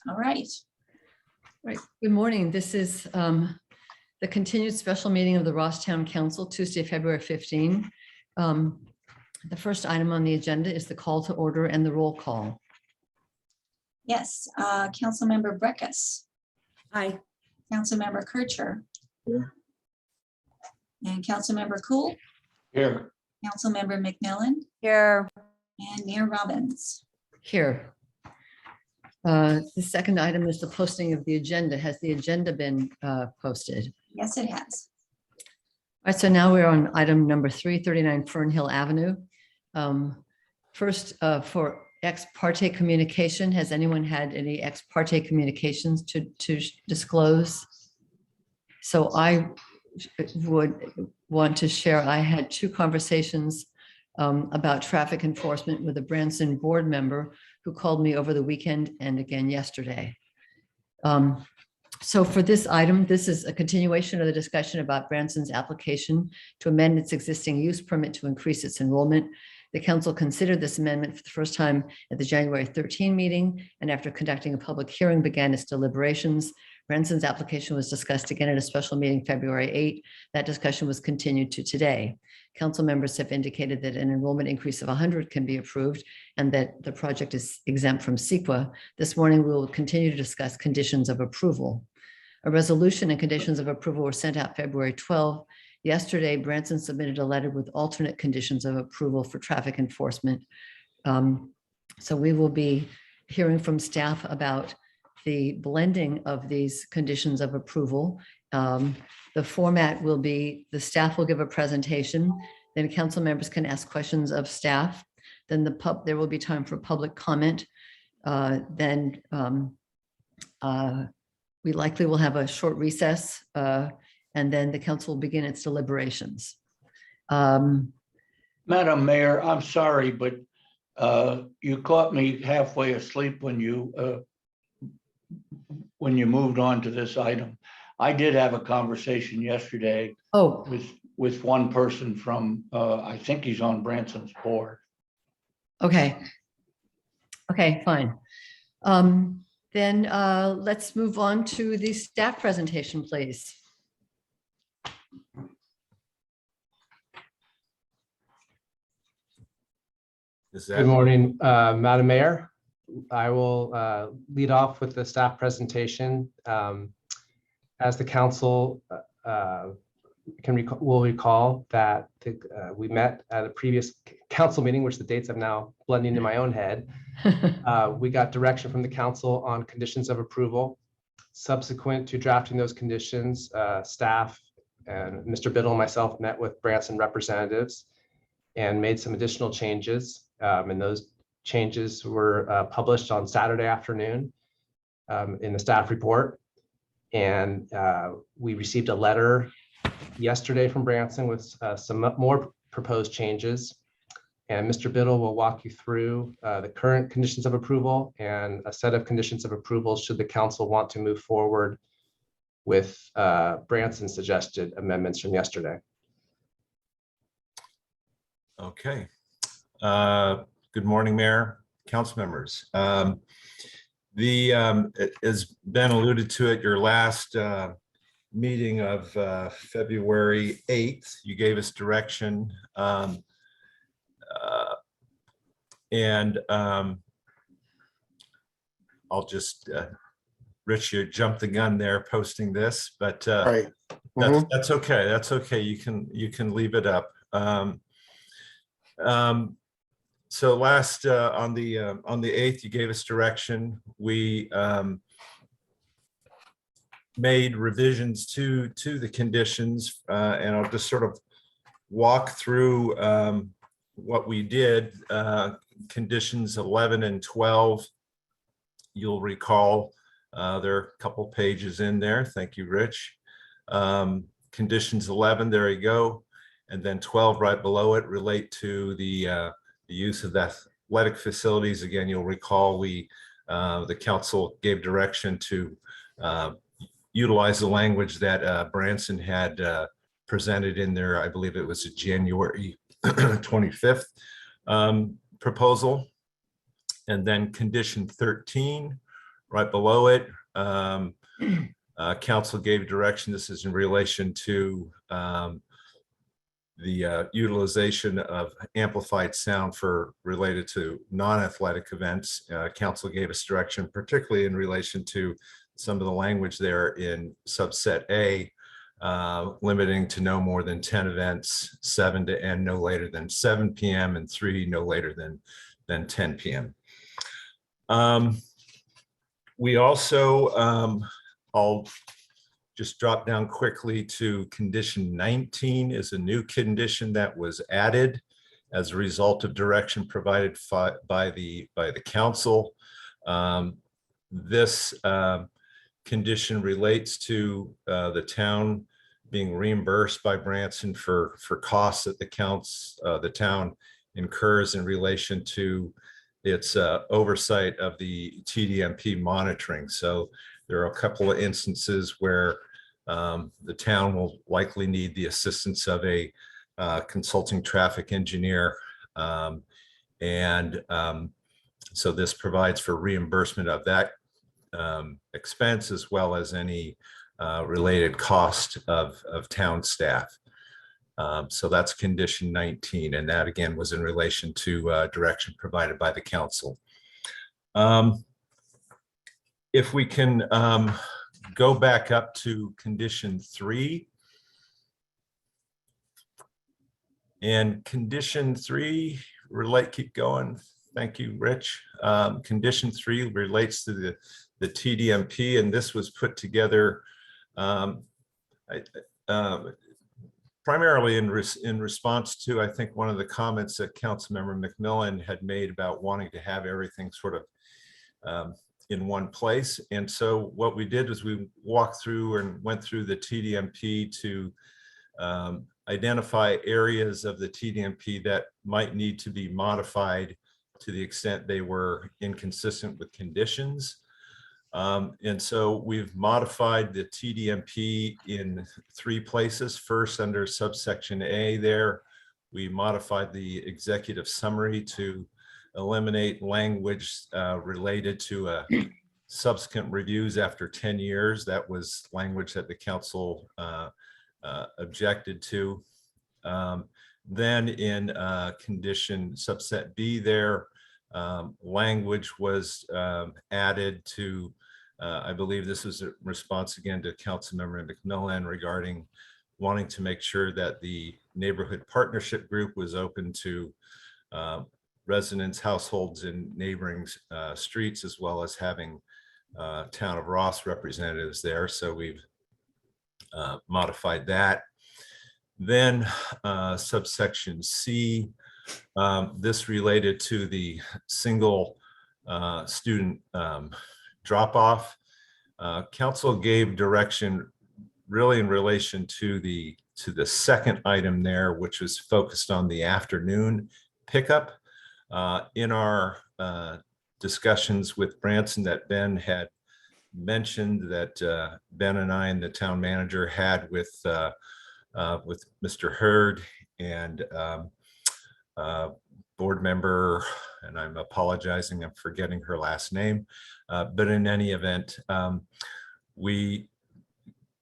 All right. Right. Good morning. This is the continued special meeting of the Rosstown Council, Tuesday, February 15. The first item on the agenda is the call to order and the roll call. Yes, Councilmember Breckus. Aye. Councilmember Kircher. Here. And Councilmember Cool. Here. Councilmember McMillan Here. and Mayor Robbins. Here. The second item is the posting of the agenda. Has the agenda been posted? Yes, it has. All right, so now we're on item number 339 Fernhill Avenue. First, for ex parte communication, has anyone had any ex parte communications to disclose? So I would want to share, I had two conversations about traffic enforcement with a Branson board member who called me over the weekend and again yesterday. So for this item, this is a continuation of the discussion about Branson's application to amend its existing use permit to increase its enrollment. The council considered this amendment for the first time at the January 13 meeting, and after conducting a public hearing, began its deliberations. Branson's application was discussed again at a special meeting February 8. That discussion was continued to today. Council members have indicated that an enrollment increase of 100 can be approved and that the project is exempt from CEQA. This morning, we will continue to discuss conditions of approval. A resolution and conditions of approval were sent out February 12. Yesterday, Branson submitted a letter with alternate conditions of approval for traffic enforcement. So we will be hearing from staff about the blending of these conditions of approval. The format will be, the staff will give a presentation, then council members can ask questions of staff. Then there will be time for public comment. Then we likely will have a short recess, and then the council will begin its deliberations. Madam Mayor, I'm sorry, but you caught me halfway asleep when you moved on to this item. I did have a conversation yesterday Oh, with one person from, I think he's on Branson's board. okay. Okay, fine. Then let's move on to the staff presentation, please. Good morning, Madam Mayor. I will lead off with the staff presentation. As the council will recall that we met at a previous council meeting, which the dates I'm now blending in my own head. We got direction from the council on conditions of approval. Subsequent to drafting those conditions, staff and Mr. Biddle and myself met with Branson representatives and made some additional changes. And those changes were published on Saturday afternoon in the staff report. And we received a letter yesterday from Branson with some more proposed changes. And Mr. Biddle will walk you through the current conditions of approval and a set of conditions of approval should the council want to move forward with Branson's suggested amendments from yesterday. Okay. Good morning, Mayor, council members. As Ben alluded to at your last meeting of February 8th, you gave us direction. I'll just, Rich, you jumped the gun there posting this, but Right. that's okay. That's okay. You can leave it up. So last on the 8th, you gave us direction. We made revisions to the conditions, and I'll just sort of walk through what we did. Conditions 11 and 12, you'll recall there are a couple pages in there. Thank you, Rich. Conditions 11, there you go. And then 12 right below it relate to the use of the athletic facilities. Again, you'll recall the council gave direction to utilize the language that Branson had presented in there. I believe it was a January 25th proposal. And then condition 13 right below it, council gave direction. This is in relation to the utilization of amplified sound for related to non-athletic events. Council gave us direction, particularly in relation to some of the language there in subset A, limiting to no more than 10 events, 7 to end no later than 7 p.m. and 3 no later than 10 p.m. We also, I'll just drop down quickly to condition 19 is a new condition that was added as a result of direction provided by the council. This condition relates to the town being reimbursed by Branson for costs that the town incurs in relation to its oversight of the TDMP monitoring. So there are a couple of instances where the town will likely need the assistance of a consulting traffic engineer. So this provides for reimbursement of that expense as well as any related cost of town staff. So that's condition 19, and that again was in relation to direction provided by the council. If we can go back up to condition 3. And condition 3 keep going. Thank you, Rich. Condition 3 relates to the TDMP, and this was put together primarily in response to, I think, one of the comments that Councilmember McMillan had made about wanting to have everything sort of in one place. And so what we did was we walked through and went through the TDMP to identify areas of the TDMP that might need to be modified to the extent they were inconsistent with conditions. And so we've modified the TDMP in 3 places. First, under subsection A there, we modified the executive summary to eliminate language related to subsequent reviews after 10 years. That was language that the council objected to. Then in condition subset B there, language was added to, I believe this is a response again to Councilmember McMillan regarding wanting to make sure that the neighborhood partnership group was open to residents, households in neighboring streets, as well as having Town of Ross representatives there. So we've modified that. Then subsection C, this related to the single student drop-off. Council gave direction really in relation to the second item there, which was focused on the afternoon pickup. In our discussions with Branson that Ben had mentioned that Ben and I and the town manager had with Mr. Hurd and board member, and I'm apologizing, I'm forgetting her last name, but in any event, we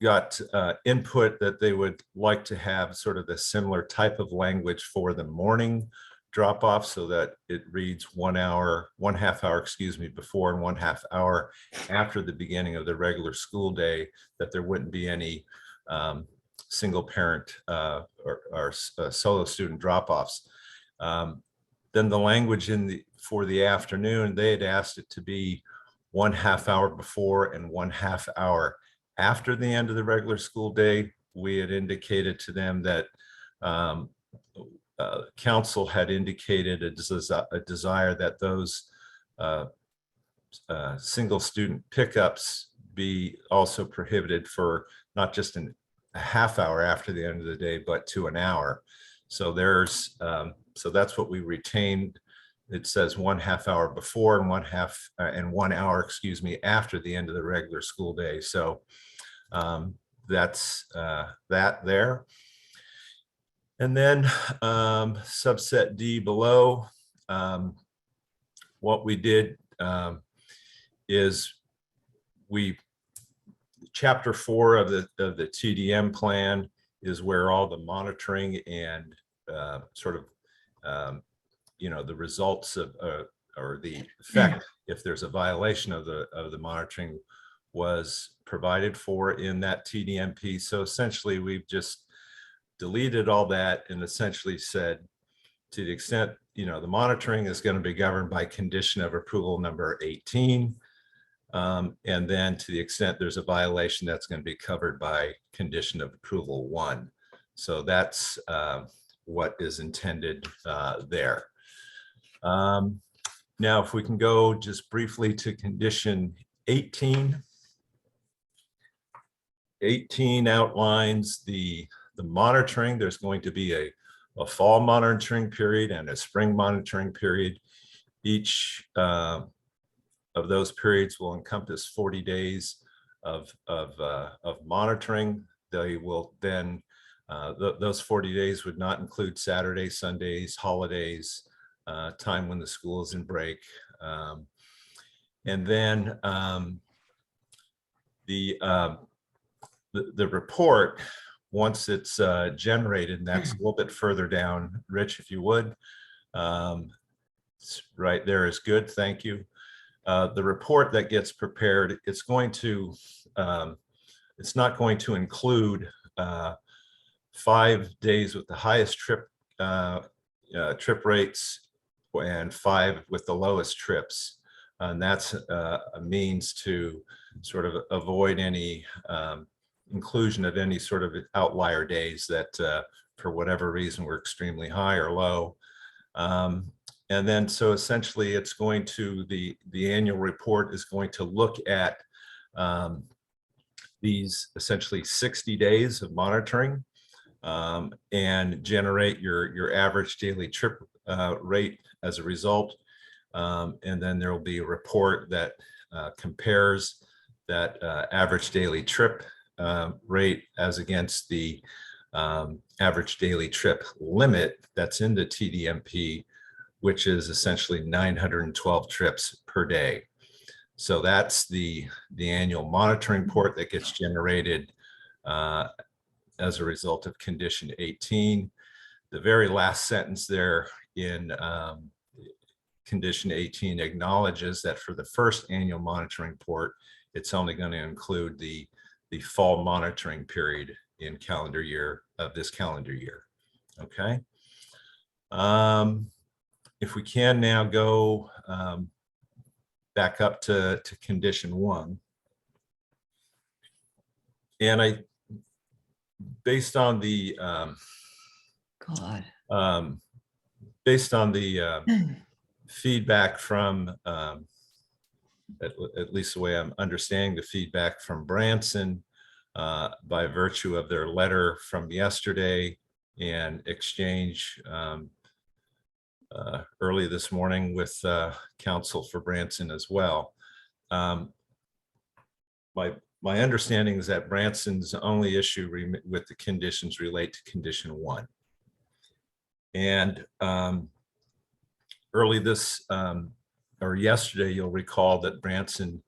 got input that they would like to have sort of the similar type of language for the morning drop off so that it reads 1 half hour, excuse me, before and 1/2 hour after the beginning of the regular school day, that there wouldn't be any single parent or solo student drop-offs. Then the language for the afternoon, they had asked it to be 1/2 hour before and 1/2 hour after the end of the regular school day. We had indicated to them that council had indicated a desire that those single student pickups be also prohibited for not just a half hour after the end of the day, but to an hour. So there's, so that's what we retained. It says 1/2 hour before and 1 hour, excuse me, after the end of the regular school day. So that's that there. And then subset D below, what we did is chapter 4 of the TDM plan is where all the monitoring and sort of, the results of, or the effect, if there's a violation of the monitoring, was provided for in that TDMP. So essentially, we've just deleted all that and essentially said, to the extent, the monitoring is going to be governed by condition of approval number 18. And then to the extent there's a violation, that's going to be covered by condition of approval 1. So that's what is intended there. Now, if we can go just briefly to condition 18. 18 outlines the monitoring. There's going to be a fall monitoring period and a spring monitoring period. Each of those periods will encompass 40 days of monitoring. They will then, those 40 days would not include Saturdays, Sundays, holidays, time when the school is in break. And then the report, once it's generated, and that's a little bit further down, Rich, if you would. Right there is good, thank you. The report that gets prepared, it's not going to include 5 days with the highest trip rates and 5 with the lowest trips. And that's a means to sort of avoid any inclusion of any sort of outlier days that for whatever reason were extremely high or low. And then so essentially it's going to, the annual report is going to look at these essentially 60 days of monitoring and generate your average daily trip rate as a result. And then there will be a report that compares that average daily trip rate as against the average daily trip limit that's in the TDMP, which is essentially 912 trips per day. So that's the annual monitoring report that gets generated as a result of condition 18. The very last sentence there in condition 18 acknowledges that for the first annual monitoring report, it's only going to include the fall monitoring period in calendar year of this calendar year. Okay. If we can now go back up to condition 1. And based on the feedback from, at least the way I'm understanding the feedback from Branson, by virtue of their letter from yesterday and exchange early this morning with counsel for Branson as well. My understanding is that Branson's only issue with the conditions relate to condition 1. And early this, or yesterday, you'll recall that Branson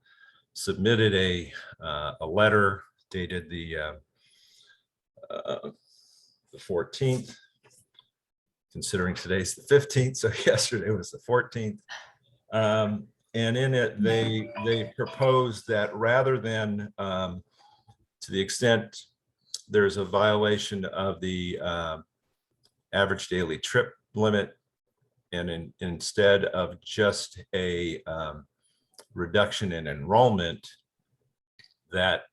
submitted a letter dated the 14th, considering today's the 15th, so yesterday was the 14th. And in it, they proposed that rather than, to the extent there's a violation of the average daily trip limit, and instead of just a reduction in enrollment, that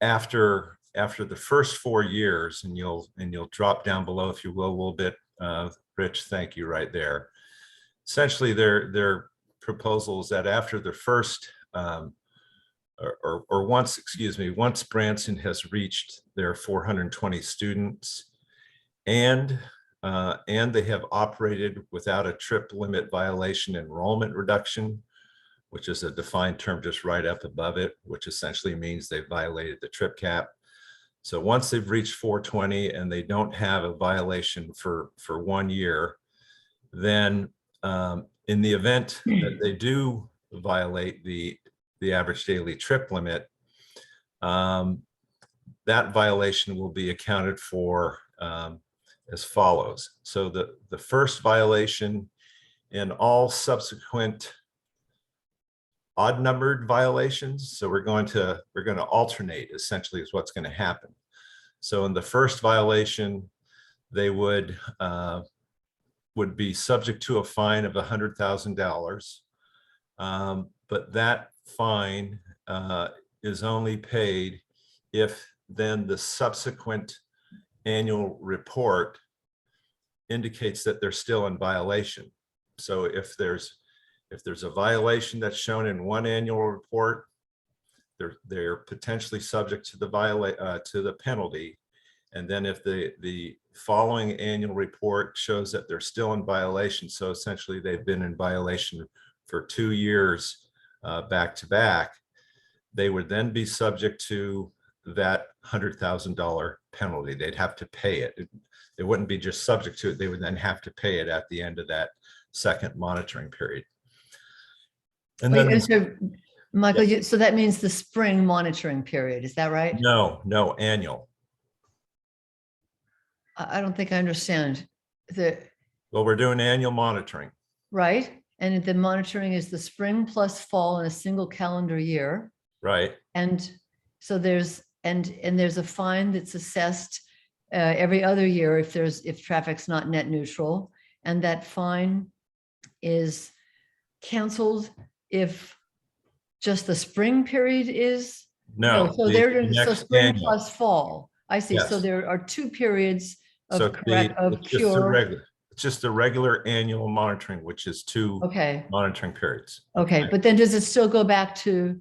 after the first 4 years, and you'll drop down below, if you will, a little bit, Rich, thank you, right there. Essentially, their proposal is that after the first, once Branson has reached their 420 students, and they have operated without a trip limit violation enrollment reduction, which is a defined term just right up above it, which essentially means they violated the trip cap. So once they've reached 420 and they don't have a violation for 1 year, then in the event that they do violate the the average daily trip limit, that violation will be accounted for as follows. So the first violation and all subsequent odd numbered violations. So we're going to alternate, essentially, is what's going to happen. So in the first violation, they would be subject to a fine of $100,000. But that fine is only paid if then the subsequent annual report indicates that they're still in violation. So if there's a violation that's shown in one annual report, they're potentially subject to the penalty. And then if the following annual report shows that they're still in violation, so essentially they've been in violation for 2 years back to back, they would then be subject to that $100,000 penalty. They'd have to pay it. They wouldn't be just subject to it. They would then have to pay it at the end of that second monitoring period. And Wait, then, and so, Michael, so that means the spring monitoring period, is that right? no, annual. I don't think I understand. Well, we're doing annual monitoring. Right? And the monitoring is the spring plus fall in a single calendar year. Right. And so there's a fine that's assessed every other year if traffic's not net neutral, and that fine is canceled if just the spring period is. No. So the they're so next spring annual. plus fall. I see. So Yes. there are 2 periods So of correct of cure. It's just a regular annual monitoring, which is 2 Okay. monitoring periods. Okay, but then does it still go back to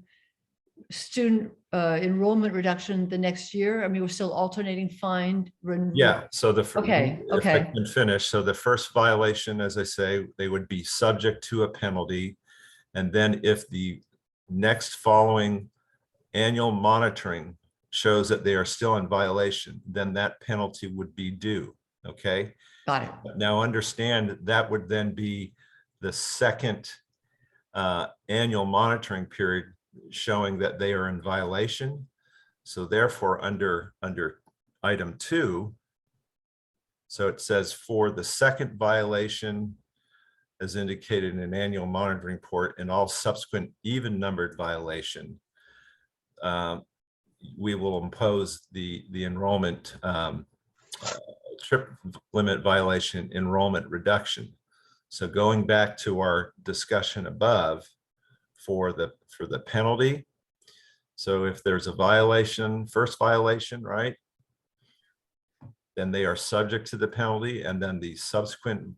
student enrollment reduction the next year? I mean, we're still alternating fine. Yeah, so Okay, if I okay. can finish, so the first violation, as I say, they would be subject to a penalty. And then if the next following annual monitoring shows that they are still in violation, then that penalty would be due, okay? Got it. Now understand that would then be the second annual monitoring period showing that they are in violation. So therefore, under item 2, so it says for the second violation, as indicated in an annual monitoring report, and all subsequent even numbered violation, we will impose the enrollment trip limit violation enrollment reduction. So going back to our discussion above for the penalty. So if there's a violation, first violation, right? Then they are subject to the penalty, and then the subsequent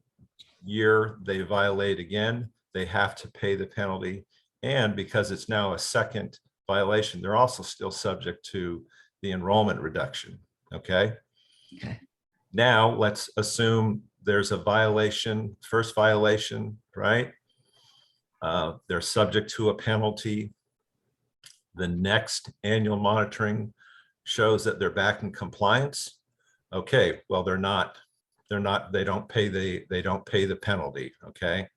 year they violate again, they have to pay the penalty. And because it's now a second violation, they're also still subject to the enrollment reduction, okay? Okay. Now, let's assume there's a violation, first violation, right? They're subject to a penalty. The next annual monitoring shows that they're back in compliance. Okay, well, they don't pay the penalty, okay?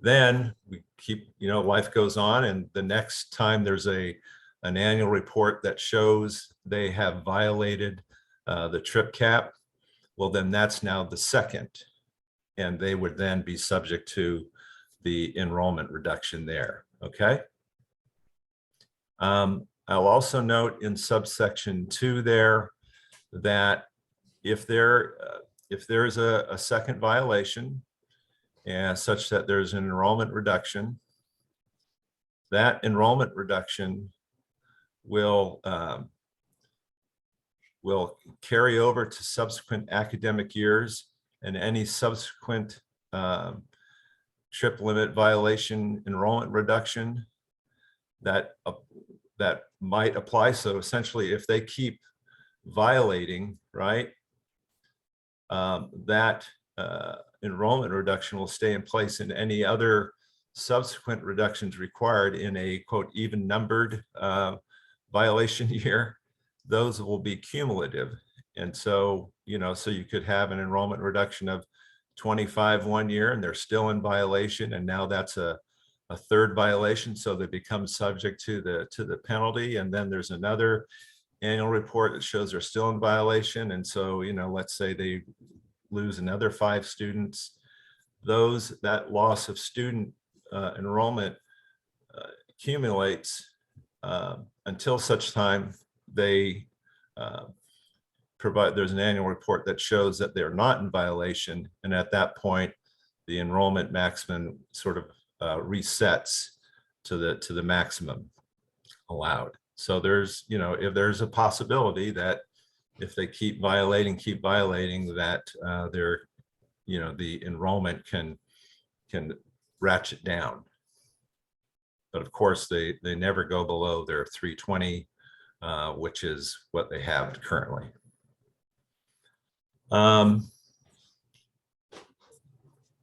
Then we keep, life goes on, and the next time there's an annual report that shows they have violated the trip cap, well, then that's now the second, and they would then be subject to the enrollment reduction there, okay? I'll also note in subsection 2 there that if there is a second violation and such that there's an enrollment reduction, that enrollment reduction will carry over to subsequent academic years, and any subsequent trip limit violation enrollment reduction that might apply. So essentially, if they keep violating, right, that enrollment reduction will stay in place, and any other subsequent reductions required in a quote even numbered violation year, those will be cumulative. And so, so you could have an enrollment reduction of 25 one year and they're still in violation, and now that's a a third violation, so they become subject to the penalty. And then there's another annual report that shows they're still in violation. And so, let's say they lose another 5 students. That loss of student enrollment accumulates until such time they there's an annual report that shows that they're not in violation. And at that point, the enrollment maximum sort of resets to the maximum allowed. So there's, if there's a possibility that if they keep violating, that the enrollment can ratchet down. But of course, they never go below their 320, which is what they have currently.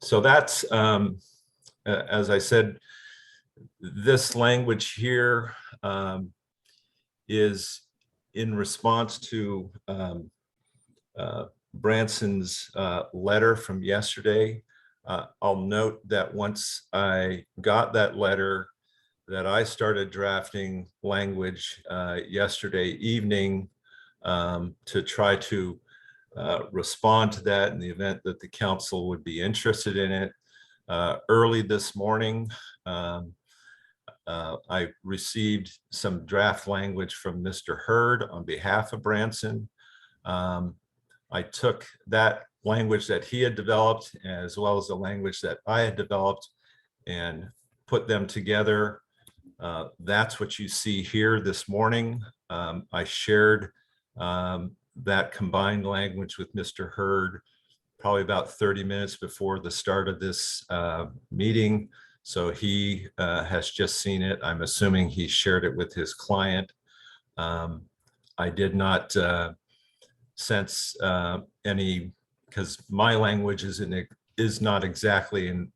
So that's, as I said, this language here is in response to Branson's letter from yesterday. I'll note that once I got that letter, that I started drafting language yesterday evening to try to respond to that in the event that the council would be interested in it. Early this morning, I received some draft language from Mr. Hurd on behalf of Branson. I took that language that he had developed as well as the language that I had developed and put them together. That's what you see here this morning. I shared that combined language with Mr. Hurd probably about 30 minutes before the start of this meeting. So he has just seen it. I'm assuming he shared it with his client. I did not sense any, because my language is not exactly in,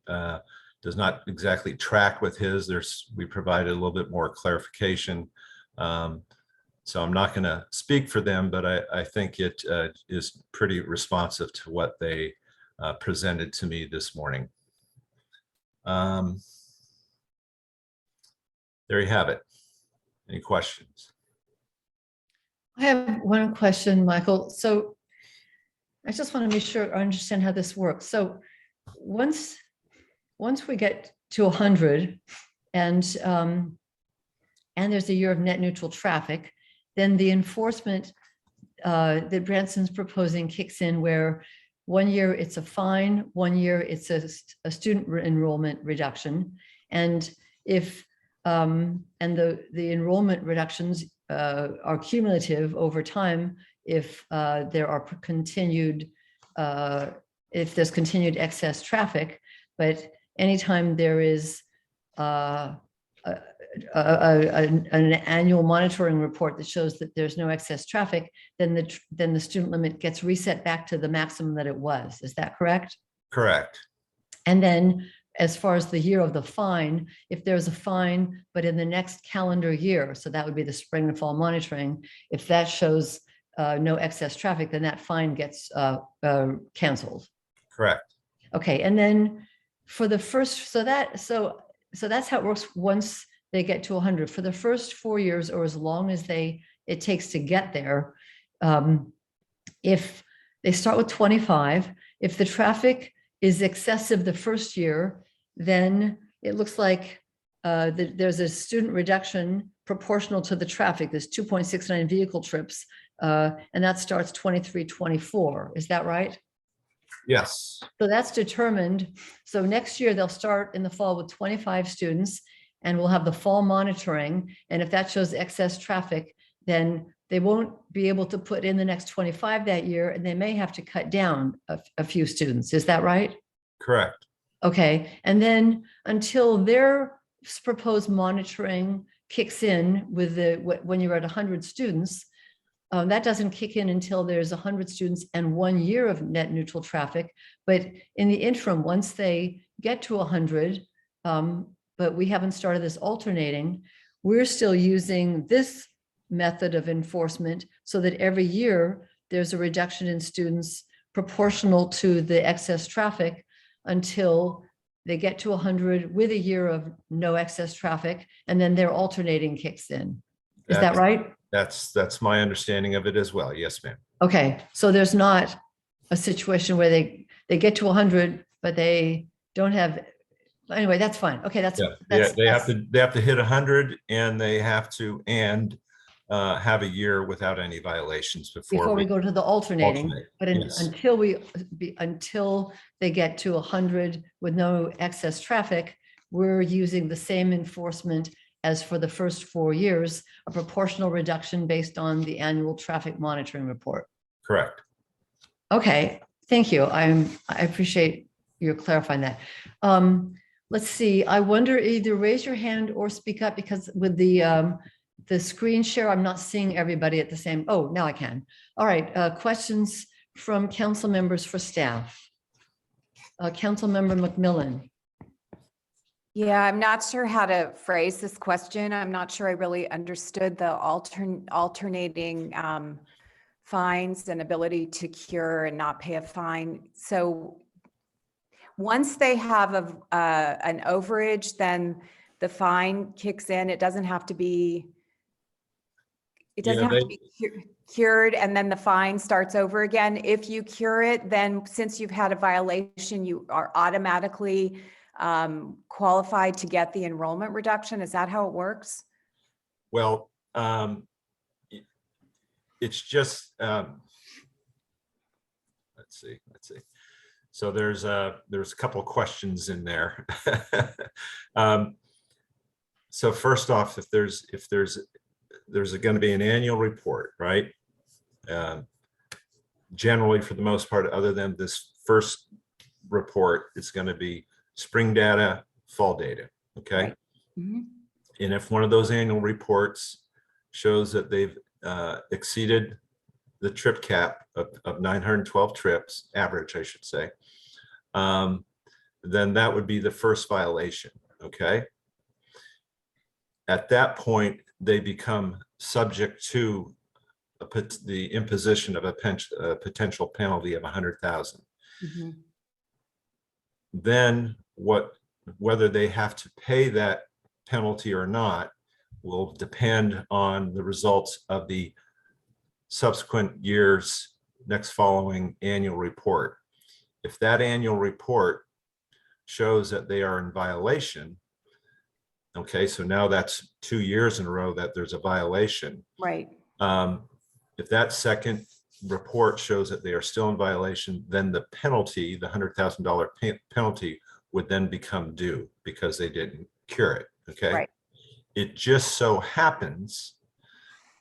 does not exactly track with his. We provided a little bit more clarification. So I'm not going to speak for them, but I think it is pretty responsive to what they presented to me this morning. There you have it. Any questions? I have one question, Michael. So I just want to make sure I understand how this works. So once we get to 100 and there's a year of net neutral traffic, then the enforcement that Branson's proposing kicks in, where 1 year it's a fine, 1 year it's a student enrollment reduction. And if and the enrollment reductions are cumulative over time if there are continued if there's continued excess traffic, but anytime there is an annual monitoring report that shows that there's no excess traffic, then the student limit gets reset back to the maximum that it was. Is that correct? Correct. And then as far as the year of the fine, if there's a fine, but in the next calendar year, so that would be the spring and fall monitoring, if that shows no excess traffic, then that fine gets canceled. Correct. Okay, and then for the first, so that's how it works once they get to 100. For the first 4 years, or as long as it takes to get there, if they start with 25, if the traffic is excessive the first year, then it looks like there's a student reduction proportional to the traffic. There's 2.69 vehicle trips, and that starts 23-24. Is that right? Yes. So that's determined. So next year they'll start in the fall with 25 students, and we'll have the fall monitoring. And if that shows excess traffic, then they won't be able to put in the next 25 that year, and they may have to cut down a few students. Is that right? Correct. Okay. And then until their proposed monitoring kicks in with when you're at 100 students, that doesn't kick in until there's 100 students and 1 year of net neutral traffic. But in the interim, once they get to 100, but we haven't started this alternating, we're still using this method of enforcement so that every year there's a reduction in students proportional to the excess traffic until they get to 100 with a year of no excess traffic, and then their alternating kicks in. Is that That's- right? That's my understanding of it as well. Yes, ma'am. Okay, so there's not a situation where they get to 100, but they don't have, anyway, that's fine. Okay, Yeah, they have to hit 100 and they have to have a year without any violations before we go to the alternating, alternate, but yes. until they get to 100 with no excess traffic, we're using the same enforcement as for the first 4 years, a proportional reduction based on the annual traffic monitoring report. Correct. Okay, thank you. I appreciate you clarifying that. Let's see, I wonder, either raise your hand or speak up, because with the screen share, I'm not seeing everybody at the same, oh, now I can. All right, questions from council members for staff. Councilmember McMillan. Yeah, I'm not sure how to phrase this question. I'm not sure I really understood the alternating fines and ability to cure and not pay a fine. So once they have an overage, then the fine kicks in. It doesn't have to be, cured, and then the fine starts over again. If you cure it, then since you've had a violation, you are automatically qualified to get the enrollment reduction. Is that how it works? Well, it's just, let's see. So there's a couple of questions in there. So first off, if there's going to be an annual report, right? Generally, for the most part, other than this first report, it's going to be spring data, fall data, okay? Right. Mhm. And if one of those annual reports shows that they've exceeded the trip cap of 912 trips, average, I should say, then that would be the first violation, okay? At that point, they become subject to the imposition of a potential penalty of 100,000. Mhm. Then whether they have to pay that penalty or not will depend on the results of the subsequent year's next following annual report. If that annual report shows that they are in violation, okay, so now that's 2 years in a row that there's a violation. Right. If that second report shows that they are still in violation, then the penalty, the $100,000 penalty, would then become due because they didn't cure it, okay? Right. It just so happens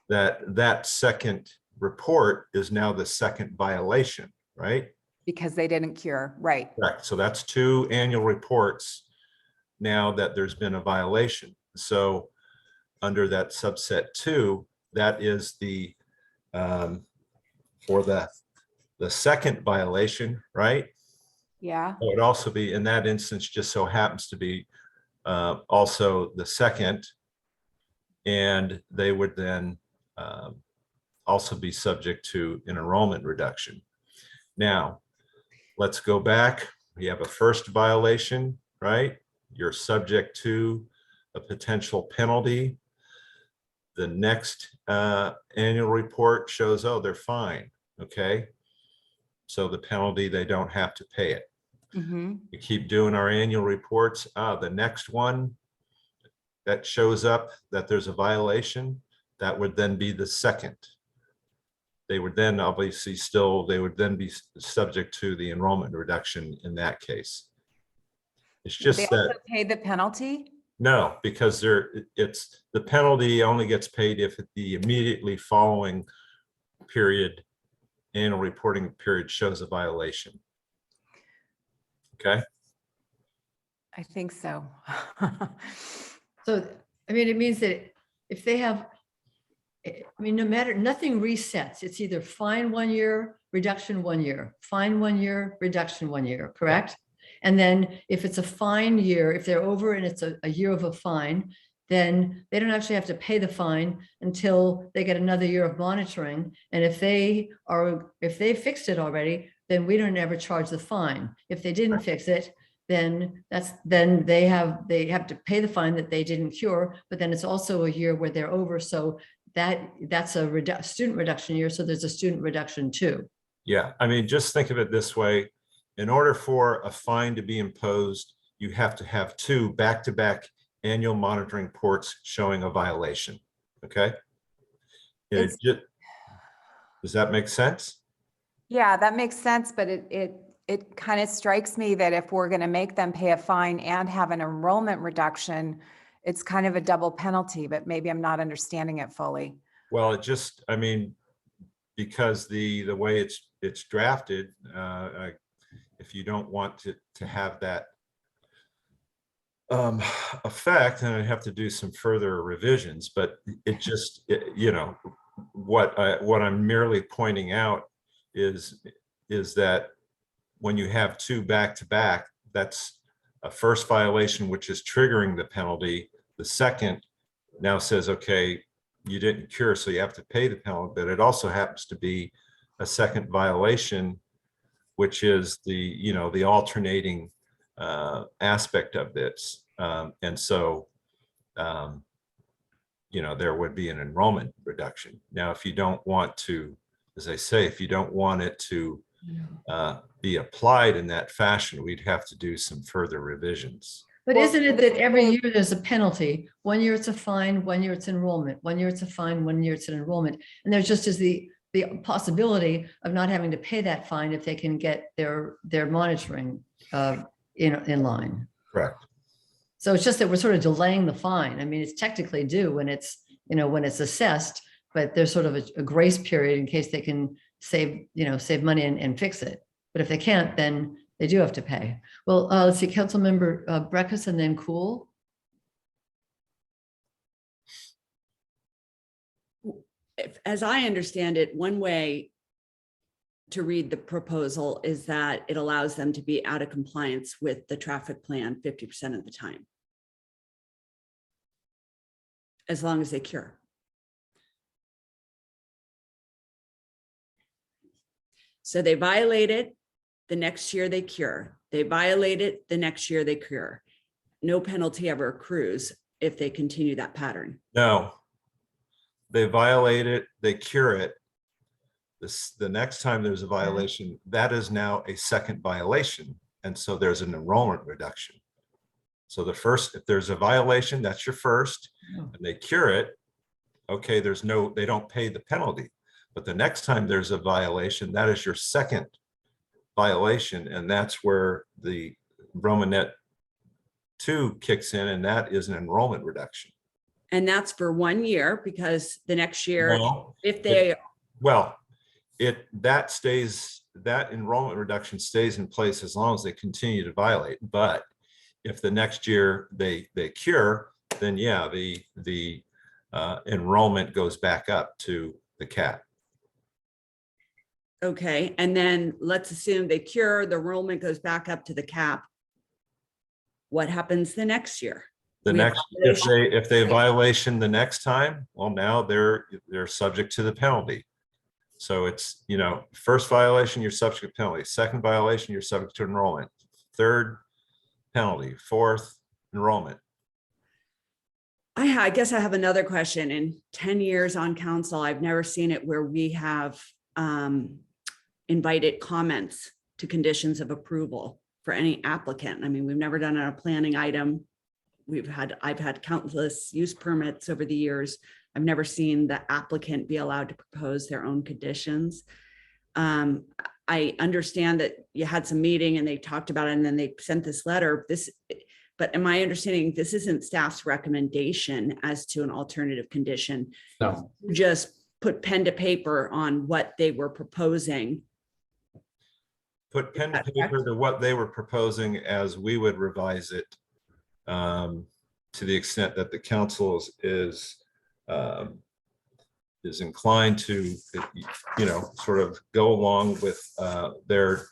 that that second report is now the second violation, right? Because they didn't cure. Right. Correct. So that's 2 annual reports now that there's been a violation. So under that subset 2, that is the for the second violation, right? Yeah. It would also be, in that instance, just so happens to be also the second, and they would then also be subject to an enrollment reduction. Now, let's go back. We have a first violation, right? You're subject to a potential penalty. The next annual report shows, oh, they're fine, okay? So the penalty, they don't have to pay it. Mm-hmm. We keep doing our annual reports. The next one that shows up that there's a violation, that would then be the second. They would then obviously they would then be subject to the enrollment reduction in that case. It's They just also that, pay the penalty? no, because it's the penalty only gets paid if the immediately following period, annual reporting period, shows a violation. Okay. I think so. So, I mean, it means that if they have, I mean, no matter, nothing resets. It's either fine 1 year, reduction 1 year, fine 1 year, reduction 1 year, correct? And then if it's a fine year, if they're over and it's a year of a fine, then they don't actually have to pay the fine until they get another year of monitoring. And if they fixed it already, then we don't ever charge the fine. If they didn't fix it, then then they have to pay the fine that they didn't cure, but then it's also a year where they're over. So that's a student reduction year. So there's a student reduction too. Yeah, I mean, just think of it this way. In order for a fine to be imposed, you have to have 2 back-to-back annual monitoring reports showing a violation, okay? It's- Does that make sense? Yeah, that makes sense, but it kind of strikes me that if we're going to make them pay a fine and have an enrollment reduction, it's kind of a double penalty, but maybe I'm not understanding it fully. Well, I mean, because the way it's drafted, if you don't want to have that effect, then I have to do some further revisions, but you know, what I'm merely pointing out is that when you have 2 back-to-back, that's a first violation, which is triggering the penalty. The second now says, okay, you didn't cure, so you have to pay the penalty, but it also happens to be a second violation, which is the alternating aspect of this. And so, there would be an enrollment reduction. Now, if you don't want to, as I say, if you don't want it to be applied in that fashion, we'd have to do some further revisions. But Well, isn't it this that every is- year there's a penalty? 1 year it's a fine, 1 year it's enrollment, 1 year it's a fine, 1 year it's an enrollment. And there just is the possibility of not having to pay that fine if they can get their monitoring in line. Correct. So it's just that we're sort of delaying the fine. I mean, it's technically due when it's assessed, but there's sort of a grace period in case they can save money and fix it. But if they can't, then they do have to pay. Well, let's see, Councilmember Breckus and then Cool. As I understand it, one way to read the proposal is that it allows them to be out of compliance with the traffic plan 50% of the time, as long as they cure. So they violate it, the next year they cure. They violate it, the next year they cure. No penalty ever accrues if they continue that pattern. No, they violate it, they cure it. The next time there's a violation, that is now a second violation. And so there's an enrollment reduction. So if there's a violation, that's your first, and they cure it. Okay, they don't pay the penalty. But the next time there's a violation, that is your second violation. And that's where the Romanet 2 kicks in, and that is an enrollment reduction. And that's for 1 year, because the next year, No, if they, well, that enrollment reduction stays in place as long as they continue to violate. But if the next year they cure, then yeah, the enrollment goes back up to the cap. okay, and then let's assume they cure, the enrollment goes back up to the cap. What happens the next year? If they violation the next time, well, now they're subject to the penalty. So it's, first violation, you're subject to penalty. Second violation, you're subject to enrollment. Third, penalty. Fourth, enrollment. I guess I have another question. In 10 years on council, I've never seen it where we have invited comments to conditions of approval for any applicant. I mean, we've never done it on a planning item. I've had countless use permits over the years. I've never seen the applicant be allowed to propose their own conditions. I understand that you had some meeting and they talked about it and then they sent this letter. But am I understanding this isn't staff's recommendation as to an alternative condition? No. Just put pen to paper on what they were proposing. Put pen to paper to what they were proposing as we would revise it, to the extent that the council is inclined to, sort of go along with their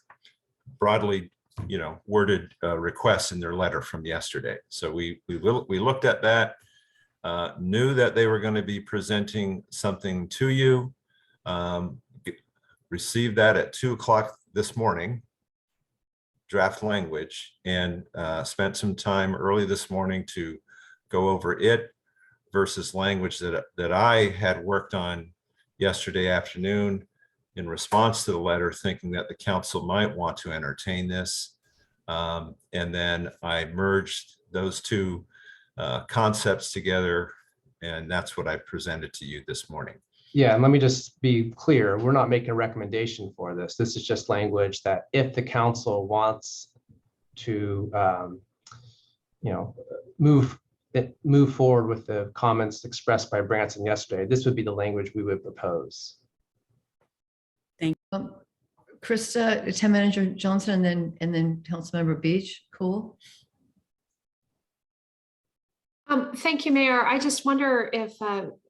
broadly, worded requests in their letter from yesterday. So we looked at that, knew that they were going to be presenting something to you, received that at 2:00 this morning. draft language and spent some time early this morning to go over it versus language that I had worked on yesterday afternoon in response to the letter, thinking that the council might want to entertain this. And then I merged those two concepts together, and that's what I presented to you this morning. Yeah, and let me just be clear, we're not making a recommendation for this. This is just language that if the council wants to, move forward with the comments expressed by Branson yesterday, this would be the language we would propose. Krista, Town Manager Johnson, and then Councilmember Beach. Cool. Thank you, Mayor. I just wonder if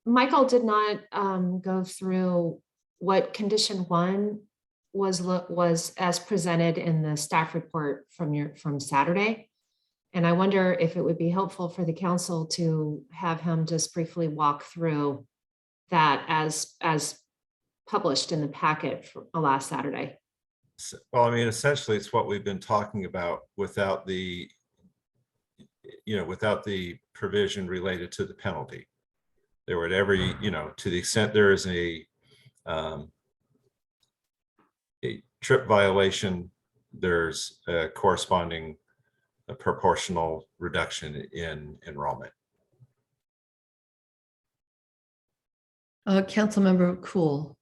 Michael did not go through what condition 1 was as presented in the staff report from Saturday. And I wonder if it would be helpful for the council to have him just briefly walk through that as published in the packet for last Saturday. Well, I mean, essentially, it's what we've been talking about without the provision related to the penalty. There would every, to the extent there is a trip violation, there's a corresponding proportional reduction in enrollment. Councilmember Cool.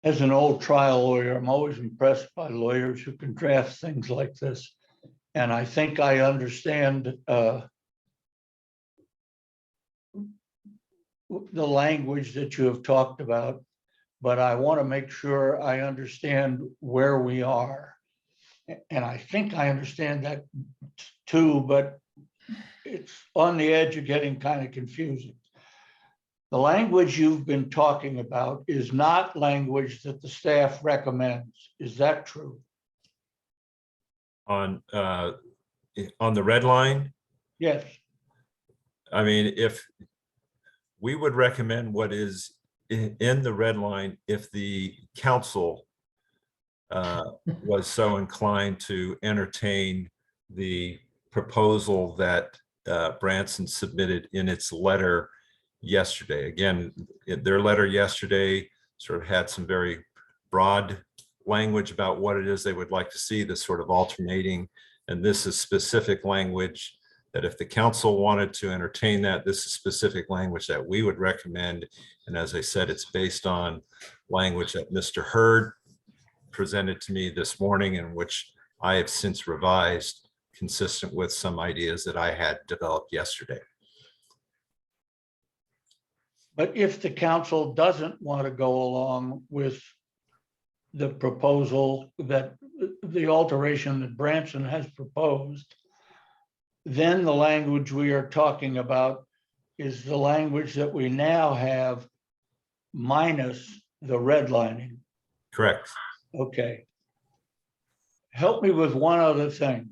As an old trial lawyer, I'm always impressed by lawyers who can draft things like this. And I think I understand the language that you have talked about, but I want to make sure I understand where we are. And I think I understand that too, but it's on the edge of getting kind of confusing. The language you've been talking about is not language that the staff recommends. Is that true? On the red line, Yes. I mean, if we would recommend what is in the red line, if the council was so inclined to entertain the proposal that Branson submitted in its letter yesterday. Again, their letter yesterday sort of had some very broad language about what it is they would like to see, this sort of alternating. And this is specific language that if the council wanted to entertain that, this is specific language that we would recommend. And as I said, it's based on language that Mr. Hurd presented to me this morning, and which I have since revised consistent with some ideas that I had developed yesterday. But if the council doesn't want to go along with the proposal that the alteration that Branson has proposed, then the language we are talking about is the language that we now have minus the redlining. Correct. Okay. Help me with one other thing.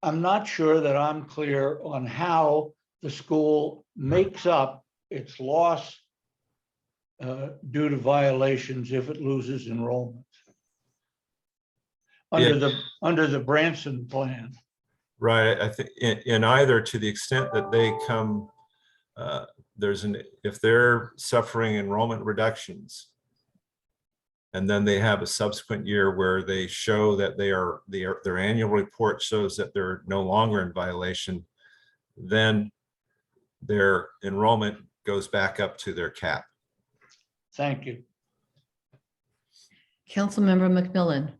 I'm not sure that I'm clear on how the school makes up its loss due to violations if it loses enrollment under the Branson plan. Right. I think in either, to the extent that they come, if they're suffering enrollment reductions, and then they have a subsequent year where they show that their annual report shows that they're no longer in violation, then their enrollment goes back up to their cap. Thank you. Councilmember McMillan.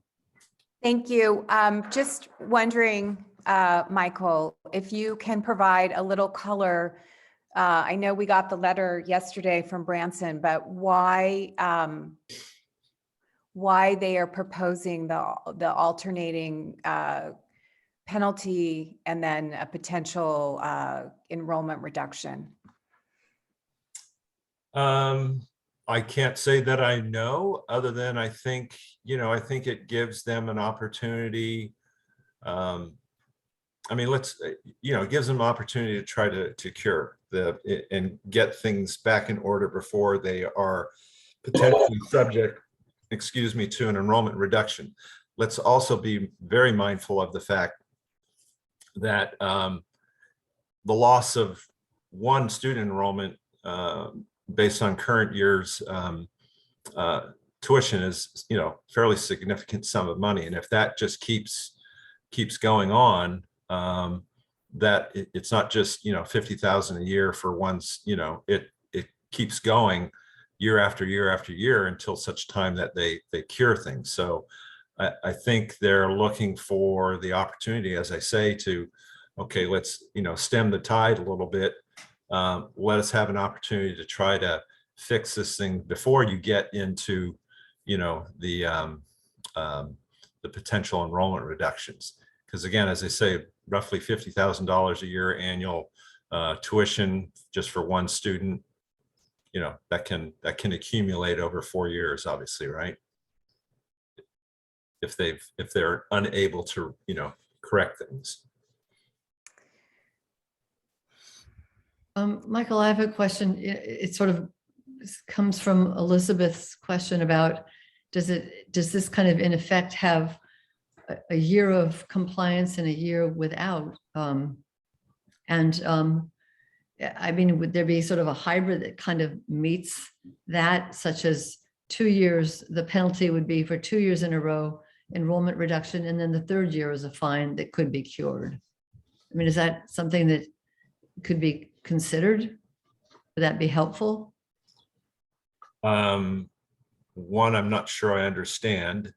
Thank you. Just wondering, Michael, if you can provide a little color. I know we got the letter yesterday from Branson, but why they are proposing the alternating penalty and then a potential enrollment reduction? I can't say that I know, other than I think it gives them an opportunity I mean, let's, it gives them opportunity to try to cure and get things back in order before they are potentially subject, to an enrollment reduction. Let's also be very mindful of the fact that the loss of one student enrollment based on current year's tuition is, fairly significant sum of money. And if that just keeps going on, that it's not just, 50,000 a year for once, it keeps going year after year after year until such time that they cure things. So I think they're looking for the opportunity, as I say, to, okay, let's, stem the tide a little bit. Let us have an opportunity to try to fix this thing before you get into, the potential enrollment reductions. Because again, as I say, roughly $50,000 a year annual tuition just for one student, that can accumulate over 4 years, obviously, right? If they're unable to, correct things. Michael, I have a question. It sort of comes from Elizabeth's question about, does this kind of in effect have a year of compliance and a year without? I mean, would there be sort of a hybrid that kind of meets that, such as 2 years, the penalty would be for 2 years in a row, enrollment reduction, and then the third year is a fine that could be cured? I mean, is that something that could be considered? Would that be helpful? One, I'm not sure I understand.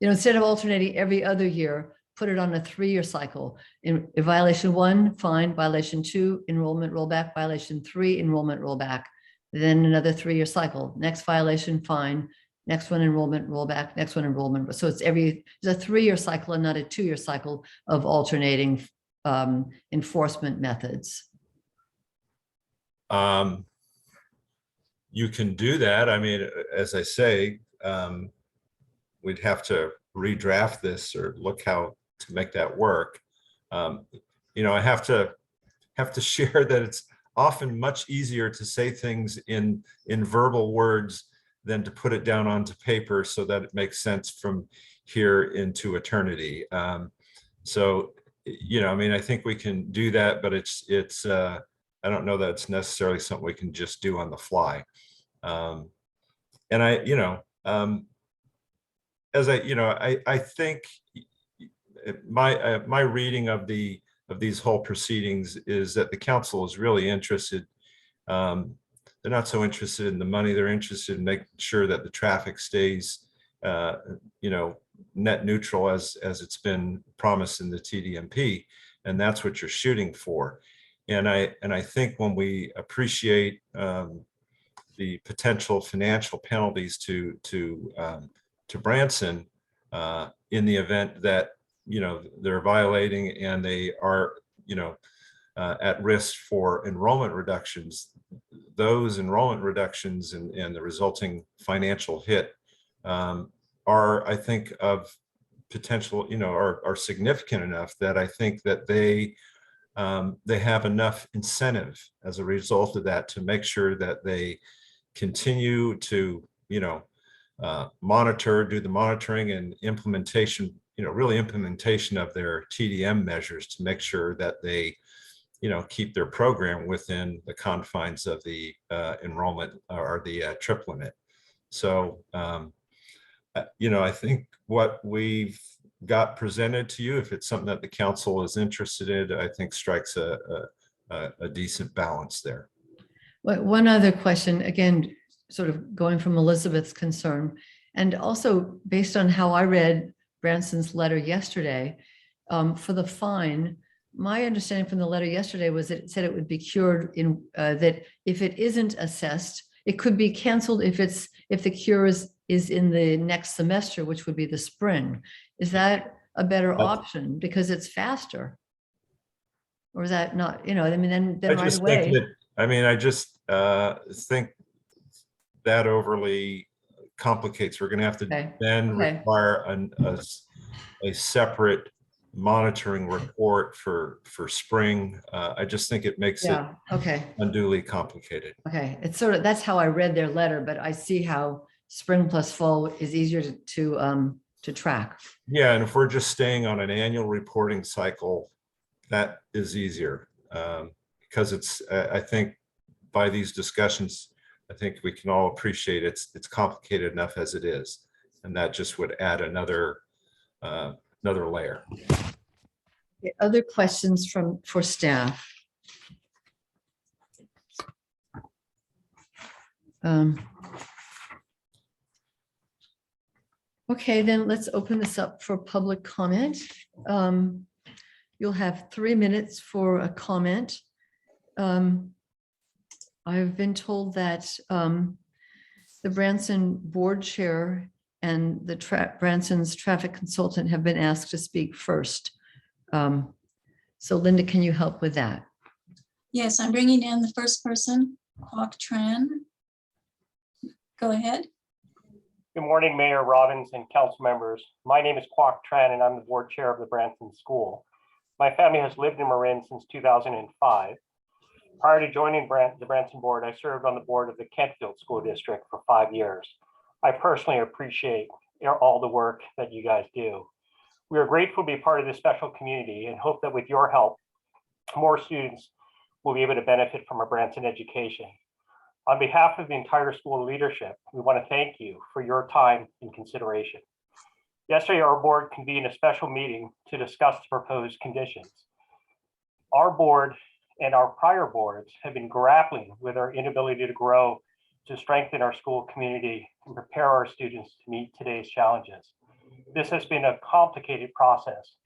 Instead of alternating every other year, put it on a 3-year cycle. In violation 1, fine; violation 2, enrollment rollback; violation 3, enrollment rollback. Then another 3-year cycle. Next violation, fine; next one, enrollment rollback; next one, enrollment. So it's a 3-year cycle and not a 2-year cycle of alternating enforcement methods. You can do that. I mean, as I say, we'd have to redraft this or look how to make that work. I have to share that it's often much easier to say things in verbal words than to put it down onto paper so that it makes sense from here into eternity. So, I mean, I think we can do that, but it's I don't know that it's necessarily something we can just do on the fly. And I think my reading of these whole proceedings is that the council is really interested. They're not so interested in the money. They're interested in making sure that the traffic stays, net neutral as it's been promised in the TDMP, and that's what you're shooting for. And I think when we appreciate the potential financial penalties to Branson in the event that they're violating and they are at risk for enrollment reductions, those enrollment reductions and the resulting financial hit are, I think, of potential, are significant enough that I think that they have enough incentive as a result of that to make sure that they continue to, monitor, do the monitoring and implementation, really implementation of their TDM measures to make sure that they, keep their program within the confines of the enrollment or the trip limit. So, I think what we've got presented to you, if it's something that the council is interested in, I think strikes a decent balance there. One other question, again, sort of going from Elizabeth's concern, and also based on how I read Branson's letter yesterday, for the fine, my understanding from the letter yesterday was that it said it would be cured in that if it isn't assessed, it could be canceled if the cure is in the next semester, which would be the spring. Is that a better option because it's faster? Or is that not, then right away? I just think that overly complicates. We're going to have to then require a separate monitoring report for spring. I just think it makes it Yeah, okay, unduly complicated. okay. It's sort of, that's how I read their letter, but I see how spring plus fall is easier to track. Yeah, and if we're just staying on an annual reporting cycle, that is easier. Because it's, I think by these discussions, I think we can all appreciate it's complicated enough as it is. And that just would add another layer. Okay, other questions for staff? Okay, then let's open this up for public comment. You'll have 3 minutes for a comment. I've been told that the Branson Board Chair and the Branson's traffic consultant have been asked to speak first. So Linda, can you help with that? Yes, I'm bringing in the first person, Quoc Tran. Go ahead. Good morning, Mayor Robbins and council members. My name is Quoc Tran and I'm the board chair of the Branson School. My family has lived in Marin since 2005. Prior to joining the Branson board, I served on the board of the Kentfield School District for 5 years. I personally appreciate all the work that you guys do. We are grateful to be part of this special community and hope that with your help, more students will be able to benefit from a Branson education. On behalf of the entire school leadership, we want to thank you for your time and consideration. Yesterday, our board convened a special meeting to discuss the proposed conditions. Our board and our prior boards have been grappling with our inability to grow, to strengthen our school community and prepare our students to meet today's challenges. This has been a complicated process,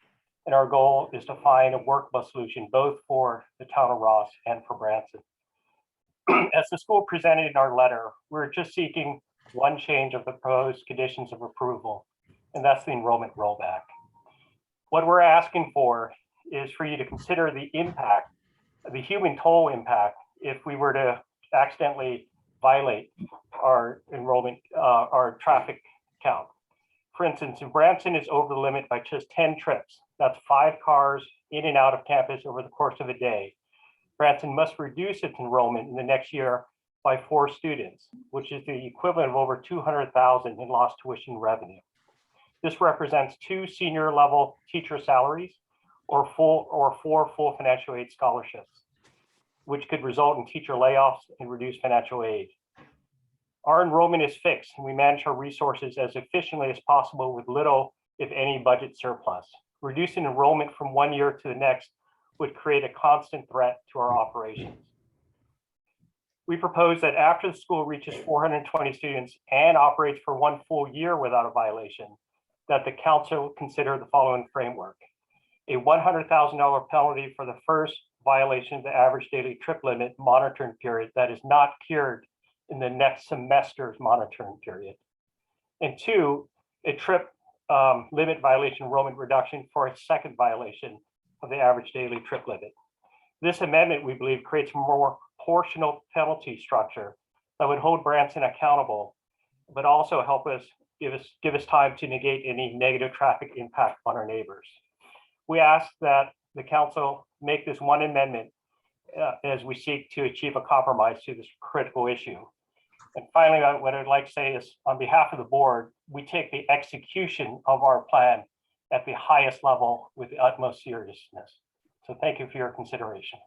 and our goal is to find a workable solution both for the town of Ross and for Branson. As the school presented in our letter, we're just seeking one change of the proposed conditions of approval, and that's the enrollment rollback. What we're asking for is for you to consider the impact, the human toll impact, if we were to accidentally violate our enrollment, our traffic count. For instance, if Branson is over the limit by just 10 trips, that's 5 cars in and out of campus over the course of a day, Branson must reduce its enrollment in the next year by 4 students, which is the equivalent of over $200,000 in lost tuition revenue. This represents 2 senior level teacher salaries or 4 full financial aid scholarships, which could result in teacher layoffs and reduced financial aid. Our enrollment is fixed and we manage our resources as efficiently as possible with little, if any, budget surplus. Reducing enrollment from one year to the next would create a constant threat to our operations. We propose that after the school reaches 420 students and operates for 1 full year without a violation, that the council consider the following framework. A $100,000 penalty for the first violation of the average daily trip limit monitoring period that is not cured in the next semester's monitoring period. And 2, a trip limit violation enrollment reduction for a second violation of the average daily trip limit. This amendment, we believe, creates a more proportional penalty structure that would hold Branson accountable, but also help us give us time to negate any negative traffic impact on our neighbors. We ask that the council make this one amendment as we seek to achieve a compromise to this critical issue. And finally, what I'd like to say is, on behalf of the board, we take the execution of our plan at the highest level with the utmost seriousness. So thank you for your consideration.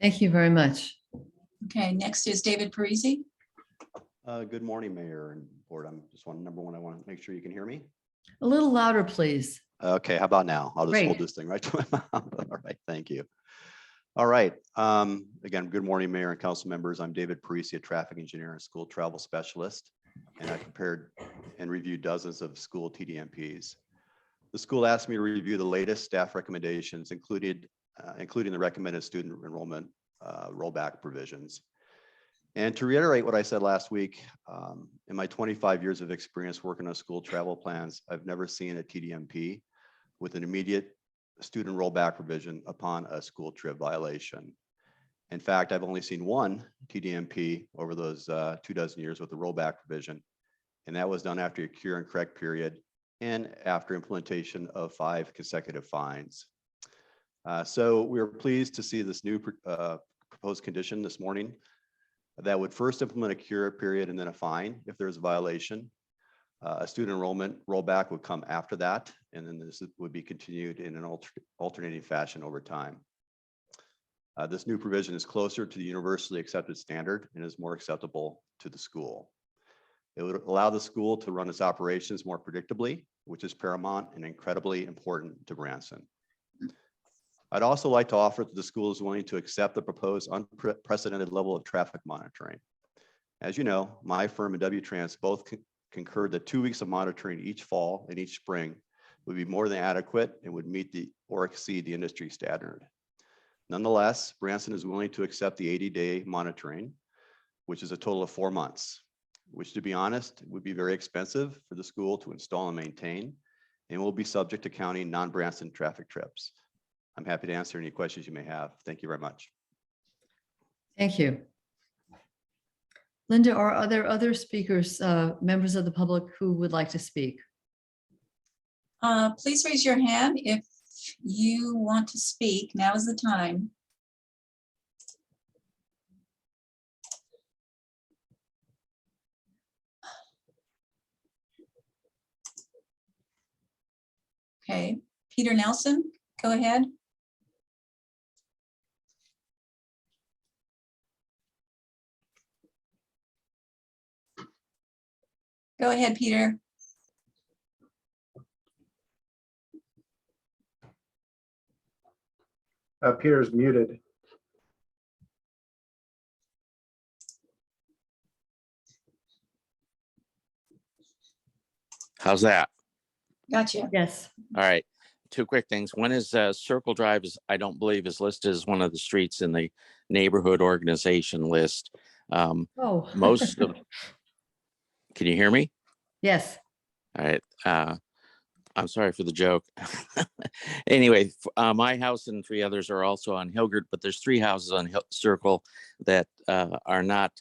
Thank you very much. Okay, next is David Parisi. Good morning, Mayor and Board. I'm just number one, I want to make sure you can hear me. A little louder, please. Okay, how about now? I'll just hold Great. this thing right to my mouth. All right, thank you. All right, again, good morning, Mayor and council members. I'm David Parisi, a traffic engineer and school travel specialist, and I prepared and reviewed dozens of school TDMPs. The school asked me to review the latest staff recommendations, including the recommended student enrollment rollback provisions. And to reiterate what I said last week, in my 25 years of experience working on school travel plans, I've never seen a TDMP with an immediate student rollback provision upon a school trip violation. In fact, I've only seen one TDMP over those 24 years with the rollback provision, and that was done after a cure and correct period and after implementation of 5 consecutive fines. So we are pleased to see this new proposed condition this morning that would first implement a cure period and then a fine if there's a violation. A student enrollment rollback would come after that, and then this would be continued in an alternating fashion over time. This new provision is closer to the universally accepted standard and is more acceptable to the school. It would allow the school to run its operations more predictably, which is paramount and incredibly important to Branson. I'd also like to offer that the school is willing to accept the proposed unprecedented level of traffic monitoring. As you know, my firm and W-Trans both concurred that 2 weeks of monitoring each fall and each spring would be more than adequate and would meet or exceed the industry standard. Nonetheless, Branson is willing to accept the 80-day monitoring, which is a total of 4 months, which, to be honest, would be very expensive for the school to install and maintain, and will be subject to counting non-Branson traffic trips. I'm happy to answer any questions you may have. Thank you very much. Thank you. Linda, are there other speakers, members of the public who would like to speak? Please raise your hand if you want to speak. Now is the time. Okay, Peter Nelson, go ahead. Go ahead, Peter. Peter's muted. How's that? Gotcha. Yes. All right. 2 quick things. One is Circle Drive is, I don't believe, is listed as one of the streets in the neighborhood organization list. Oh. Most of, can you hear me? Yes. All right. I'm sorry for the joke. Anyway, my house and 3 others are also on Hilgert, but there's 3 houses on Circle that are not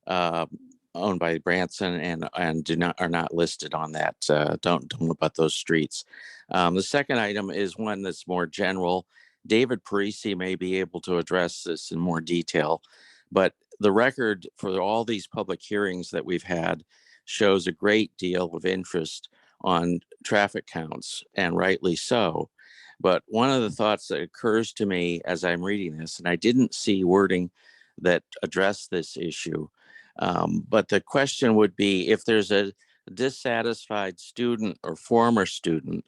owned by Branson and are not listed on that. Don't know about those streets. The second item is one that's more general. David Parisi may be able to address this in more detail, but the record for all these public hearings that we've had shows a great deal of interest on traffic counts, and rightly so. But one of the thoughts that occurs to me as I'm reading this, and I didn't see wording that addressed this issue, but the question would be, if there's a dissatisfied student or former student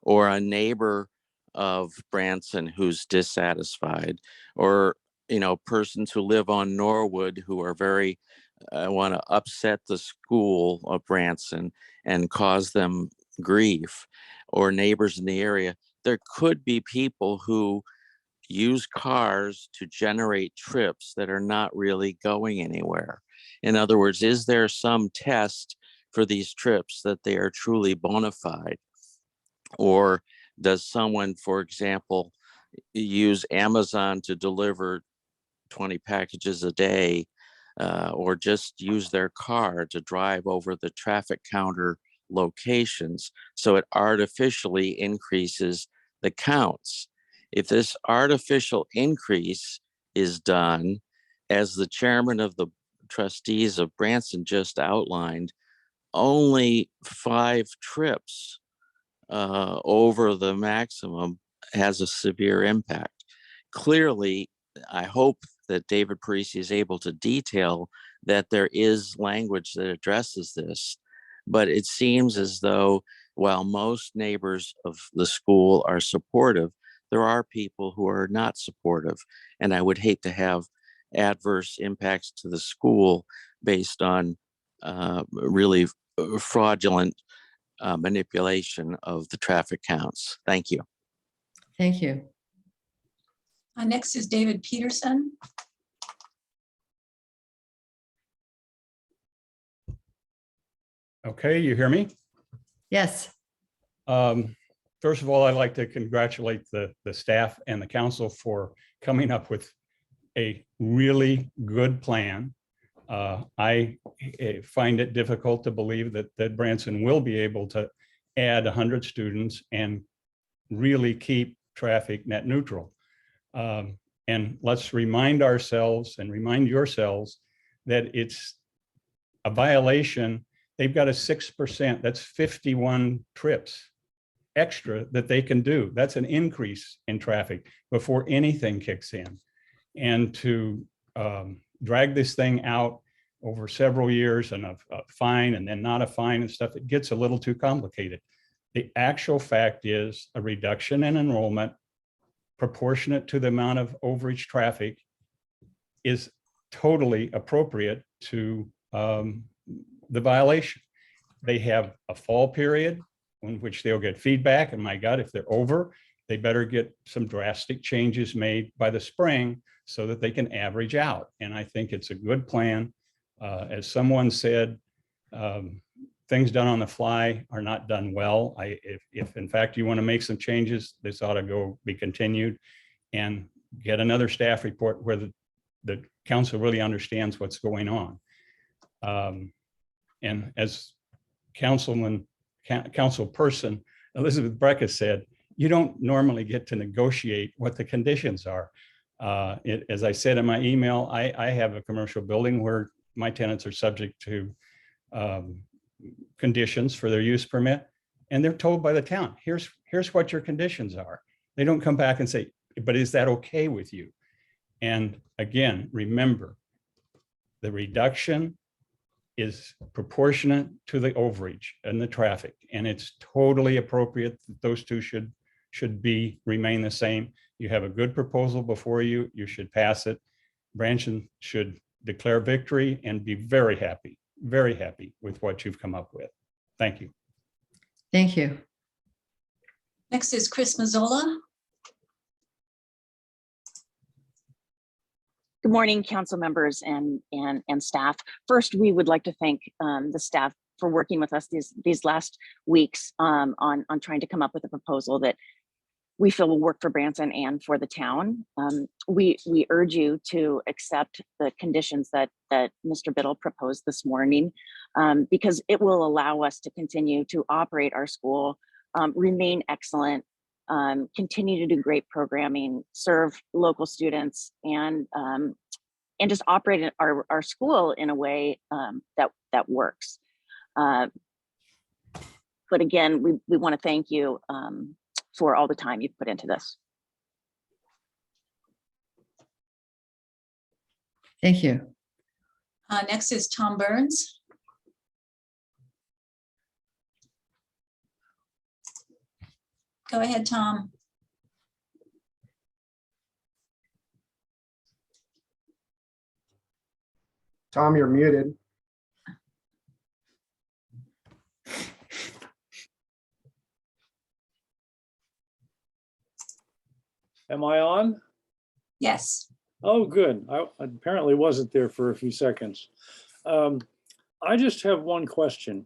or a neighbor of Branson who's dissatisfied, or persons who live on Norwood who are very want to upset the school of Branson and cause them grief, or neighbors in the area, there could be people who use cars to generate trips that are not really going anywhere. In other words, is there some test for these trips that they are truly bona fide? Or does someone, for example, use Amazon to deliver 20 packages a day, or just use their car to drive over the traffic counter locations so it artificially increases the counts? If this artificial increase is done, as the chairman of the trustees of Branson just outlined, only 5 trips over the maximum has a severe impact. Clearly, I hope that David Parisi is able to detail that there is language that addresses this, but it seems as though while most neighbors of the school are supportive, there are people who are not supportive. And I would hate to have adverse impacts to the school based on really fraudulent manipulation of the traffic counts. Thank you. Thank you. Next is David Peterson. Okay, you hear me? Yes. First of all, I'd like to congratulate the staff and the council for coming up with a really good plan. I find it difficult to believe that Branson will be able to add 100 students and really keep traffic net neutral. And let's remind ourselves and remind yourselves that it's a violation. They've got a 6%, that's 51 trips extra that they can do. That's an increase in traffic before anything kicks in. And to drag this thing out over several years and a fine and then not a fine and stuff, it gets a little too complicated. The actual fact is a reduction in enrollment proportionate to the amount of overage traffic is totally appropriate to the violation. They have a fall period in which they'll get feedback, and my God, if they're over, they better get some drastic changes made by the spring so that they can average out. And I think it's a good plan. As someone said, things done on the fly are not done well. If in fact you want to make some changes, this ought to be continued and get another staff report where the council really understands what's going on. And as councilperson Elizabeth Brecka said, you don't normally get to negotiate what the conditions are. As I said in my email, I have a commercial building where my tenants are subject to conditions for their use permit, and they're told by the town, here's what your conditions are. They don't come back and say, but is that okay with you? And again, remember, the reduction is proportionate to the overage and the traffic, and it's totally appropriate that those two should remain the same. You have a good proposal before you. You should pass it. Branson should declare victory and be very happy with what you've come up with. Thank you. Thank you. Next is Chris Mazzola. Good morning, council members and staff. First, we would like to thank the staff for working with us these last weeks on trying to come up with a proposal that we feel will work for Branson and for the town. We urge you to accept the conditions that Mr. Biddle proposed this morning, because it will allow us to continue to operate our school, remain excellent, continue to do great programming, serve local students, and just operate our school in a way that works. But again, we want to thank you for all the time you've put into this. Thank you. Next is Tom Burns. Go ahead, Tom. Tom, you're muted. Am I on? Yes. Oh, good. I apparently wasn't there for a few seconds. I just have one question.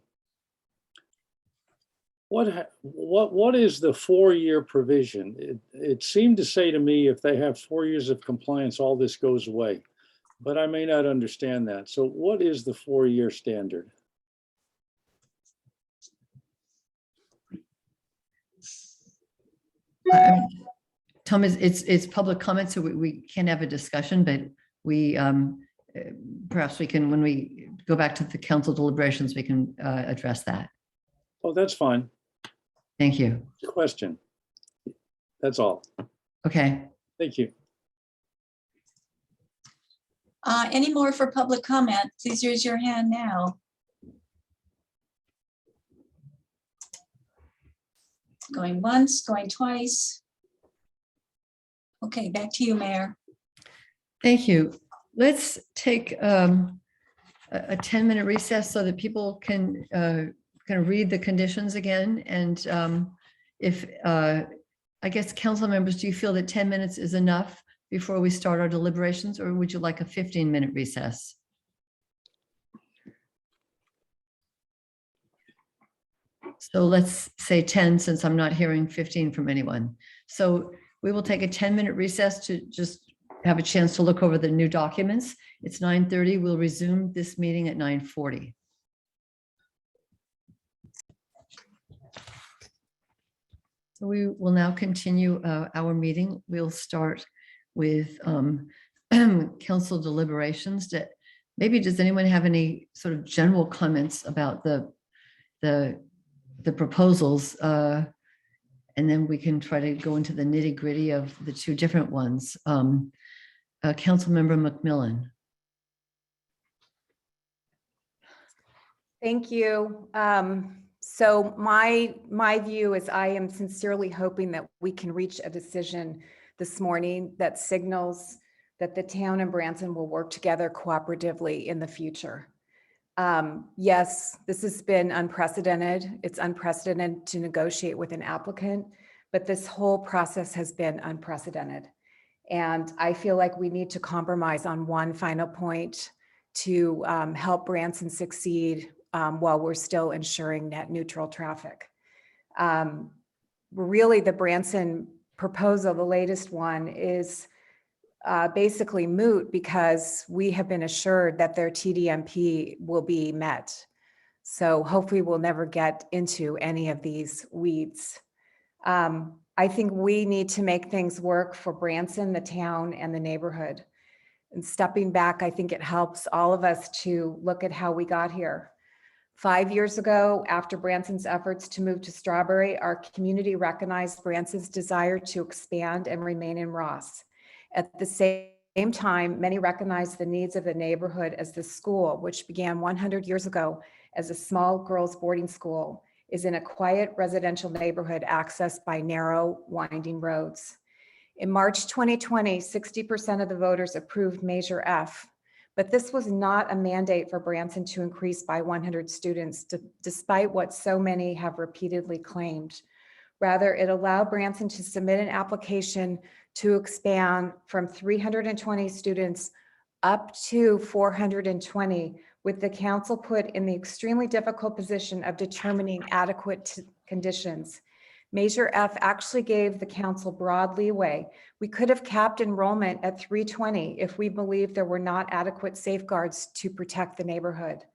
What is the 4-year provision? It seemed to say to me, if they have 4 years of compliance, all this goes away, but I may not understand that. So what is the 4-year standard? Tom, it's public comment, so we can't have a discussion, but we perhaps we can, when we go back to the council deliberations, we can address that. Oh, that's fine. Thank you. Question. That's all. Okay. Thank you. Any more for public comment? Please raise your hand now. Going once, going twice. Okay, back to you, Mayor. Thank you. Let's take a 10-minute recess so that people can kind of read the conditions again. And if I guess council members, do you feel that 10 minutes is enough before we start our deliberations, or would you like a 15-minute recess? So let's say 10, since I'm not hearing 15 from anyone. So we will take a 10-minute recess to just have a chance to look over the new documents. It's 9:30. We'll resume this meeting at 9:40. So we will now continue our meeting. We'll start with council deliberations. Maybe does anyone have any sort of general comments about the proposals? And then we can try to go into the nitty gritty of the two different ones. Councilmember McMillan. Thank you. So my view is I am sincerely hoping that we can reach a decision this morning that signals that the town and Branson will work together cooperatively in the future. Yes, this has been unprecedented. It's unprecedented to negotiate with an applicant, but this whole process has been unprecedented. And I feel like we need to compromise on one final point to help Branson succeed while we're still ensuring net neutral traffic. Really, the Branson proposal, the latest one, is basically moot because we have been assured that their TDMP will be met. So hopefully we'll never get into any of these weeds. I think we need to make things work for Branson, the town, and the neighborhood. And stepping back, I think it helps all of us to look at how we got here. 5 years ago, after Branson's efforts to move to Strawberry, our community recognized Branson's desire to expand and remain in Ross. At the same time, many recognized the needs of the neighborhood as the school, which began 100 years ago as a small girls' boarding school, is in a quiet residential neighborhood accessed by narrow, winding roads. In March 2020, 60% of the voters approved Measure F, but this was not a mandate for Branson to increase by 100 students, despite what so many have repeatedly claimed. Rather, it allowed Branson to submit an application to expand from 320 students up to 420, with the council put in the extremely difficult position of determining adequate conditions. Measure F actually gave the council broad leeway. We could have capped enrollment at 320 if we believed there were not adequate safeguards to protect the neighborhood.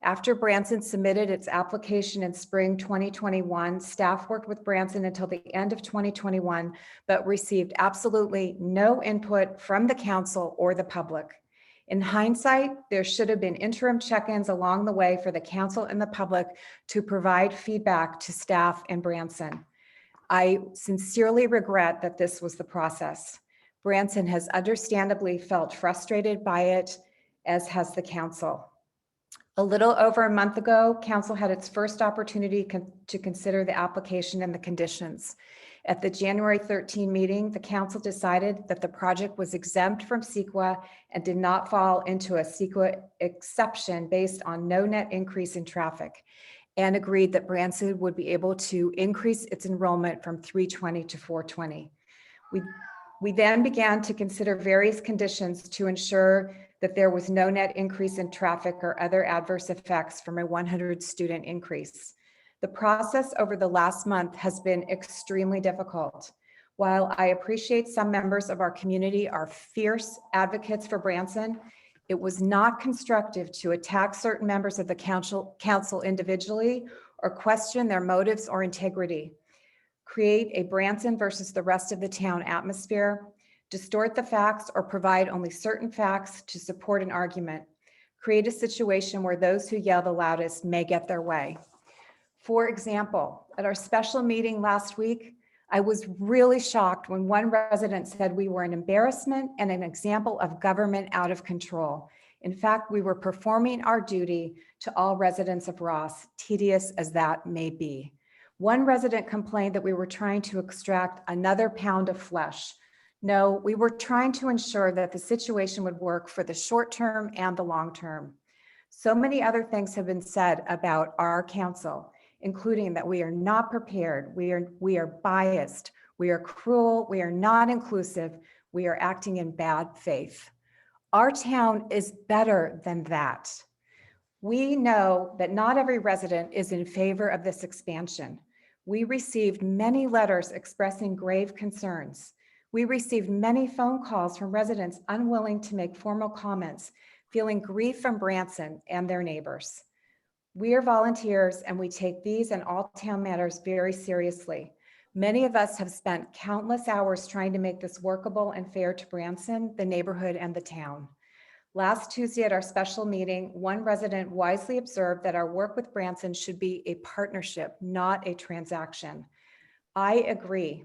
After Branson submitted its application in spring 2021, staff worked with Branson until the end of 2021, but received absolutely no input from the council or the public. In hindsight, there should have been interim check-ins along the way for the council and the public to provide feedback to staff and Branson. I sincerely regret that this was the process. Branson has understandably felt frustrated by it, as has the council. A little over a month ago, council had its first opportunity to consider the application and the conditions. At the January 13 meeting, the council decided that the project was exempt from CEQA and did not fall into a CEQA exception based on no net increase in traffic, and agreed that Branson would be able to increase its enrollment from 320 to 420. We then began to consider various conditions to ensure that there was no net increase in traffic or other adverse effects from a 100 student increase. The process over the last month has been extremely difficult. While I appreciate some members of our community are fierce advocates for Branson, it was not constructive to attack certain members of the council individually or question their motives or integrity, create a Branson versus the rest of the town atmosphere, distort the facts or provide only certain facts to support an argument, create a situation where those who yell the loudest may get their way. For example, at our special meeting last week, I was really shocked when one resident said we were an embarrassment and an example of government out of control. In fact, we were performing our duty to all residents of Ross, tedious as that may be. One resident complained that we were trying to extract another pound of flesh. No, we were trying to ensure that the situation would work for the short term and the long term. So many other things have been said about our council, including that we are not prepared, we are biased, we are cruel, we are not inclusive, we are acting in bad faith. Our town is better than that. We know that not every resident is in favor of this expansion. We received many letters expressing grave concerns. We received many phone calls from residents unwilling to make formal comments, feeling grief from Branson and their neighbors. We are volunteers and we take these and all town matters very seriously. Many of us have spent countless hours trying to make this workable and fair to Branson, the neighborhood, and the town. Last Tuesday at our special meeting, one resident wisely observed that our work with Branson should be a partnership, not a transaction. I agree.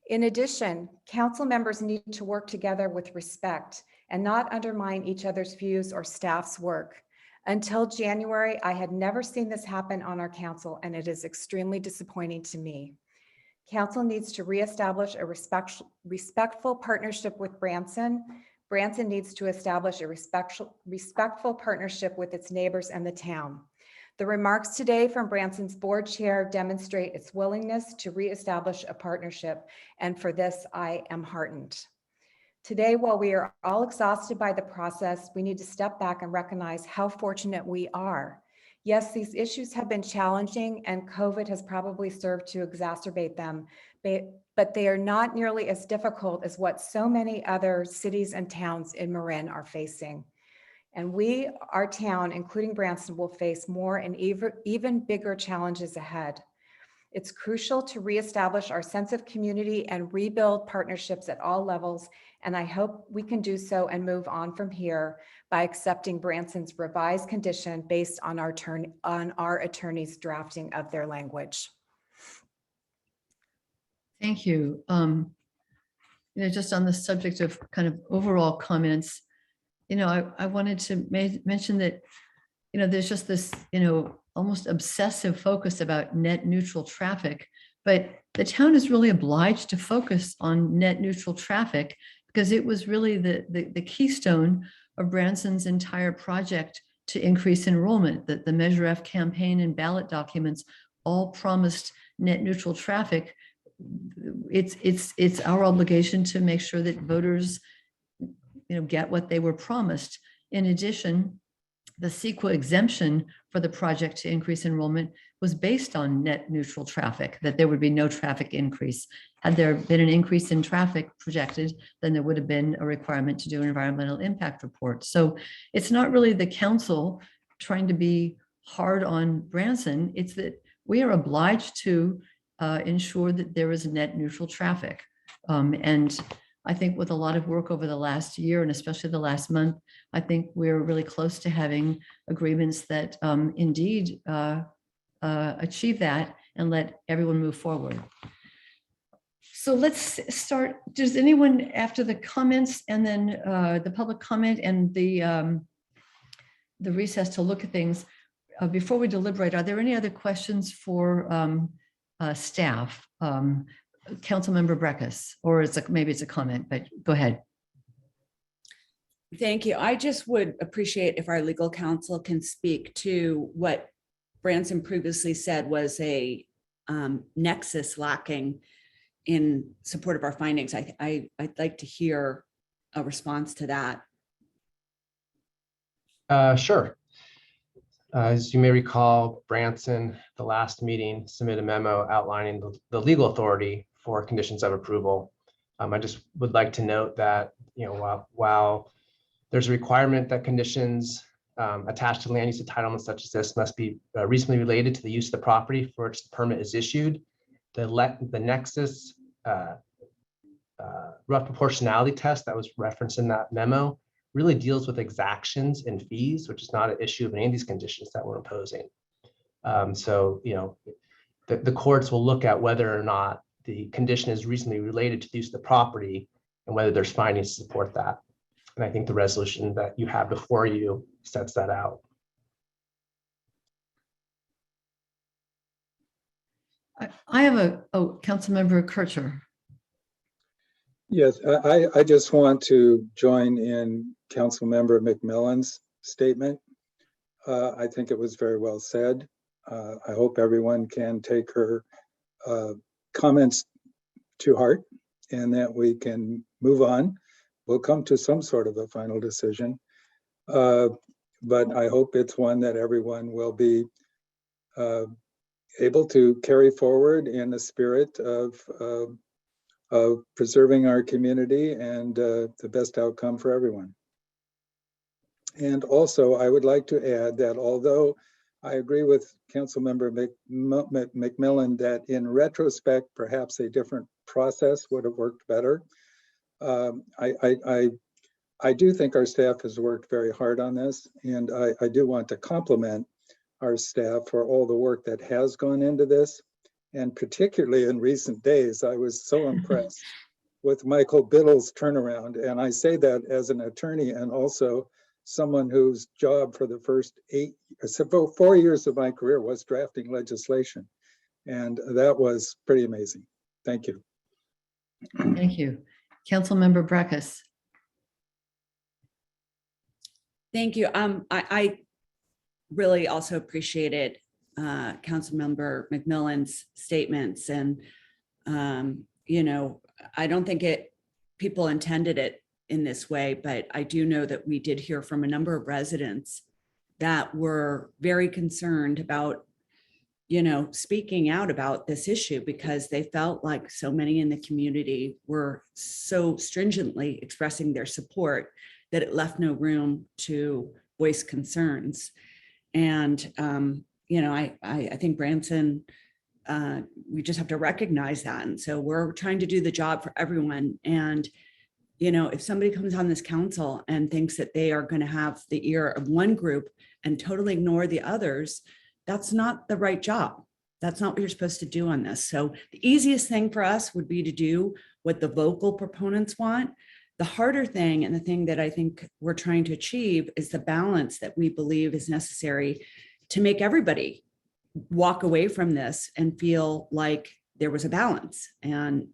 In addition, council members need to work together with respect and not undermine each other's views or staff's work. Until January, I had never seen this happen on our council, and it is extremely disappointing to me. Council needs to reestablish a respectful partnership with Branson. Branson needs to establish a respectful partnership with its neighbors and the town. The remarks today from Branson's board chair demonstrate its willingness to reestablish a partnership, and for this, I am heartened. Today, while we are all exhausted by the process, we need to step back and recognize how fortunate we are. Yes, these issues have been challenging, and COVID has probably served to exacerbate them, but they are not nearly as difficult as what so many other cities and towns in Marin are facing. And we, our town, including Branson, will face more and even bigger challenges ahead. It's crucial to reestablish our sense of community and rebuild partnerships at all levels, and I hope we can do so and move on from here by accepting Branson's revised condition based on our attorney's drafting of their language. Thank you. Just on the subject of kind of overall comments, I wanted to mention that, there's just this, almost obsessive focus about net neutral traffic, but the town is really obliged to focus on net neutral traffic because it was really the keystone of Branson's entire project to increase enrollment. That the Measure F campaign and ballot documents all promised net neutral traffic. It's our obligation to make sure that voters, get what they were promised. In addition, the CEQA exemption for the project to increase enrollment was based on net neutral traffic, that there would be no traffic increase. Had there been an increase in traffic projected, then there would have been a requirement to do an environmental impact report. So it's not really the council trying to be hard on Branson. It's that we are obliged to ensure that there is net neutral traffic. And I think with a lot of work over the last year, and especially the last month, I think we're really close to having agreements that indeed achieve that and let everyone move forward. So let's start. Does anyone, after the comments and then the public comment and the recess to look at things, before we deliberate, are there any other questions for staff? Councilmember Breckus, or maybe it's a comment, but go ahead. Thank you. I just would appreciate if our legal counsel can speak to what Branson previously said was a nexus lacking in support of our findings. I'd like to hear a response to that. Sure. As you may recall, Branson, the last meeting, submitted a memo outlining the legal authority for conditions of approval. I just would like to note that, while there's a requirement that conditions attached to land use entitlements such as this must be reasonably related to the use of the property for which the permit is issued, the nexus rough proportionality test that was referenced in that memo really deals with exactions and fees, which is not an issue of any of these conditions that we're imposing. So, the courts will look at whether or not the condition is reasonably related to the use of the property and whether there's findings to support that. And I think the resolution that you have before you sets that out. I have Councilmember Kircher. Yes, I just want to join in Councilmember McMillan's statement. I think it was very well said. I hope everyone can take her comments to heart and that we can move on. We'll come to some sort of a final decision. But I hope it's one that everyone will be able to carry forward in the spirit of preserving our community and the best outcome for everyone. And also, I would like to add that although I agree with Councilmember McMillan that in retrospect, perhaps a different process would have worked better. I do think our staff has worked very hard on this, and I do want to compliment our staff for all the work that has gone into this. And particularly in recent days, I was so impressed with Michael Biddle's turnaround. And I say that as an attorney and also someone whose job for the first 4 years of my career was drafting legislation. And that was pretty amazing. Thank you. Thank you. Councilmember Breckus. Thank you. I really also appreciated Councilmember McMillan's statements, and I don't think people intended it in this way, but I do know that we did hear from a number of residents that were very concerned about, speaking out about this issue because they felt like so many in the community were so stringently expressing their support that it left no room to voice concerns. And, I think Branson, we just have to recognize that. And so we're trying to do the job for everyone. And, if somebody comes on this council and thinks that they are going to have the ear of one group and totally ignore the others, that's not the right job. That's not what you're supposed to do on this. So the easiest thing for us would be to do what the vocal proponents want. The harder thing, and the thing that I think we're trying to achieve, is the balance that we believe is necessary to make everybody walk away from this and feel like there was a balance and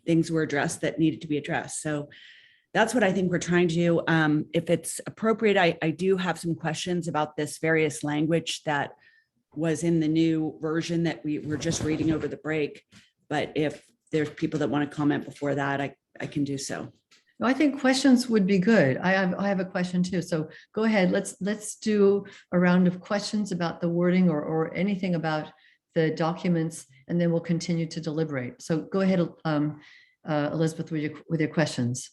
things were addressed that needed to be addressed. So that's what I think we're trying to do. If it's appropriate, I do have some questions about this various language that was in the new version that we were just reading over the break. But if there's people that want to comment before that, I can do so. No, I think questions would be good. I have a question too. So go ahead. Let's do a round of questions about the wording or anything about the documents, and then we'll continue to deliberate. So go ahead, Elizabeth, with your questions.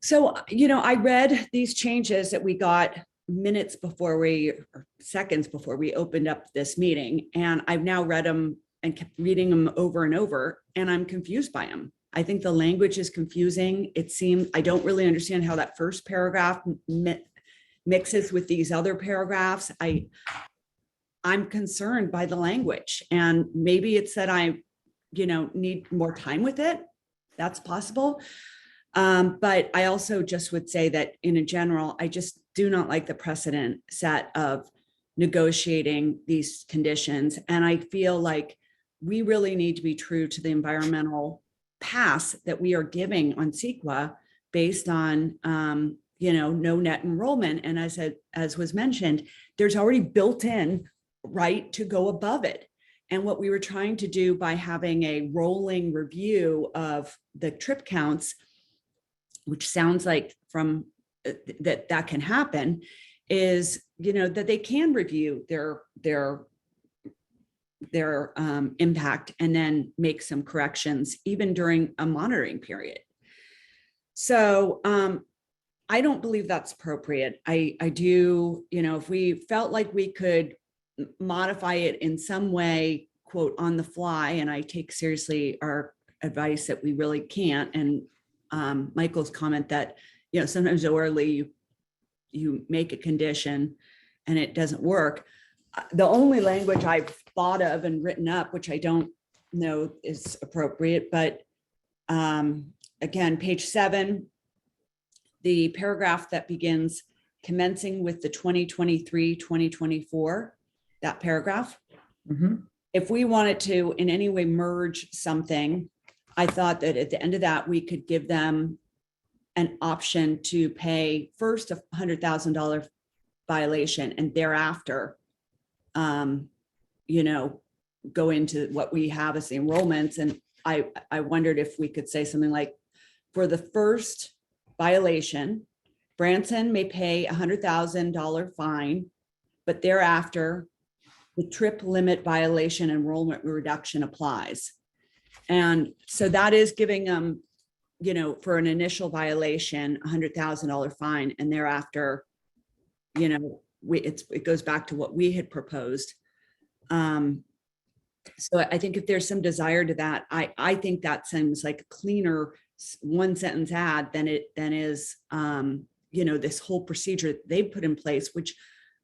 So, I read these changes that we got minutes before or seconds before we opened up this meeting, and I've now read them and kept reading them over and over, and I'm confused by them. I think the language is confusing. It seems, I don't really understand how that first paragraph mixes with these other paragraphs. I'm concerned by the language, and maybe it's that I, need more time with it. That's possible. But I also just would say that in a general, I just do not like the precedent set of negotiating these conditions. And I feel like we really need to be true to the environmental pass that we are giving on CEQA based on, no net enrollment. And as was mentioned, there's already built in right to go above it. And what we were trying to do by having a rolling review of the trip counts, which sounds like from that can happen, is, that they can review their impact and then make some corrections even during a monitoring period. So I don't believe that's appropriate. I do, if we felt like we could modify it in some way, quote, on the fly, and I take seriously our advice that we really can't. And Michael's comment that, sometimes orally you make a condition and it doesn't work. The only language I've thought of and written up, which I don't know is appropriate, but again, page 7, the paragraph that begins commencing with the 2023-2024, that paragraph. Mm-hmm. If we wanted to in any way merge something, I thought that at the end of that, we could give them an option to pay first a $100,000 violation and thereafter, go into what we have as the enrollments. And I wondered if we could say something like, for the first violation, Branson may pay a $100,000 fine, but thereafter, the trip limit violation enrollment reduction applies. And so that is giving them, for an initial violation, $100,000 fine, and thereafter, it goes back to what we had proposed. So I think if there's some desire to that, I think that seems like a cleaner one sentence ad than is, this whole procedure they put in place, which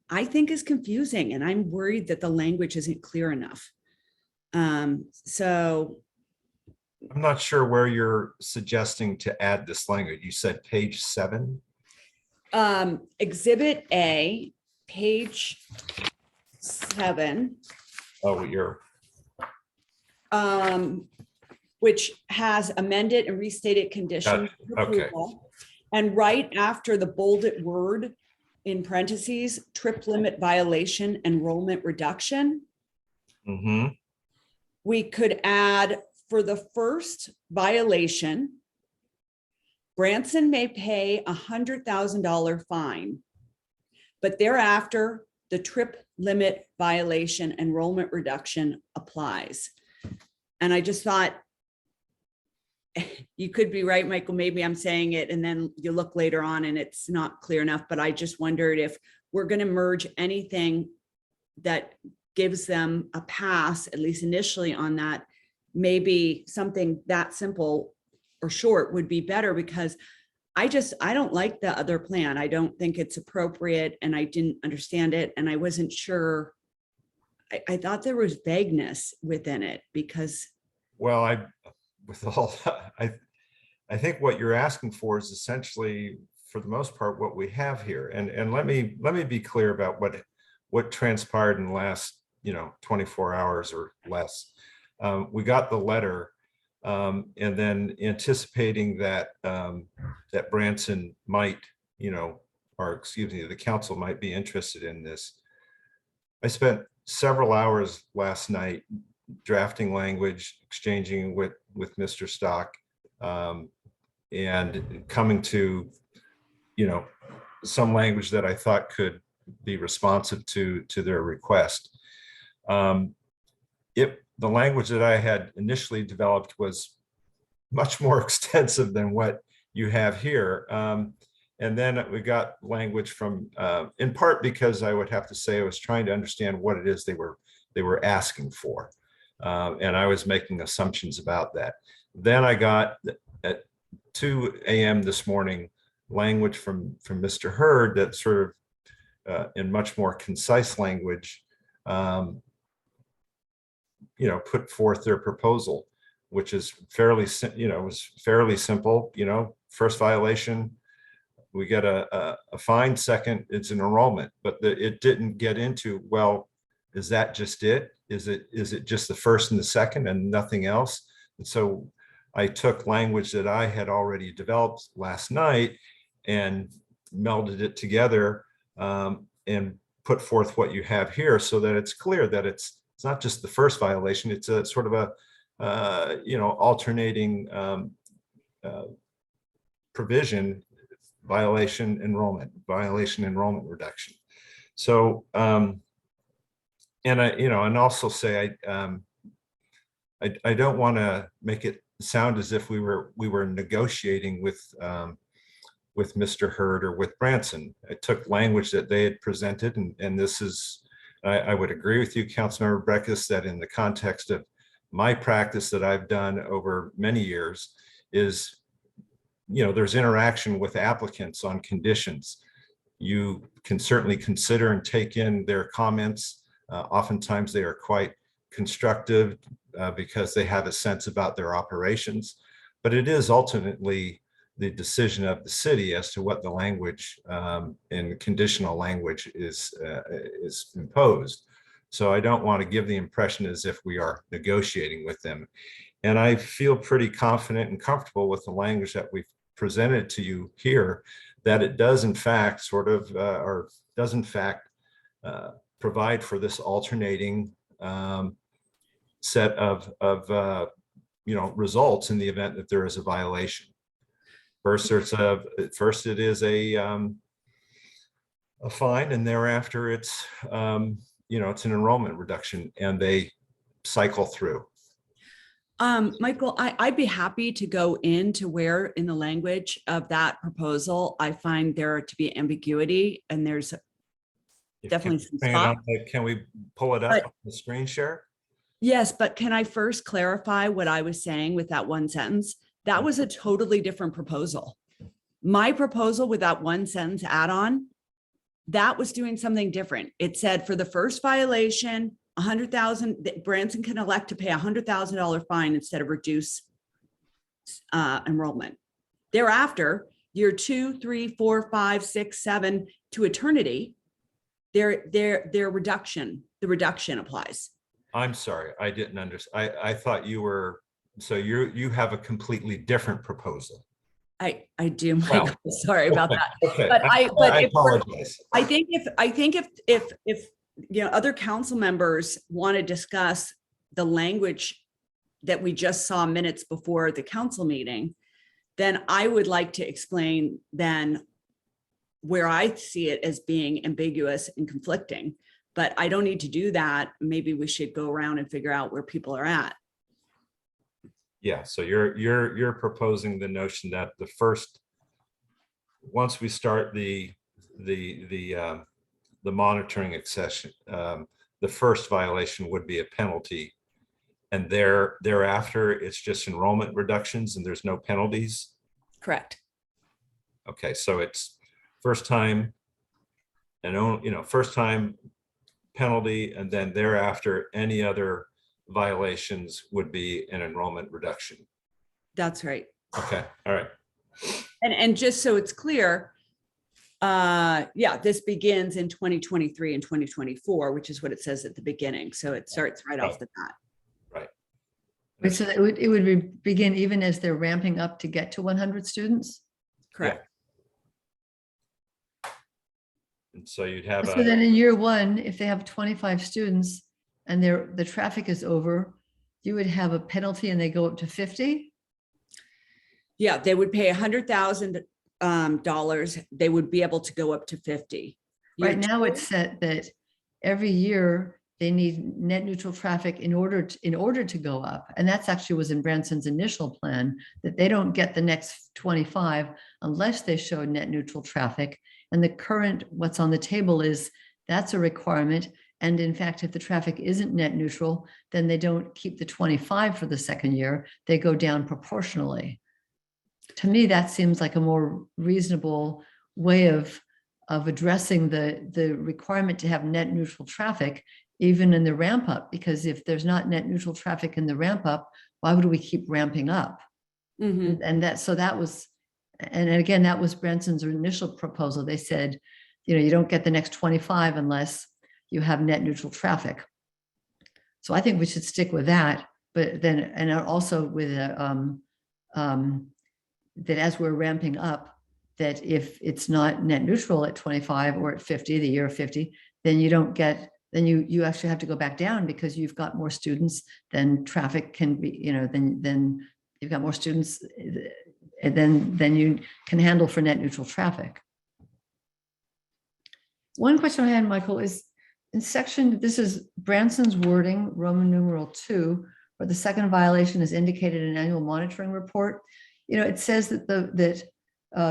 I think is confusing, and I'm worried that the language isn't clear enough. So I'm not sure where you're suggesting to add this language. You said page 7? Exhibit A, page 7. Oh, you're, Which has amended and restated conditions. of okay. approval. And right after the bolded word in parentheses, trip limit violation, enrollment reduction, mhm. we could add for the first violation, Branson may pay $100,000 fine, but thereafter, the trip limit violation enrollment reduction applies. And I just thought, you could be right, Michael, maybe I'm saying it and then you look later on and it's not clear enough, but I just wondered if we're going to merge anything that gives them a pass, at least initially on that, maybe something that simple or short would be better, because I don't like the other plan. I don't think it's appropriate, and I didn't understand it, and I wasn't sure. I thought there was vagueness within it because. Well, I think what you're asking for is essentially, for the most part, what we have here. And let me be clear about what transpired in the last 24 hours or less. We got the letter, and then anticipating that that Branson might, or excuse me, the council might be interested in this. I spent several hours last night drafting language, exchanging with Mr. Stock, and coming to, some language that I thought could be responsive to their request. The language that I had initially developed was much more extensive than what you have here. And then we got language from, in part because I would have to say I was trying to understand what it is they were asking for. And I was making assumptions about that. Then I got at 2 a.m. this morning, language from Mr. Hurd that sort of, in much more concise language, put forth their proposal, which is fairly, was fairly simple. First violation, we get a fine. Second, it's an enrollment, but it didn't get into, well, is that just it? Is it just the first and the second and nothing else? And so I took language that I had already developed last night and melded it together, and put forth what you have here so that it's clear that it's not just the first violation, it's a sort of a, alternating provision, violation, enrollment reduction. So, and and also say, I don't want to make it sound as if we were negotiating with Mr. Hurd or with Branson. I took language that they had presented, and this is, I would agree with you, Councilmember Breckus, that in the context of my practice that I've done over many years is, there's interaction with applicants on conditions. You can certainly consider and take in their comments. Oftentimes they are quite constructive because they have a sense about their operations, but it is ultimately the decision of the city as to what the language and conditional language is imposed. So I don't want to give the impression as if we are negotiating with them. And I feel pretty confident and comfortable with the language that we've presented to you here, that it does in fact provide for this alternating set of results in the event that there is a violation. First it is a fine, and thereafter it's it's an enrollment reduction, and they cycle through. Michael, I'd be happy to go into where in the language of that proposal I find there to be ambiguity, and there's definitely some Hang on, spot. can we pull it up But- on the screen share? Yes, but can I first clarify what I was saying with that one sentence? That was a totally different proposal. My proposal with that one sentence add-on, that was doing something different. It said for the first violation, 100,000, that Branson can elect to pay $100,000 fine instead of reduce enrollment. Thereafter, year 2, 3, 4, 5, 6, 7 to eternity, their reduction, the reduction applies. I'm sorry, I didn't understand. I thought you were, so you have a completely different proposal. I do, Well, Michael, sorry about that. Okay, But I if we're- apologize. I think if you know, other council members want to discuss the language that we just saw minutes before the council meeting, then I would like to explain then where I see it as being ambiguous and conflicting. But I don't need to do that. Maybe we should go around and figure out where people are at. Yeah, so you're proposing the notion that the first, once we start the monitoring accession, the first violation would be a penalty. And thereafter, it's just enrollment reductions and there's no penalties. Correct. Okay, so it's first time and, you know, first time penalty, and then thereafter, any other violations would be an enrollment reduction. That's right. Okay, all right. And just so it's clear, yeah, this begins in 2023 and 2024, which is what it says at the beginning. So it starts right off the bat. Wait, so it would begin even as they're ramping up to get to 100 students? Correct. And so you'd have So then in year one, if they have 25 students and the traffic is over, you would have a penalty and they go up to 50? Yeah, they would pay $100,000. They would be able to go up to 50. Right Year now, two- it's set that every year they need net neutral traffic in order to go up. And that's actually was in Branson's initial plan, that they don't get the next 25 unless they show net neutral traffic. And the current, what's on the table is that's a requirement. And in fact, if the traffic isn't net neutral, then they don't keep the 25 for the second year, they go down proportionally. To me, that seems like a more reasonable way of addressing the requirement to have net neutral traffic, even in the ramp up, because if there's not net neutral traffic in the ramp up, why would we keep ramping up? Mhm. And that was, and again, that was Branson's initial proposal. They said, you know, you don't get the next 25 unless you have net neutral traffic. So I think we should stick with that, but then, and also with that as we're ramping up, that if it's not net neutral at 25 or at 50, the year of 50, then you don't get, then you actually have to go back down because you've got more students, then traffic can be, you know, then you've got more students, and then you can handle for net neutral traffic. One question I had, Michael, is in section, this is Branson's wording, Roman numeral 2, where the second violation is indicated in annual monitoring report. You know, it says that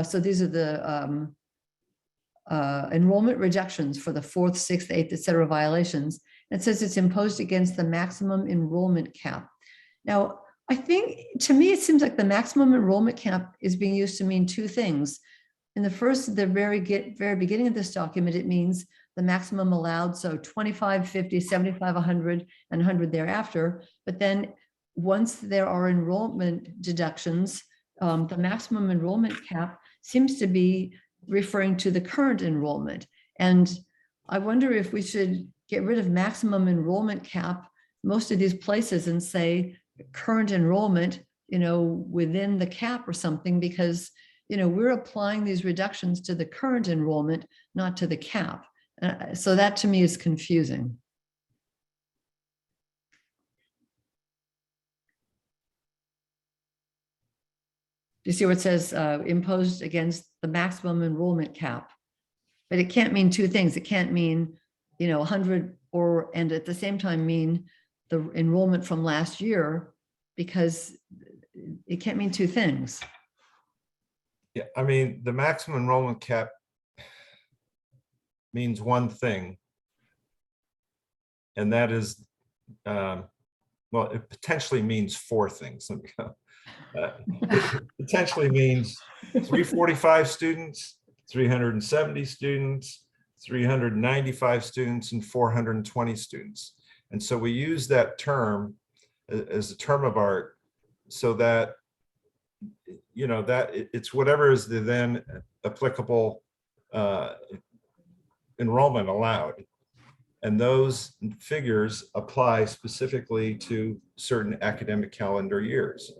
so these are the enrollment reductions for the 4th, 6th, 8th, et cetera, violations. It says it's imposed against the maximum enrollment cap. Now, I think, to me, it seems like the maximum enrollment cap is being used to mean two things. In the very beginning of this document, it means the maximum allowed, so 25, 50, 75, 100, and 100 thereafter. But then once there are enrollment deductions, the maximum enrollment cap seems to be referring to the current enrollment. And I wonder if we should get rid of maximum enrollment cap, most of these places, and say current enrollment, you know, within the cap or something, because, you know, we're applying these reductions to the current enrollment, not to the cap. So that to me is confusing. Do you see what it says, imposed against the maximum enrollment cap? But it can't mean two things. It can't mean, you know, 100 and at the same time mean the enrollment from last year, because it can't mean two things. Yeah, I mean, the maximum enrollment cap, means one thing. And that is, well, it potentially means four things. It potentially means 345 students, 370 students, 395 students, and 420 students. And so we use that term as a term of art so that, you know, that it's whatever is the then applicable enrollment allowed. And those figures apply specifically to certain academic calendar years.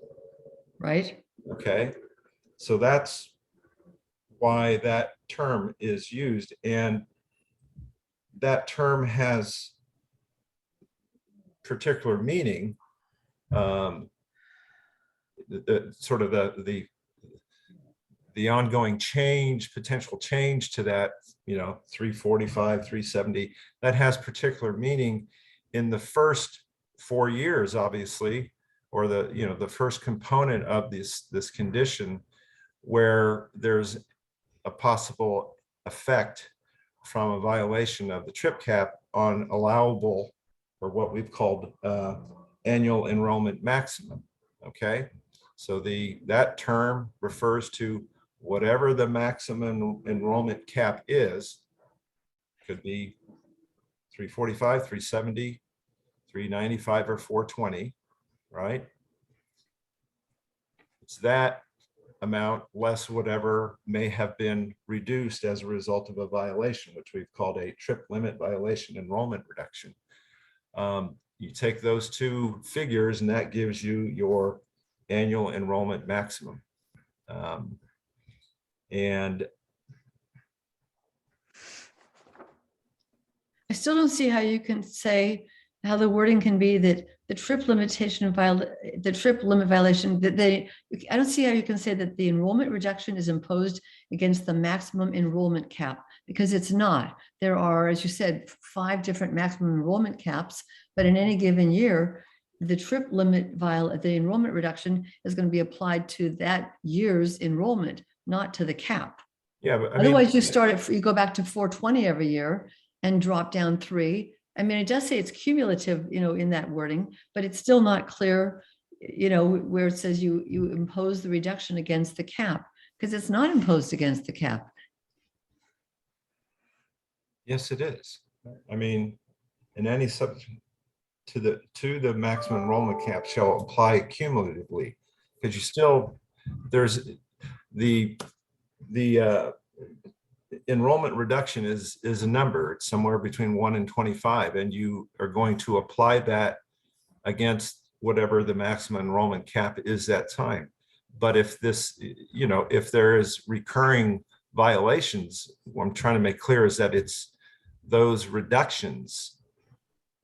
Right? Okay, so that's why that term is used, and that term has particular meaning. Sort of the ongoing change, potential change to that, you know, 345, 370, that has particular meaning in the first 4 years, obviously, or the, you know, the first component of this condition, where there's a possible effect from a violation of the trip cap on allowable, or what we've called annual enrollment maximum. Okay, so that term refers to whatever the maximum enrollment cap is. Could be 345, 370, 395, or 420, right? It's that amount less whatever may have been reduced as a result of a violation, which we've called a trip limit violation enrollment reduction. You take those two figures and that gives you your annual enrollment maximum. And I still don't see how you can say, how the wording can be that the trip limit violation, that I don't see how you can say that the enrollment reduction is imposed against the maximum enrollment cap, because it's not. There are, as you said, 5 different maximum enrollment caps, but in any given year, the trip limit the enrollment reduction is going to be applied to that year's enrollment, not to the cap. yeah, but Otherwise, you go back to 420 every year and drop down 3. I mean, it does say it's cumulative, you know, in that wording, but it's still not clear, you know, where it says you impose the reduction against the cap, because it's not imposed against the cap. yes, it is. I mean, in any subject to the maximum enrollment cap shall apply cumulatively, because you still, there's the enrollment reduction is a number. It's somewhere between 1 and 25, and you are going to apply that against whatever the maximum enrollment cap is that time. But if this, you know, if there is recurring violations, what I'm trying to make clear is that it's those reductions,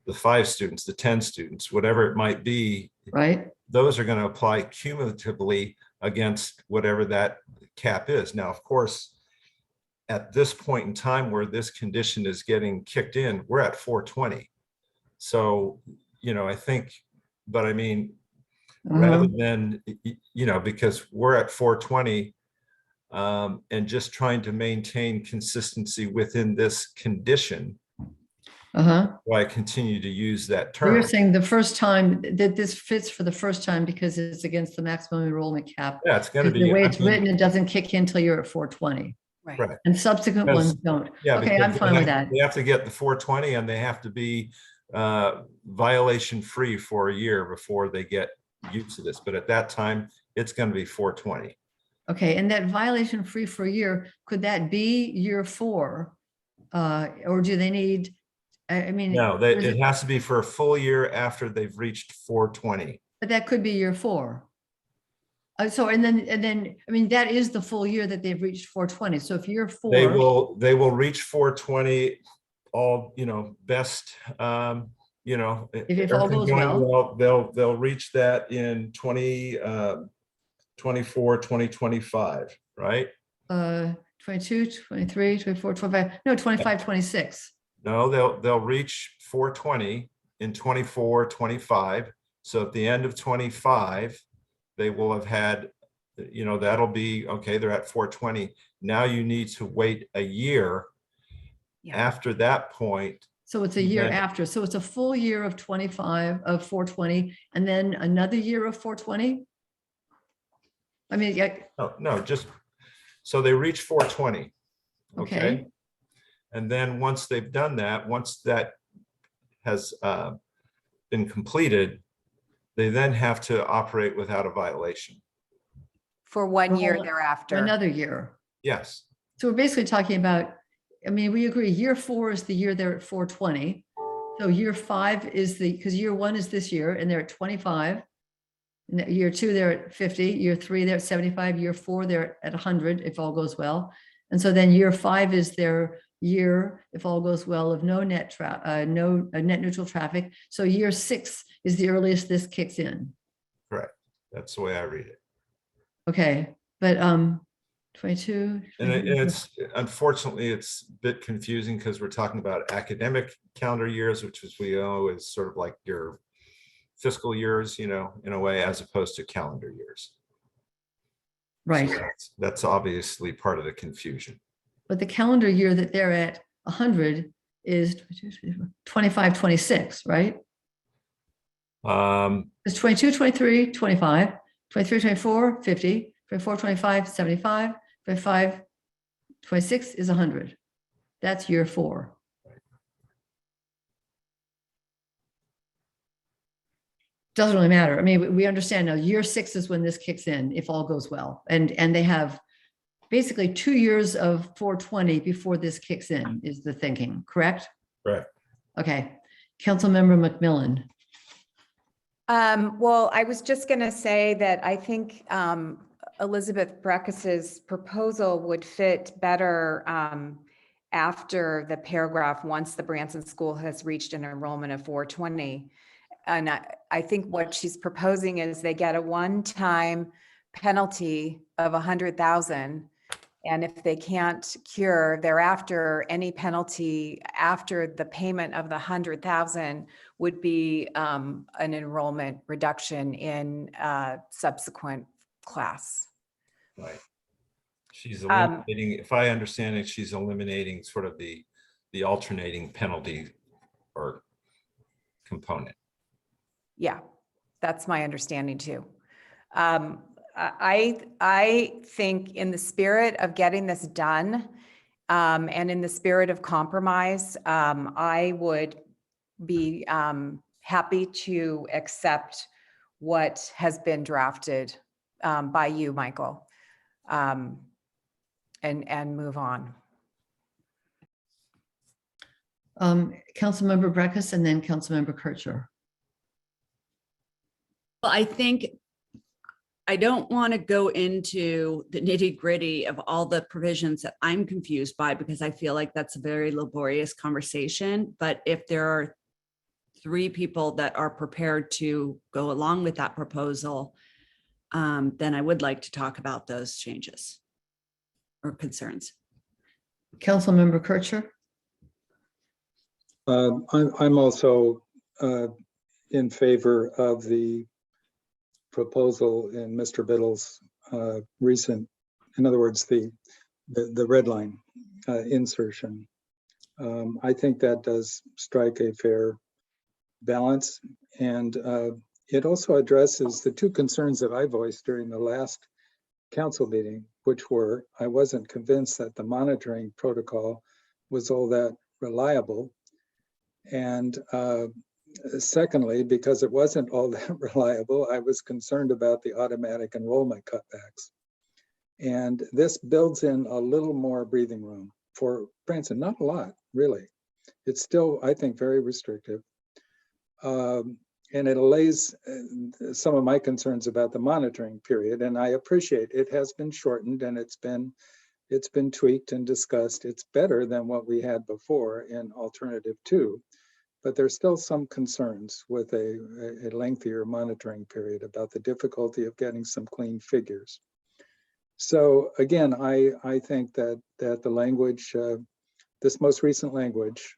the 5 students, the 10 students, whatever it might be, Right? those are going to apply cumulatively against whatever that cap is. Now, of course, at this point in time where this condition is getting kicked in, we're at 420. So, you know, I think, but I mean, rather than, you know, because we're at 420 and just trying to maintain consistency within this condition, why I continue to use that term. You're saying the first time that this fits for the first time because it's against the maximum enrollment cap. Yeah, it's going to be. The way it's written, it doesn't kick in until you're at 420. Right. And subsequent ones don't. Yeah, Okay, I'm fine with that. They have to get the 420 and they have to be violation free for a year before they get used to this. But at that time, it's going to be 420. Okay, and that violation free for a year, could that be year 4? Or do they need, I mean. No, it has to be for a full year after they've reached 420. But that could be year 4. So, and then, I mean, that is the full year that they've reached 420. So if year 4. They will reach 420 all, you know, best, you know. If all goes well. They'll reach that in 2024, 2025, right? 22, 23, 24, 25, no, 25, 26. No, they'll reach 420 in 24, 25. So at the end of 25, they will have had, you know, that'll be, okay, they're at 420. Now you need to wait a year Yeah. after that point, So it's a year then- after. So it's a full year of 25, of 420, and then another year of 420? I mean, yeah, no, just, so they reach 420. Okay. Okay. And then once they've done that, once that has been completed, they then have to operate without a violation. For 1 year for thereafter. another year. Yes, So we're basically talking about, I mean, we agree, year 4 is the year they're at 420. So year 5 is because year 1 is this year and they're at 25. And then year 2, they're at 50, year 3, they're at 75, year 4, they're at 100, if all goes well. And so then year 5 is their year, if all goes well, of no net net neutral traffic. So year 6 is the earliest this kicks in. correct. That's the way I read it. Okay, but 22. And it's, unfortunately, it's a bit confusing because we're talking about academic calendar years, which as we know is sort of like your fiscal years, in a way, as opposed to calendar years. Right. So that's obviously part of the confusion. But the calendar year that they're at 100 is 25, 26, right? It's 22, 23, 25, 23, 24, 50, 24, 25, 75, 25, 26 is 100. That's year 4. Doesn't really matter. I mean, we understand now year 6 is when this kicks in, if all goes well. And they have basically 2 years of 420 before this kicks in, is the thinking, correct? Correct. Okay. Councilmember McMillan. Well, I was just going to say that I think Elizabeth Breckis's proposal would fit better after the paragraph, once the Branson School has reached an enrollment of 420. And I think what she's proposing is they get a one-time penalty of 100,000. And if they can't cure thereafter, any penalty after the payment of the 100,000 would be an enrollment reduction in subsequent class. Right. She's eliminating, if I understand it, she's eliminating sort of the alternating penalty or component. Yeah, that's my understanding too. I think in the spirit of getting this done and in the spirit of compromise, I would be happy to accept what has been drafted by you, Michael, and move on. Councilmember Breckus and then Councilmember Kircher. Well, I think I don't want to go into the nitty gritty of all the provisions that I'm confused by, because I feel like that's a very laborious conversation. But if there are 3 people that are prepared to go along with that proposal, then I would like to talk about those changes or concerns. Councilmember Kircher. I'm also in favor of the proposal in Mr. Biddle's recent, in other words, the red line insertion. I think that does strike a fair balance, and it also addresses the 2 concerns that I voiced during the last council meeting, which were, I wasn't convinced that the monitoring protocol was all that reliable. And secondly, because it wasn't all that reliable, I was concerned about the automatic enrollment cutbacks. And this builds in a little more breathing room for Branson, not a lot, really. It's still, I think, very restrictive. And it allays some of my concerns about the monitoring period. And I appreciate it has been shortened and it's been tweaked and discussed. It's better than what we had before in alternative 2. But there's still some concerns with a lengthier monitoring period about the difficulty of getting some clean figures. So again, I think that the language, this most recent language,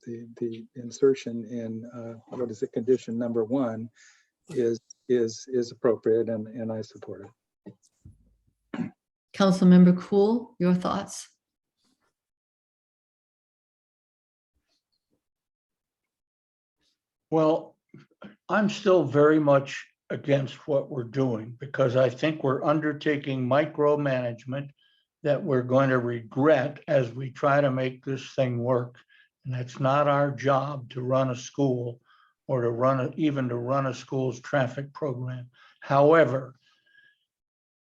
the insertion in what is it, condition number 1, is appropriate, and I support it. Councilmember Cool, your thoughts? Well, I'm still very much against what we're doing because I think we're undertaking micromanagement that we're going to regret as we try to make this thing work. And it's not our job to run a school or to even to run a school's traffic program. However,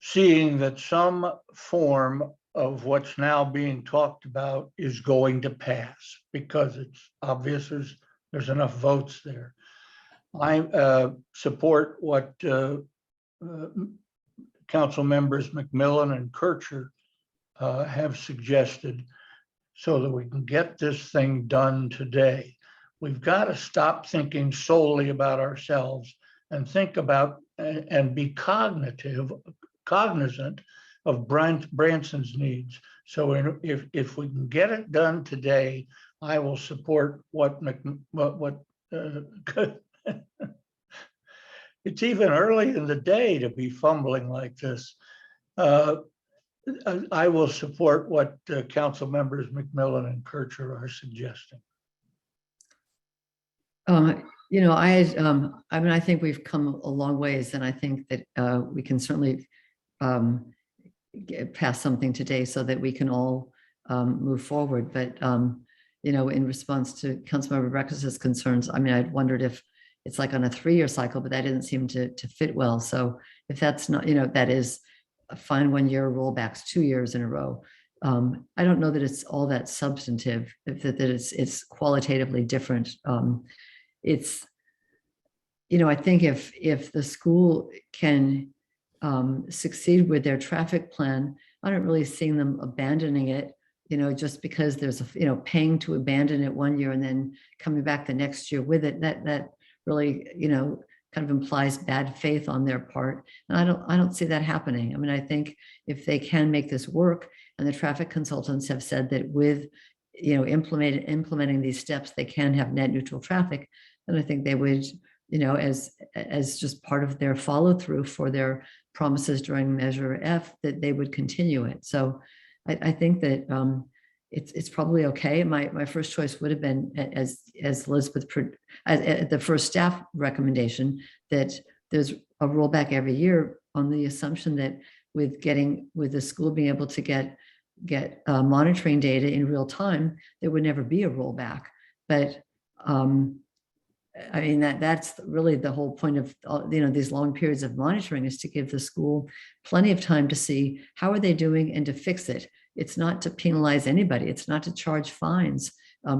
seeing that some form of what's now being talked about is going to pass because it's obvious there's enough votes there. I support what Council members McMillan and Kircher have suggested so that we can get this thing done today. We've got to stop thinking solely about ourselves and think about and be cognizant of Branson's needs. So if we can get it done today, I will support what it's even early in the day to be fumbling like this. I will support what Council members McMillan and Kircher are suggesting. You know, I mean, I think we've come a long ways, and I think that we can certainly pass something today so that we can all move forward. But you know, in response to Councilmember Breckus's concerns, I mean, I'd wondered if it's like on a 3-year cycle, but that didn't seem to fit well. So if that's not, you know, that is a fine 1-year rollbacks 2 years in a row. I don't know that it's all that substantive, that it's qualitatively different. It's, you know, I think if the school can succeed with their traffic plan, I don't really see them abandoning it, you know, just because there's a, you know, paying to abandon it 1 year and then coming back the next year with it. That really, you know, kind of implies bad faith on their part. And I don't see that happening. I mean, I think if they can make this work, and the traffic consultants have said that with, you know, implementing these steps, they can have net neutral traffic, then I think they would, you know, as just part of their follow through for their promises during Measure F, that they would continue it. So I think that it's probably okay. My first choice would have been, as Elizabeth, the first staff recommendation, that there's a rollback every year on the assumption that with the school being able to get monitoring data in real time, there would never be a rollback. But I mean, that's really the whole point of, you know, these long periods of monitoring, is to give the school plenty of time to see how are they doing and to fix it. It's not to penalize anybody. It's not to charge fines.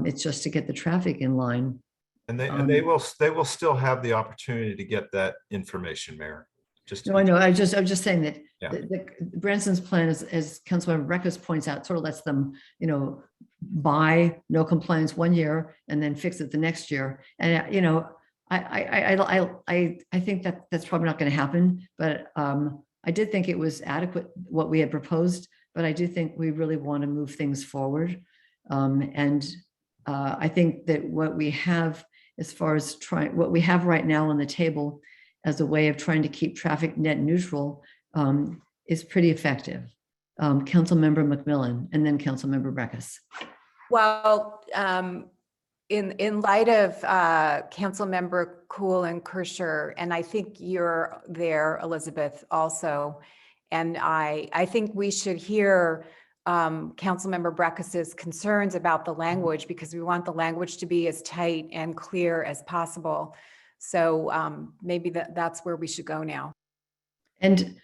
It's just to get the traffic in line. And they will still have the opportunity to get that information, Mayor. No, I know. I'm just saying that Yeah. the Branson's plan, as Councilmember Breckus points out, sort of lets them, you know, buy no compliance 1 year and then fix it the next year. And you know, I think that that's probably not going to happen. But I did think it was adequate what we had proposed. But I do think we really want to move things forward. I think that what we have, as far as what we have right now on the table as a way of trying to keep traffic net neutral, is pretty effective. Councilmember McMillan and then Councilmember Breckus. Well, in light of Councilmember Kuhl and Kircher, and I think you're there, Elizabeth, also, and I think we should hear Councilmember Breckus's concerns about the language, because we want the language to be as tight and clear as possible. So maybe that's where we should go now. And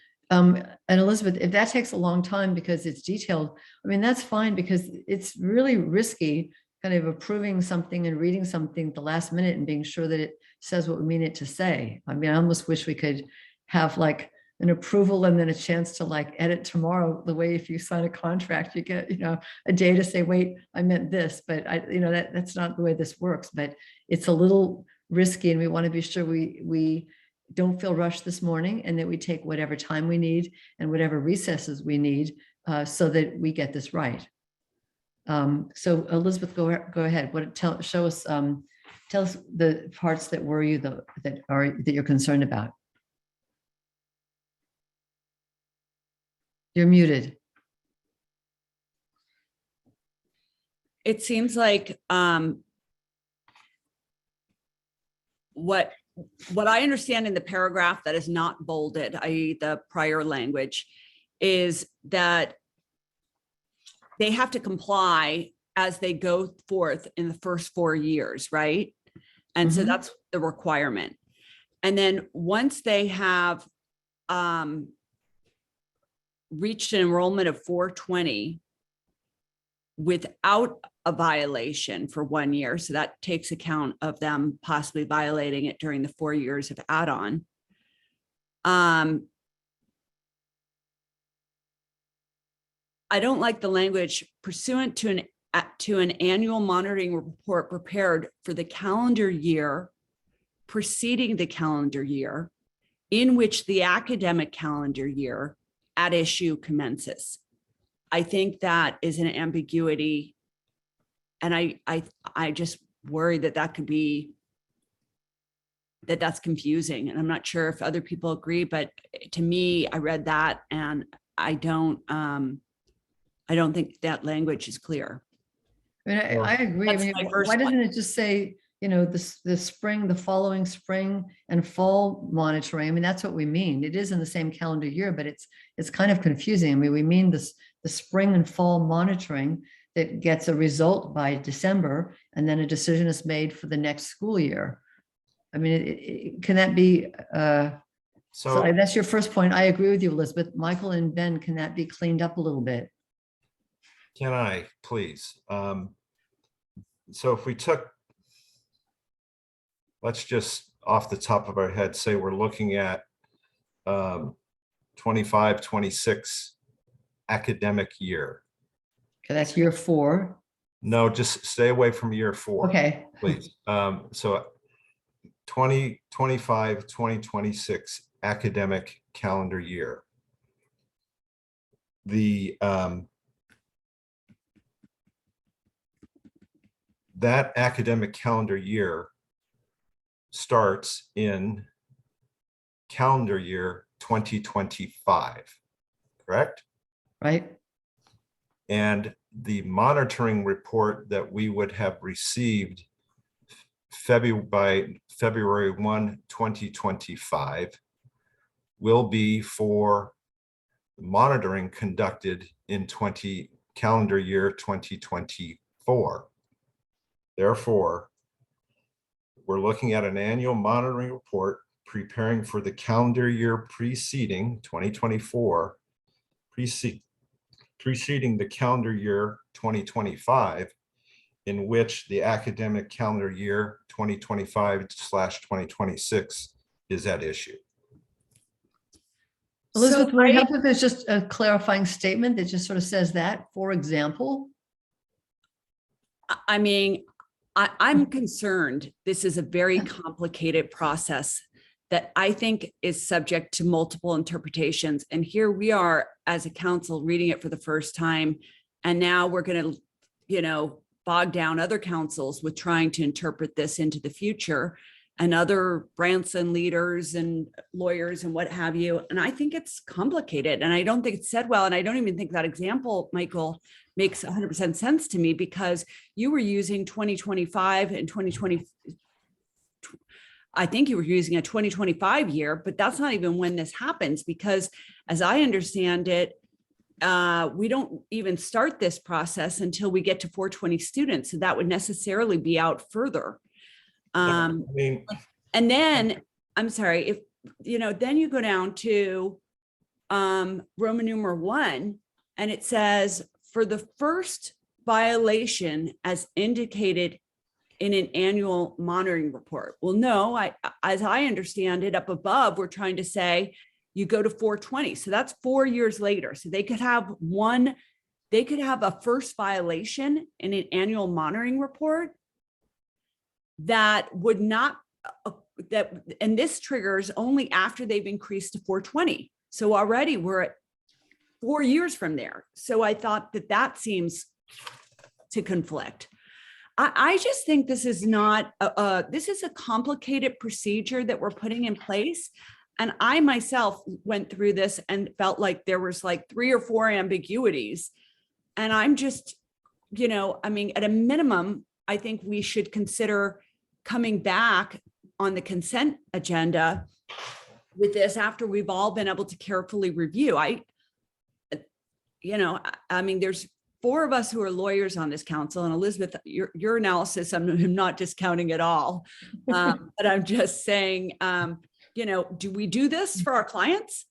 Elizabeth, if that takes a long time because it's detailed, I mean, that's fine, because it's really risky kind of approving something and reading something at the last minute and being sure that it says what we mean it to say. I mean, I almost wish we could have like an approval and then a chance to like edit tomorrow, the way if you sign a contract, you get, you know, a day to say, wait, I meant this, but you know, that's not the way this works. But it's a little risky, and we want to be sure we don't feel rushed this morning, and that we take whatever time we need and whatever recesses we need so that we get this right. So Elizabeth, go ahead. Tell us the parts that worry you, that you're concerned about. You're muted. It seems like what I understand in the paragraph that is not bolded, i.e. the prior language, is that they have to comply as they go forth in the first 4 years, right? And so Mhm. that's the requirement. And then once they have reached an enrollment of 420 without a violation for 1 year, so that takes account of them possibly violating it during the 4 years of add-on. I don't like the language pursuant to an annual monitoring report prepared for the calendar year preceding the calendar year in which the academic calendar year at issue commences. I think that is an ambiguity. And I just worry that that could be, that's confusing. And I'm not sure if other people agree, but to me, I read that and I don't think that language is clear. I mean, I agree. I That's mean, my first why doesn't one. it just say, you know, the spring, the following spring and fall monitoring? I mean, that's what we mean. It is in the same calendar year, but it's kind of confusing. I mean, we mean the spring and fall monitoring that gets a result by December, and then a decision is made for the next school year. I mean, can that be, so So that's your first point. I agree with you, Elizabeth. Michael and Ben, can that be cleaned up a little bit? can I, please? So if we took, let's just off the top of our head, say we're looking at 25, 26 academic year. Okay, that's year 4. No, just stay away from year 4. Okay. Please. So 2025, 2026 academic calendar year. The that academic calendar year starts in calendar year 2025, correct? Right. And the monitoring report that we would have received by February 1, 2025 will be for monitoring conducted in calendar year 2024. Therefore, we're looking at an annual monitoring report preparing for the calendar year preceding 2024, preceding the calendar year 2025, in which the academic calendar year 2025/2026 is at issue. Elizabeth, So would it help if there's just a clarifying statement that just sort of says that, for example? I mean, I'm concerned. This is a very complicated process that I think is subject to multiple interpretations. And here we are as a council reading it for the first time. And now we're going to, you know, bog down other councils with trying to interpret this into the future, and other Branson leaders and lawyers and what have you. And I think it's complicated, and I don't think it's said well. And I don't even think that example, Michael, makes 100% sense to me, because you were using 2025 and 2020. I think you were using a 2025 year, but that's not even when this happens, because as I understand it, we don't even start this process until we get to 420 students. So that would necessarily be out further. I mean, And then, I'm sorry, if, you know, then you go down to Roman numeral 1, and it says, for the first violation as indicated in an annual monitoring report. Well, no, as I understand it, up above, we're trying to say you go to 420. So that's 4 years later. So they could have a first violation in an annual monitoring report that would not, and this triggers only after they've increased to 420. So already we're at 4 years from there. So I thought that seems to conflict. I just think this is not, this is a complicated procedure that we're putting in place. And I myself went through this and felt like there was like 3 or 4 ambiguities. And I'm just, you know, I mean, at a minimum, I think we should consider coming back on the consent agenda with this after we've all been able to carefully review. I mean, there's 4 of us who are lawyers on this council, and Elizabeth, your analysis, I'm not discounting at all. But I'm just saying, do we do this for our clients?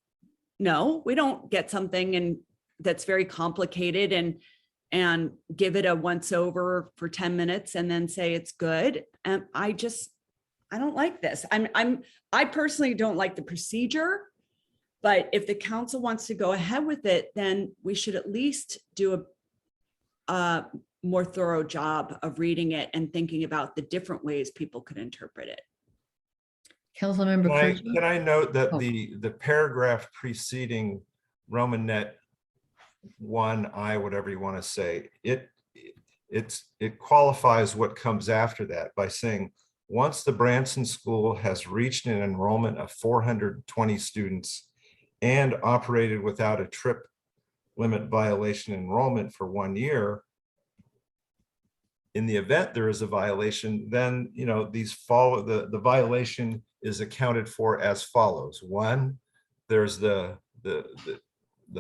No, we don't get something and that's very complicated and give it a once over for 10 minutes and then say it's good. And I don't like this. I personally don't like the procedure, but if the council wants to go ahead with it, then we should at least do a more thorough job of reading it and thinking about the different ways people could interpret it. Councilmember Purchase. Can I note that Oh. the paragraph preceding Romanet 1I, whatever you want to say, it qualifies what comes after that by saying, once the Branson School has reached an enrollment of 420 students and operated without a trip limit violation enrollment for 1 year, in the event there is a violation, then these follow the violation is accounted for as follows. 1, there's the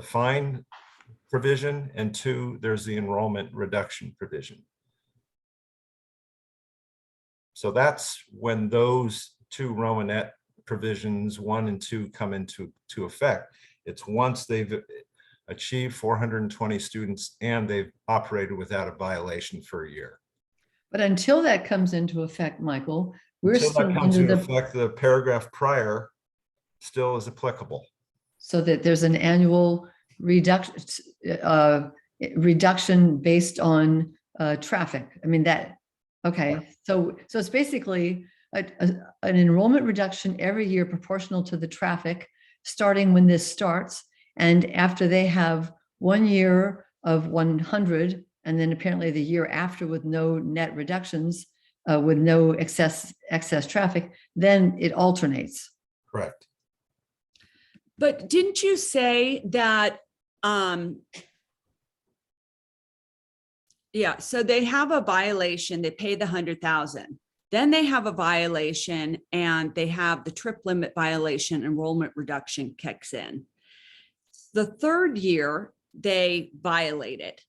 fine provision, and 2, there's the enrollment reduction provision. So that's when those 2 Romanet provisions 1 and 2 come into effect. It's once they've achieved 420 students and they've operated without a violation for a year. But until that comes into effect, Michael, we're Until still that comes under into the, effect, the paragraph prior still is applicable. so that there's an annual reduction based on traffic. I mean, okay. So it's basically an enrollment reduction every year proportional to the traffic, starting when this starts. And after they have 1 year of 100, and then apparently the year after with no net reductions, with no excess traffic, then it alternates. Correct. But didn't you say that, so they have a violation, they pay the 100,000. Then they have a violation and they have the trip limit violation, enrollment reduction kicks in. The 3rd year, they violate it.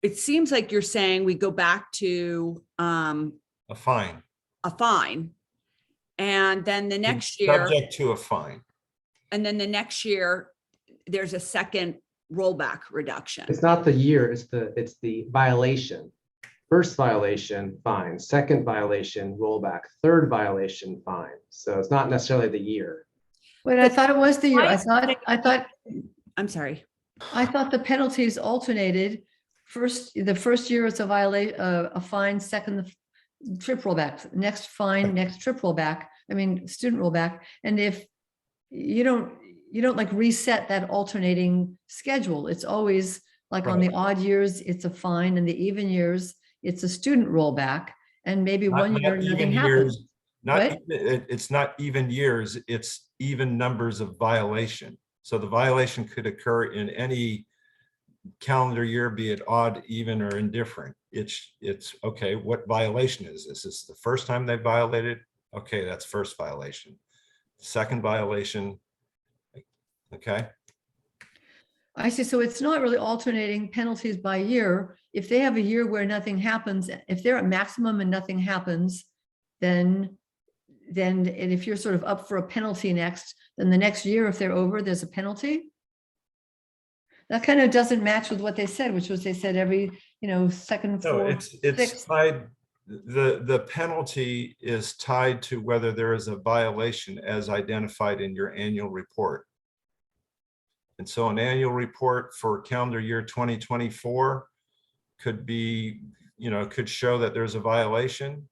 It seems like you're saying we go back to A fine. a fine. And then the next year, Subject to a fine. and then the next year, there's a second rollback reduction. It's not the year, it's the violation. First violation, fine. Second violation, rollback. Third violation, fine. So it's not necessarily the year. Wait, I thought it was the year. Why I is thought I'm sorry. the penalties alternated. The first year it's a fine, second the trip rollback, next fine, next trip rollback. I mean, student rollback. And if you don't like reset that alternating schedule, it's always like on the odd years, it's a fine, and the even years, it's a student rollback. And maybe Not- 1 year, not nothing even happens. years, Not, What? it's not even years, it's even numbers of violation. So the violation could occur in any calendar year, be it odd, even, or indifferent. It's okay, what violation is this? Is this the first time they violated? Okay, that's first violation. Second violation. Okay, I see. So it's not really alternating penalties by year. If they have a year where nothing happens, if they're at maximum and nothing happens, then and if you're sort of up for a penalty next, then the next year, if they're over, there's a penalty. That kind of doesn't match with what they said, which was they said every, second, no, fourth, it's sixth. tied, the penalty is tied to whether there is a violation as identified in your annual report. And so an annual report for calendar year 2024 could be, could show that there's a violation.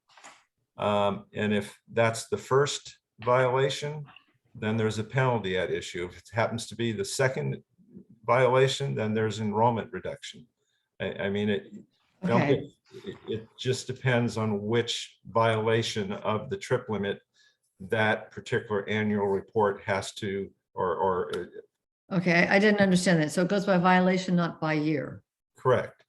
And if that's the first violation, then there's a penalty at issue. If it happens to be the second violation, then there's enrollment reduction. I mean, Okay. it just depends on which violation of the trip limit that particular annual report has to, or Okay, I didn't understand that. So it goes by violation, not by year. correct.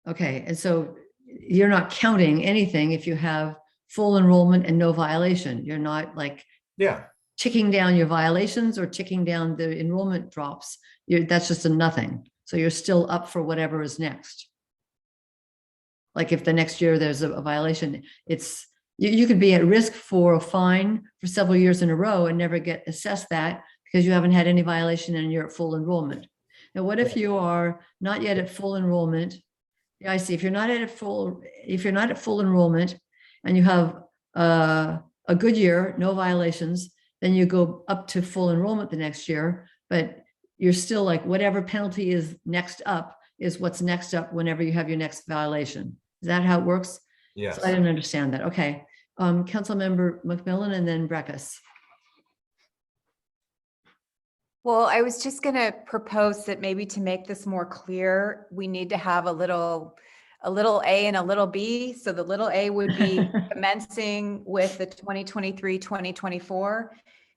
Okay, and so you're not counting anything if you have full enrollment and no violation. You're not like Yeah, ticking down your violations or ticking down the enrollment drops. That's just a nothing. So you're still up for whatever is next. Like if the next year there's a violation, it's, you could be at risk for a fine for several years in a row and never get assessed that because you haven't had any violation and you're at full enrollment. Now, what if you are not yet at full enrollment? Yeah, I see. If you're not at full enrollment and you have a good year, no violations, then you go up to full enrollment the next year, but you're still like whatever penalty is next up is what's next up whenever you have your next violation. Is that how it works? yes. So I didn't understand that. Okay. Councilmember McMillan and then Breckus. Well, I was just going to propose that maybe to make this more clear, we need to have a little A and a little B. So the little A would be commencing with the 2023, 2024.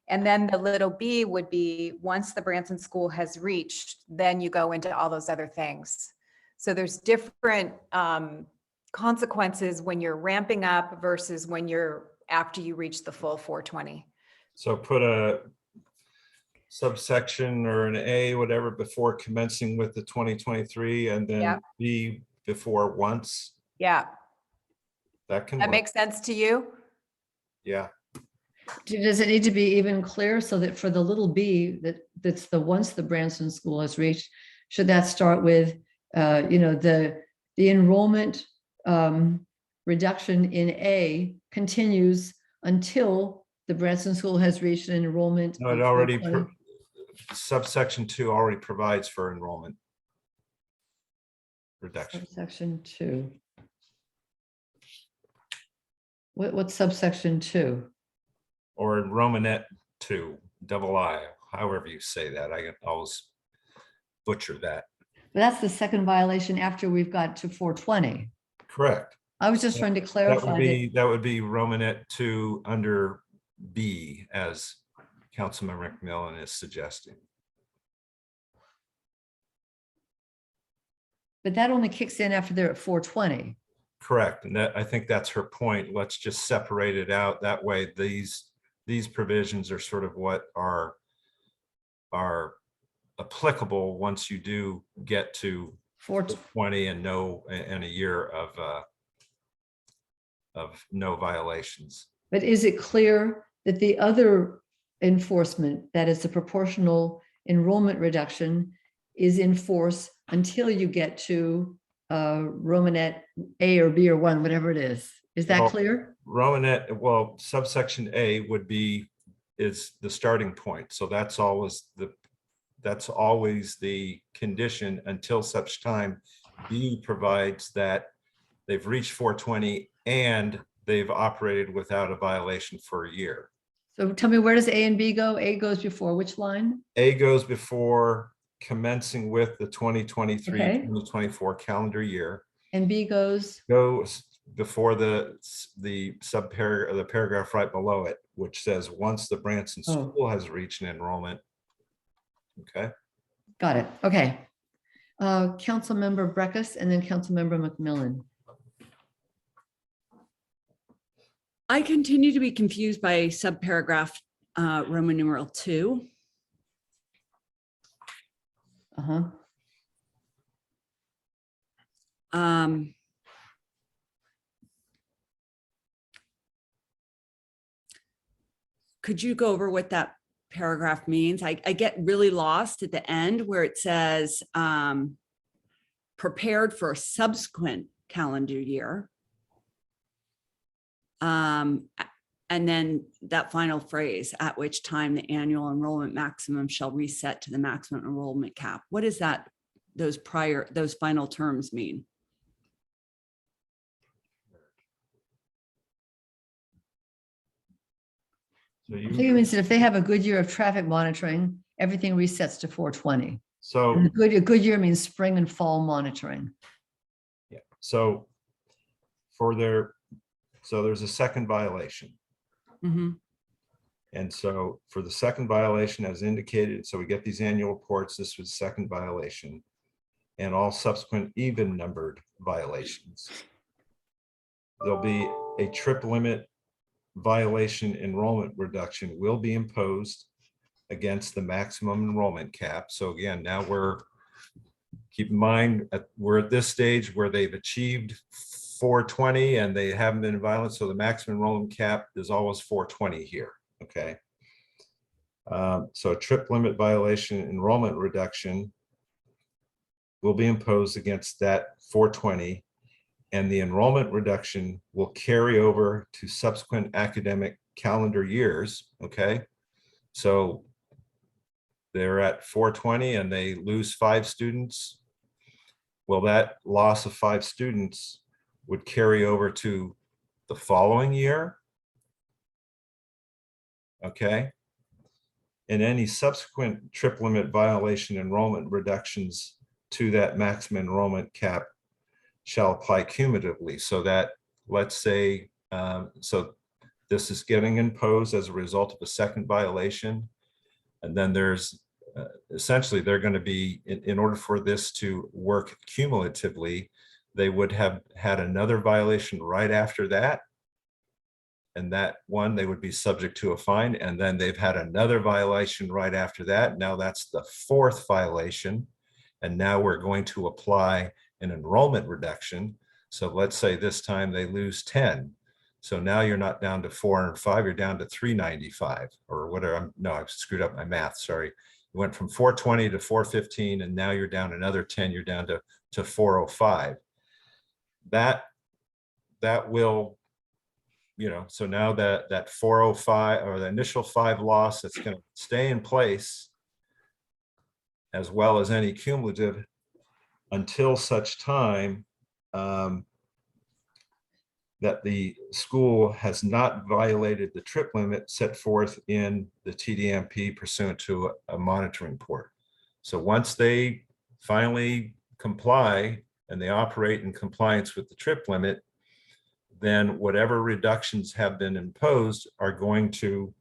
And then the little B would be once the Branson School has reached, then you go into all those other things. So there's different consequences when you're ramping up versus when you're after you reach the full 420. So put a subsection or an A, whatever, before commencing with the 2023 and then Yep. B before once. Yeah, That can that work. makes sense to you? Yeah, Does it need to be even clearer so that for the little b, that's the once the Branson School has reached, should that start with, the enrollment reduction in A continues until the Branson School has reached an enrollment. no, it of already, 420? subsection 2 already provides for enrollment reduction. Subsection 2. What's subsection 2? Or in Romanet 2, double I, however you say that. I always butcher that. But that's the second violation after we've got to 420. Correct. I was just trying to That clarify would that. be, that would be Romanet 2 under B, as Councilmember McMillan is suggesting. But that only kicks in after they're at 420. Correct, and that, I think that's her point. Let's just separate it out. That way, these provisions are sort of what are applicable once you do get to 420 and a year of no violations. But is it clear that the other enforcement, that is the proportional enrollment reduction, is in force until you get to Romanet A or B or 1, whatever it is? Is that Well, clear? Romanet, well, subsection A is the starting point. So that's always the condition until such time B provides that they've reached 420 and they've operated without a violation for a year. So tell me, where does A and B go? A goes before which line? A goes before commencing with the 2023, Okay. 2024 calendar year. And B goes, Before the subparagraph, the paragraph right below it, which says, once the Branson Oh. School has reached an enrollment. Okay, got it. Okay. Councilmember Breckus and then Councilmember McMillan. I continue to be confused by subparagraph Roman numeral 2. Uh-huh. Could you go over what that paragraph means? I get really lost at the end where it says prepared for a subsequent calendar year. And then that final phrase, at which time the annual enrollment maximum shall reset to the maximum enrollment cap. What does that, those final terms mean? so I think you, it means that if they have a good year of traffic monitoring, everything resets to 420. so, And a good year means spring and fall monitoring. yeah, so there's a second violation. Mhm. And so for the second violation, as indicated, so we get these annual reports, this was second violation. And all subsequent even numbered violations. There'll be a trip limit violation enrollment reduction will be imposed against the maximum enrollment cap. So again, now keep in mind, we're at this stage where they've achieved 420 and they haven't been violent. So the maximum enrollment cap is always 420 here, okay? So a trip limit violation enrollment reduction will be imposed against that 420, and the enrollment reduction will carry over to subsequent academic calendar years, okay? So they're at 420 and they lose 5 students. Well, that loss of 5 students would carry over to the following year, okay? And any subsequent trip limit violation enrollment reductions to that maximum enrollment cap shall apply cumulatively. So that, let's say, so this is getting imposed as a result of a second violation. And then there's essentially, they're going to be, in order for this to work cumulatively, they would have had another violation right after that. And that one, they would be subject to a fine. And then they've had another violation right after that. Now that's the 4th violation. And now we're going to apply an enrollment reduction. So let's say this time they lose 10. So now you're not down to 405, you're down to 395 or whatever. No, I've screwed up my math, sorry. You went from 420 to 415, and now you're down another 10, you're down to 405. That will, so now that 405 or the initial 5 loss, that's going to stay in place, as well as any cumulative, until such time that the school has not violated the trip limit set forth in the TDMP pursuant to a monitoring port. So once they finally comply and they operate in compliance with the trip limit, then whatever reductions have been imposed are going to,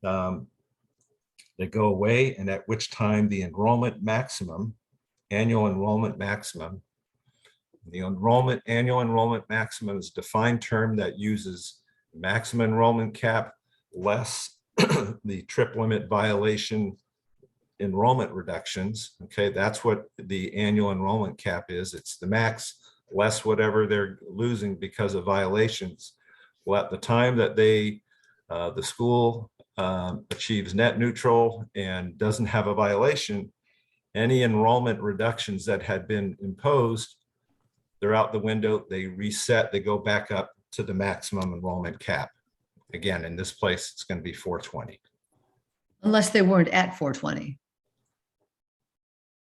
they go away, and at which time the enrollment maximum, annual enrollment maximum, the annual enrollment maximum is a defined term that uses maximum enrollment cap less the trip limit violation enrollment reductions. Okay, that's what the annual enrollment cap is. It's the max less whatever they're losing because of violations. Well, at the time that the school achieves net neutral and doesn't have a violation, any enrollment reductions that had been imposed, they're out the window, they reset, they go back up to the maximum enrollment cap. Again, in this place, it's going to be 420. Unless they weren't at 420.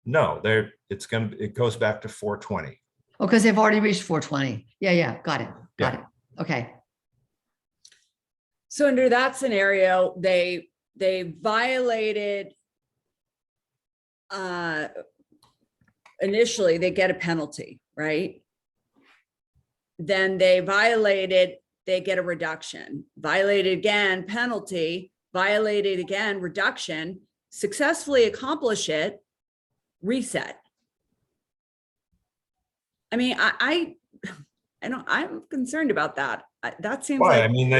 No, it goes back to 420. Oh, because they've already reached 420. Yeah, got it. Okay. So under that scenario, they violated, initially they get a penalty, right? Then they violated, they get a reduction, violated again, penalty, violated again, reduction, successfully accomplish it, reset. I mean, I'm concerned about that. That seems Why? like. I mean,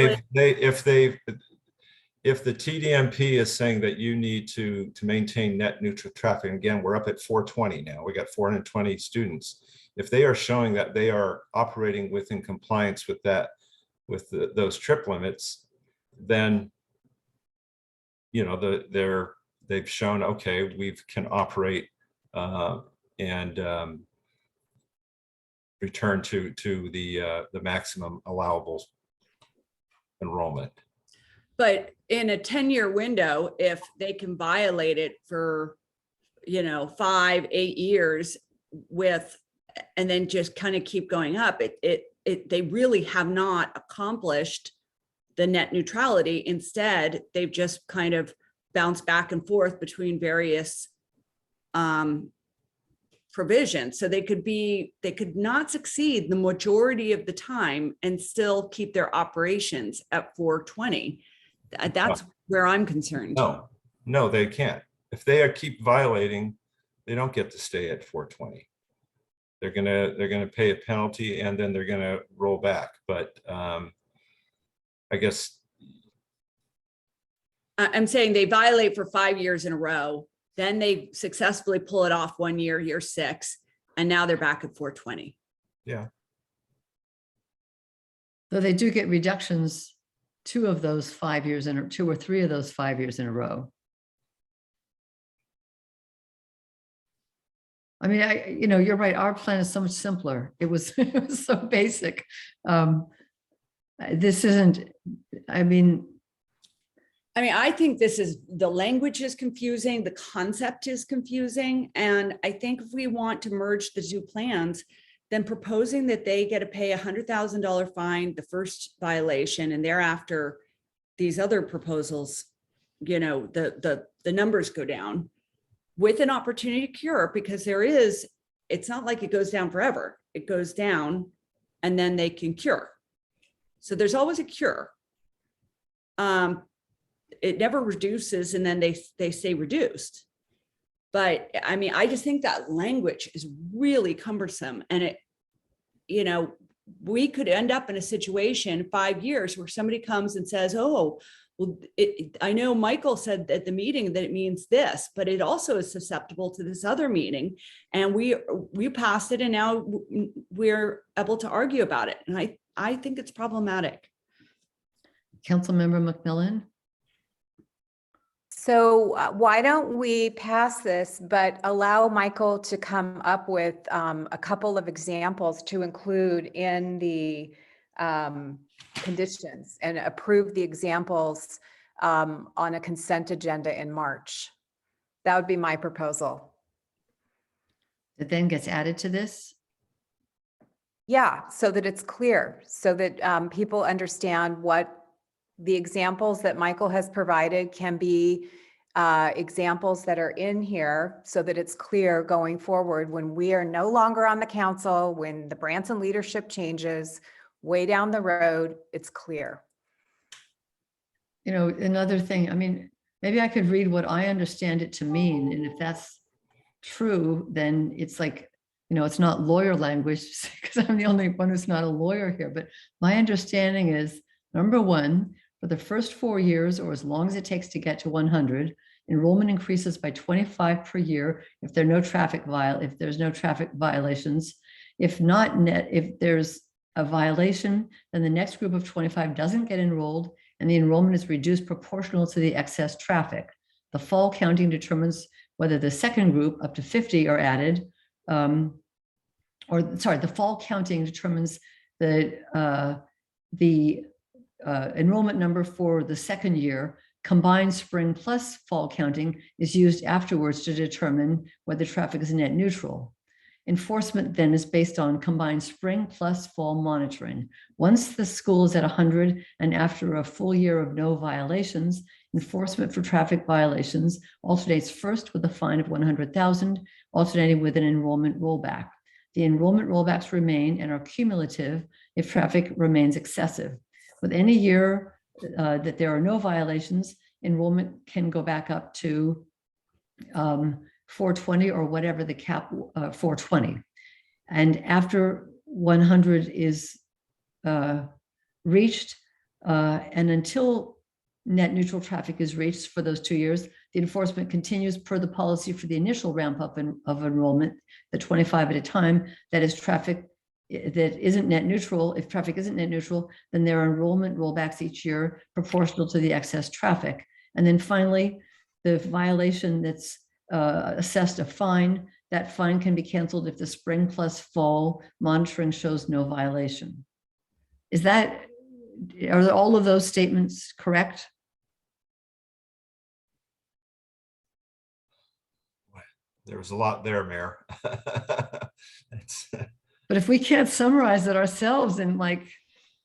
if the TDMP is saying that you need to maintain net neutral traffic, again, we're up at 420 now. We got 420 students. If they are showing that they are operating within compliance with that, with those trip limits, then they've shown, okay, we can operate and return to the maximum allowable enrollment. But in a 10-year window, if they can violate it for, 5, 8 years and then just kind of keep going up, they really have not accomplished the net neutrality. Instead, they've just kind of bounced back and forth between various provisions. So they could not succeed the majority of the time and still keep their operations at 420. That's where I'm concerned. No, they can't. If they keep violating, they don't get to stay at 420. They're gonna pay a penalty and then they're gonna roll back. But I guess, I'm saying they violate for 5 years in a row, then they successfully pull it off 1 year, year 6, and now they're back at 420. yeah, So they do get reductions 2 of those 5 years in, 2 or 3 of those 5 years in a row. I mean, you're right. Our plan is so much simpler. It was, it was so basic. This isn't, I mean, I think this is, the language is confusing, the concept is confusing. And I think if we want to merge the 2 plans, then proposing that they get to pay $100,000 fine, the first violation, and thereafter, these other proposals, the numbers go down with an opportunity to cure, because it's not like it goes down forever. It goes down and then they can cure. So there's always a cure. It never reduces and then they stay reduced. But I just think that language is really cumbersome, and we could end up in a situation in 5 years where somebody comes and says, oh, well, I know Michael said at the meeting that it means this, but it also is susceptible to this other meaning. And we passed it and now we're able to argue about it. And I think it's problematic. Councilmember McMillan. So why don't we pass this, but allow Michael to come up with a couple of examples to include in the conditions, and approve the examples on a consent agenda in March. That would be my proposal. That then gets added to this? Yeah, so that it's clear, so that people understand what the examples that Michael has provided can be examples that are in here, so that it's clear going forward when we are no longer on the council, when the Branson leadership changes way down the road, it's clear. Another thing, maybe I could read what I understand it to mean. And if that's true, then it's like, it's not lawyer language, because I'm the only one who's not a lawyer here. But my understanding is, number 1, for the first 4 years, or as long as it takes to get to 100, enrollment increases by 25 per year if there's no traffic violations. If there's a violation, then the next group of 25 doesn't get enrolled, and the enrollment is reduced proportional to the excess traffic. The fall counting determines whether the second group, up to 50, are added. The fall counting determines the enrollment number for the second year. Combined spring plus fall counting is used afterwards to determine whether traffic is net neutral. Enforcement then is based on combined spring plus fall monitoring. Once the school is at 100 and after a full year of no violations, enforcement for traffic violations alternates first with a fine of 100,000, alternating with an enrollment rollback. The enrollment rollbacks remain and are cumulative if traffic remains excessive. With any year that there are no violations, enrollment can go back up to 420 or whatever the cap, 420. And after 100 is reached, and until net neutral traffic is reached for those 2 years, the enforcement continues per the policy for the initial ramp up of enrollment, the 25 at a time. That is traffic that isn't net neutral. If traffic isn't net neutral, then there are enrollment rollbacks each year proportional to the excess traffic. And then finally, the violation that's assessed a fine, that fine can be canceled if the spring plus fall monitoring shows no violation. Are all of those statements correct? there was a lot there, Mayor. But if we can't summarize it ourselves and we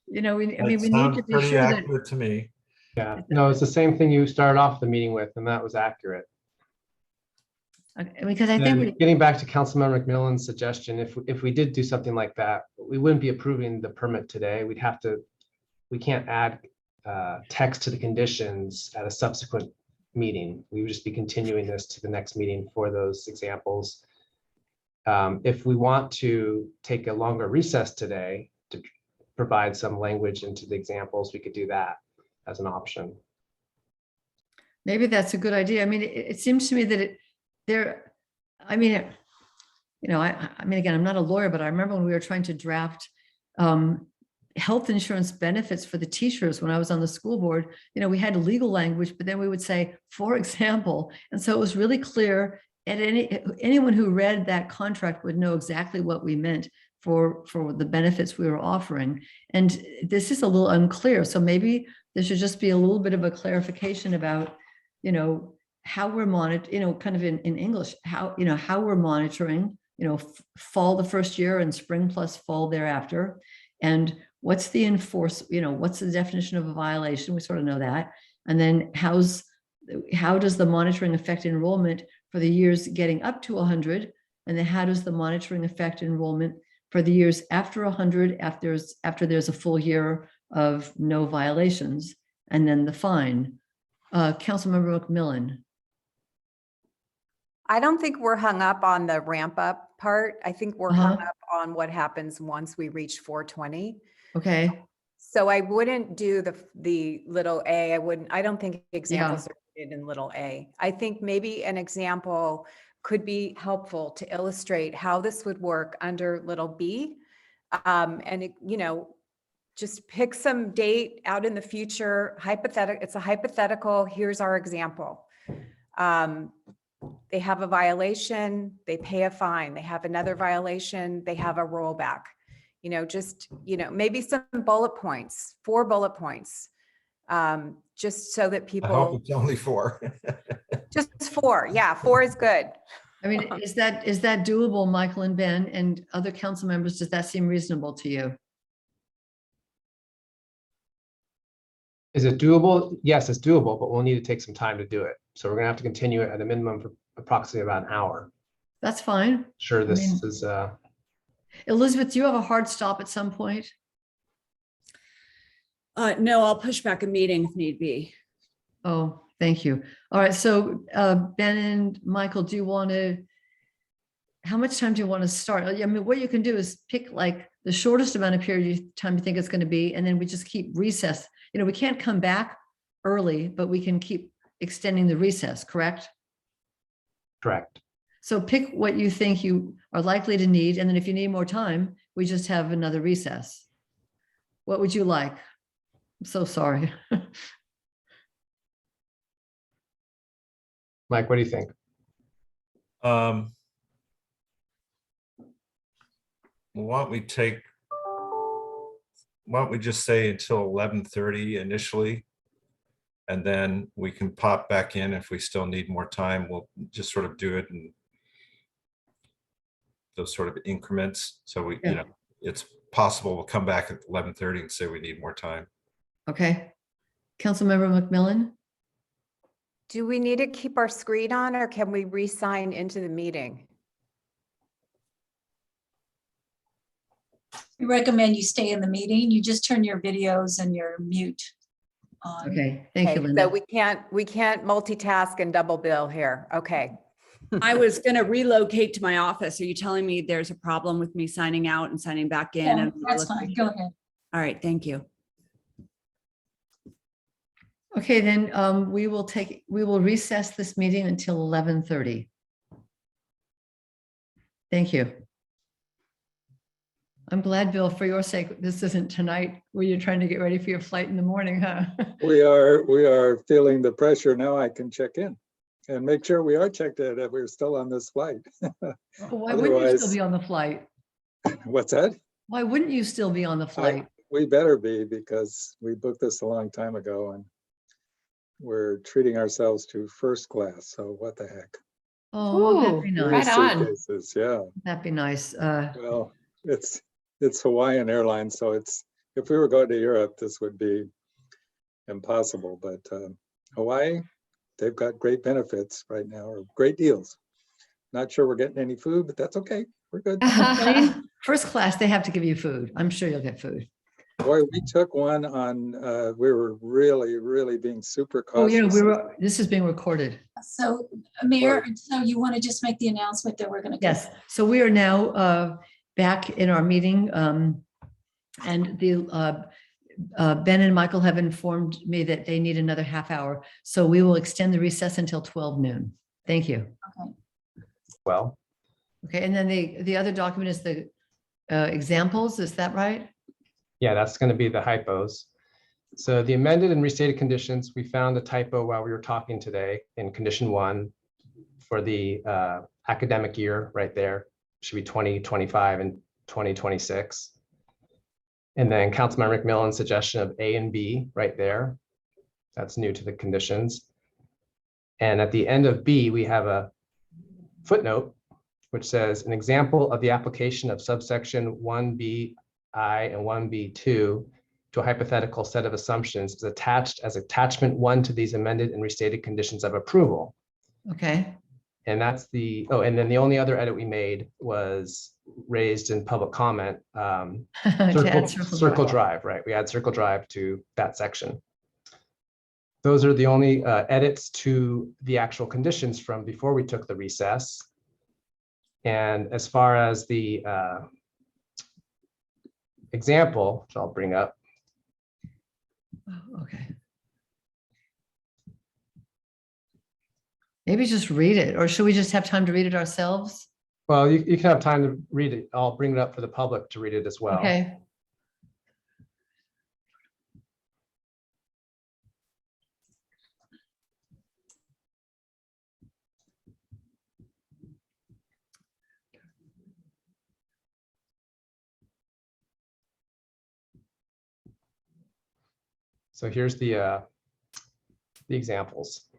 need to be pretty sure that. accurate to me. Yeah, no, it's the same thing you started off the meeting with, and that was accurate. Because I think And getting back to Councilmember McMillan's suggestion, if we did do something like that, we wouldn't be approving the permit today. We can't add text to the conditions at a subsequent meeting. We would just be continuing this to the next meeting for those examples. If we want to take a longer recess today provide some language into the examples, we could do that as an option. Maybe that's a good idea. I mean, it seems to me that I mean, I mean, again, I'm not a lawyer, but I remember when we were trying to draft health insurance benefits for the teachers when I was on the school board, we had legal language, but then we would say, for example, and so it was really clear, and anyone who read that contract would know exactly what we meant for the benefits we were offering. And this is a little unclear. So maybe there should just be a little bit of a clarification about, how we're monitoring, kind of in English, how we're monitoring, fall the first year and spring plus fall thereafter. And what's the what's the definition of a violation? We sort of know that. And then how does the monitoring affect enrollment for the years getting up to 100? And then how does the monitoring affect enrollment for the years after 100, after there's a full year of no violations, and then the fine? Councilmember McMillan. I don't think we're hung up on the ramp up part. I think we're hung up on what happens once we reach 420. Okay. So I wouldn't do the little a. I don't think examples are needed in little a. I think maybe an example could be helpful to illustrate how this would work under little b. And just pick some date out in the future. It's a hypothetical. Here's our example. They have a violation, they pay a fine. They have another violation, they have a rollback. Maybe some bullet points, 4 bullet points, just so that I people. hope it's only 4. Just 4. Yeah, 4 is good. I mean, is that doable, Michael and Ben and other council members? Does that seem reasonable to you? Is it doable? Yes, it's doable, but we'll need to take some time to do it. So we're gonna have to continue it at a minimum for approximately about an hour. That's fine. Sure, I mean, is Elizabeth, do you have a hard stop at some point? No, I'll push back a meeting if need be. Oh, thank you. All right, so Ben and Michael, how much time do you want to start? I mean, what you can do is pick like the shortest amount of period of time you think it's going to be, and then we just keep recess. We can't come back early, but we can keep extending the recess, correct? correct. So pick what you think you are likely to need, and then if you need more time, we just have another recess. What would you like? I'm so sorry. Mike, what do you think? Why don't we just say until 11:30 initially? And then we can pop back in if we still need more time. We'll just sort of do it in those sort of increments. So we, you know, it's possible we'll come back at 11:30 and say we need more time. Okay. Councilmember McMillan? Do we need to keep our screen on, or can we re-sign into the meeting? We recommend you stay in the meeting. You just turn your videos and your mute on. Okay, thank you, Okay, Linda. so we can't multitask and double bill here. Okay. I was going to relocate to my office. Are you telling me there's a problem with me signing out and signing back in? Yeah, and that's fine. Go ahead. All right, thank you. Okay, then we will recess this meeting until 11:30. Thank you. I'm glad, Bill, for your sake, this isn't tonight where you're trying to get ready for your flight in the morning, huh? We are feeling the pressure. Now I can check in and make sure we are checked in, that we're still on this flight. Why wouldn't you still be on the flight? What's that? Why wouldn't you still be on the flight? We better be, because we booked this a long time ago and we're treating ourselves to first class. So what the heck? Oh, well, that'd be nice. Suitcases, yeah. That'd be nice. Well, it's Hawaiian Airlines, so if we were going to Europe, this would be impossible. But Hawaii, they've got great benefits right now, or great deals. Not sure we're getting any food, but that's okay. We're good. First class, they have to give you food. I'm sure you'll get food. Boy, we took one on. We were really being super cautious. Oh, yeah, this is being recorded. So, Mayor, so you want to just make the announcement that we're going to. Yes. So we are now back in our meeting. And Ben and Michael have informed me that they need another half hour. So we will extend the recess until 12 noon. Thank you. Well, Okay, and then the other document is the examples, is that right? yeah, that's going to be the hypos. So the amended and restated conditions, we found a typo while we were talking today in condition 1 for the academic year right there. Should be 2025 and 2026. And then Councilmember McMillan's suggestion of A and B right there. That's new to the conditions. And at the end of B, we have a footnote, which says an example of the application of subsection 1BI and 1B2 to a hypothetical set of assumptions is attached as attachment 1 to these amended and restated conditions of approval. Okay. And that's the, oh, and then the only other edit we made was raised in public comment. To add Circle Drive, right? We add Circle Drive to that section. Those are the only edits to the actual conditions from before we took the recess. And as far as the example, which I'll bring up. Okay. Maybe just read it, or should we just have time to read it ourselves? Well, you can have time to read it. I'll bring it up for the public to read it as well. Okay. So here's the examples.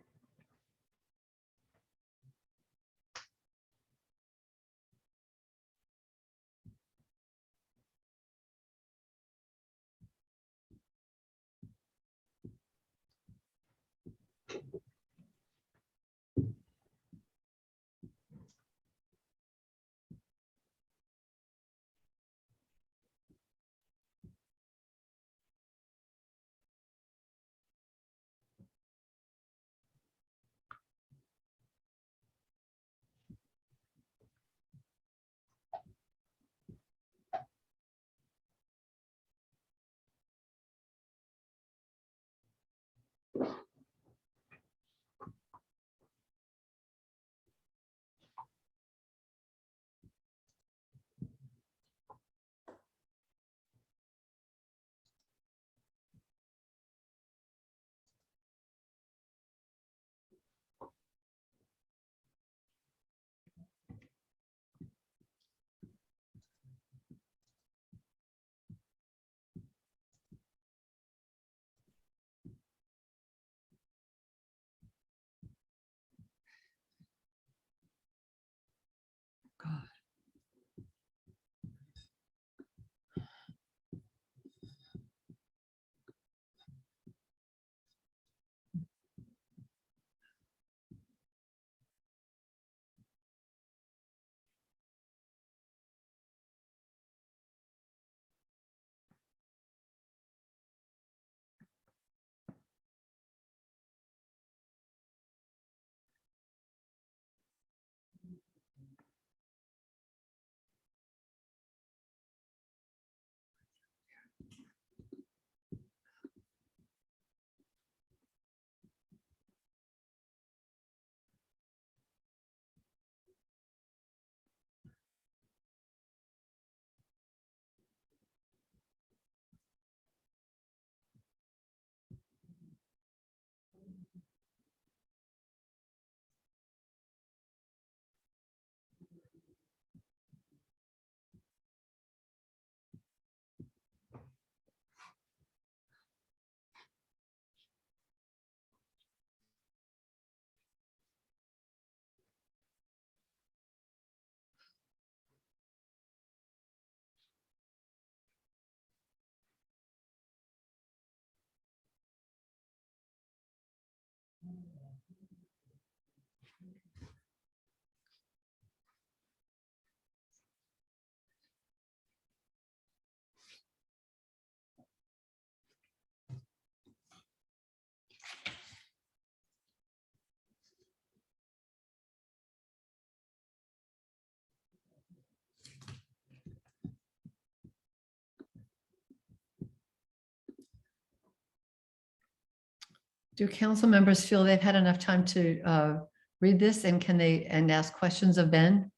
Do council members feel they've had enough time to read this, and can they, and ask questions of Ben?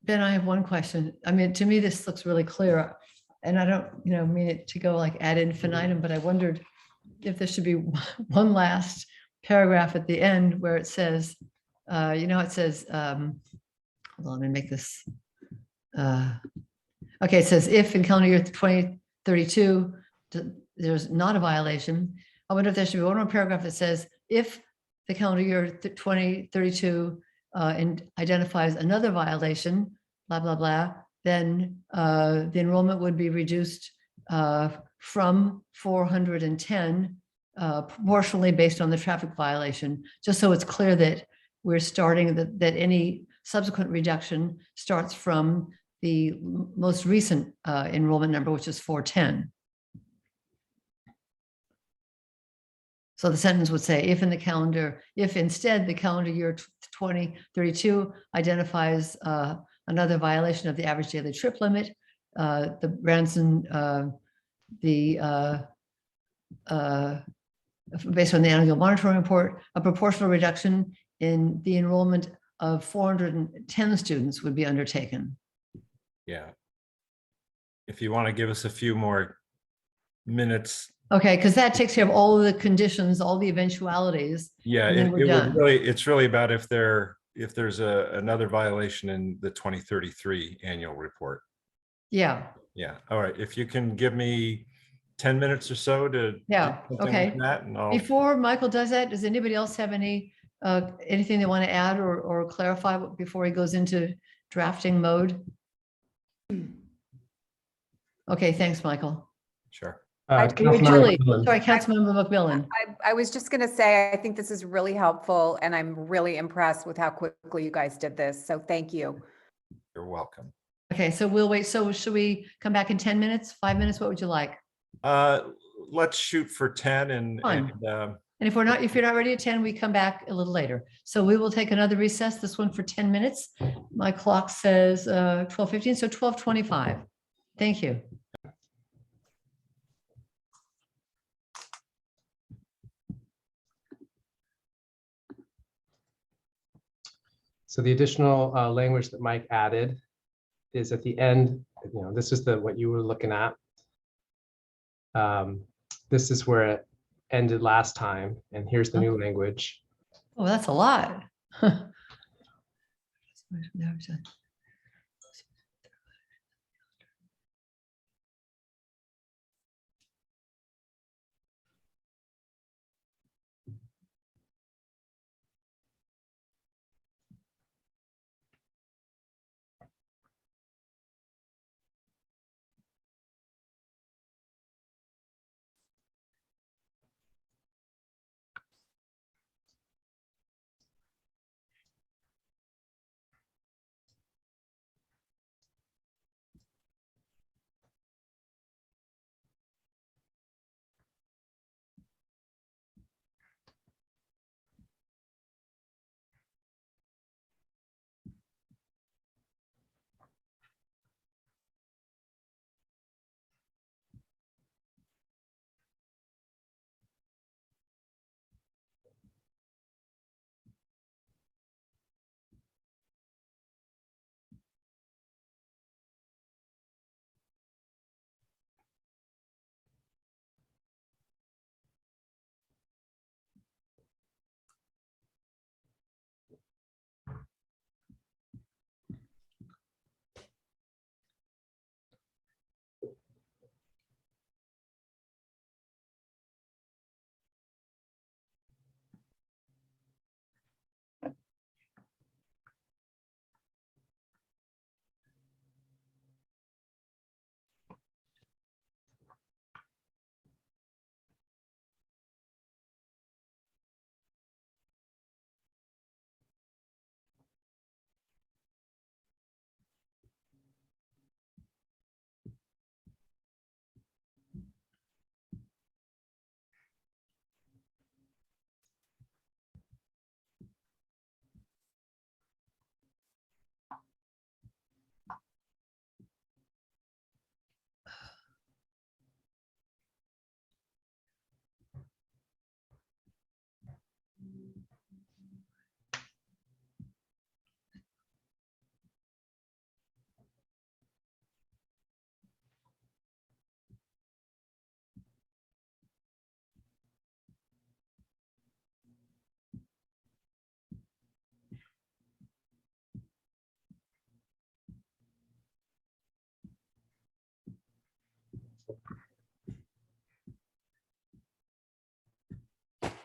Ben, I have one question. I mean, to me, this looks really clear, and I don't, mean it to go like ad infinitum, but I wondered if there should be one last paragraph at the end where it says, it says, hold on, let me make this. Okay, it says if in calendar year 2032, there's not a violation. I wonder if there should be one more paragraph that says, if the calendar year 2032 and identifies another violation, blah, blah, blah, then the enrollment would be reduced from 410 proportionally based on the traffic violation, just so it's clear that we're starting, that any subsequent reduction starts from the most recent enrollment number, which is 410. So the sentence would say, if instead the calendar year 2032 identifies another violation of the average daily trip limit, the Branson, based on the annual monitoring report, a proportional reduction in the enrollment of 410 students would be undertaken. Yeah. If you want to give us a few more minutes. Okay, because that takes care of all of the conditions, all the eventualities. Yeah, and then we're done. it's really about if there's another violation in the 2033 annual report. Yeah. Yeah. All right. If you can give me 10 minutes or so to. Yeah, do something okay. with that, and I'll. Before Michael does that, does anybody else have anything they want to add or clarify before he goes into drafting mode? Okay, thanks, Michael. Sure. Julie, sorry, Councilmember McMillan. I was just going to say, I think this is really helpful and I'm really impressed with how quickly you guys did this. So thank you. You're welcome. Okay, so we'll wait. So should we come back in 10 minutes, 5 minutes? What would you like? Let's shoot for 10 Fine. and And if you're not ready at 10, we come back a little later. So we will take another recess, this one for 10 minutes. My clock says 12:15, so 12:25. Thank you. So the additional language that Mike added is at the end, this is what you were looking at. This is where it ended last time, and here's the new language. Oh, that's a lot.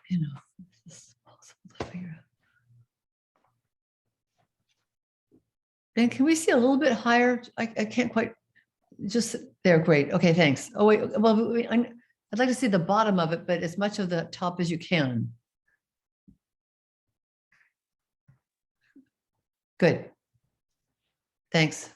you know, this is possible to figure out. Ben, can we see a little bit higher? I can't quite, just there, great. Okay, thanks. Oh, wait, well, I'd like to see the bottom of it, but as much of the top as you can. Good. Thanks.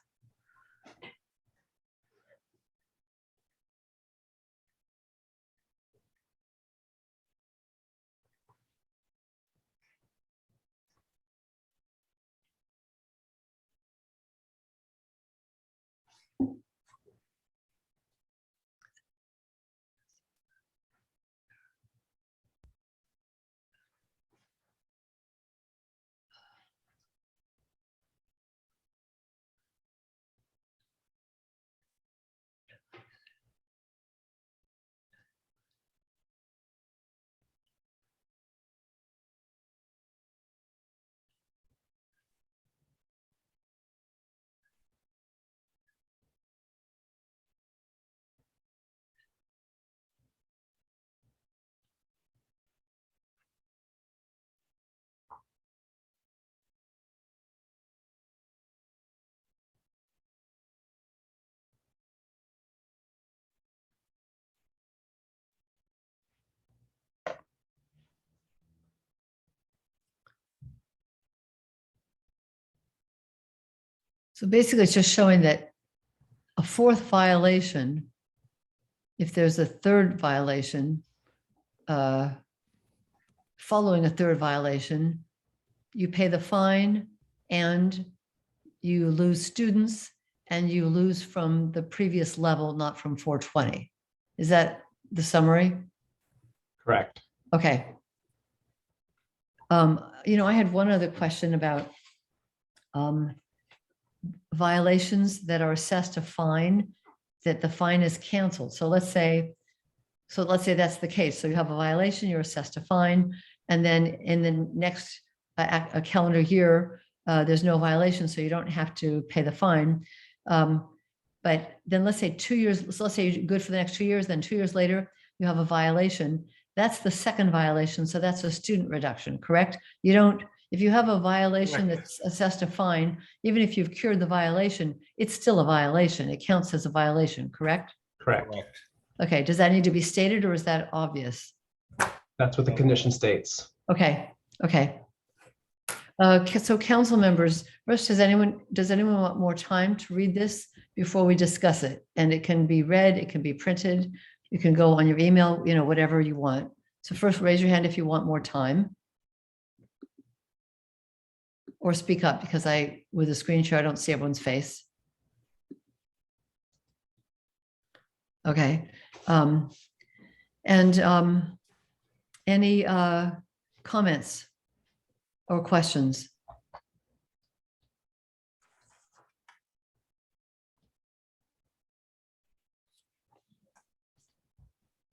So basically, it's just showing that a fourth violation, if there's a third violation, following a third violation, you pay the fine and you lose students and you lose from the previous level, not from 420. Is that the summary? Correct. Okay. You know, I had one other question about violations that are assessed a fine, that the fine is canceled. So let's say that's the case. So you have a violation, you're assessed a fine, and then in the next a calendar year, there's no violation, so you don't have to pay the fine. But then let's say 2 years, so let's say you're good for the next 2 years, then 2 years later, you have a violation. That's the second violation, so that's a student reduction, correct? You don't, if you have a violation that's assessed a fine, even if you've cured the violation, it's still a violation. It counts as a violation, correct? Correct. Okay, does that need to be stated or is that obvious? That's what the condition states. Okay, okay. So council members, first, does anyone want more time to read this before we discuss it? And it can be read, it can be printed, you can go on your email, you know, whatever you want. So first, raise your hand if you want more time. Or speak up, because with a screen share, I don't see everyone's face. Okay. Any comments or questions?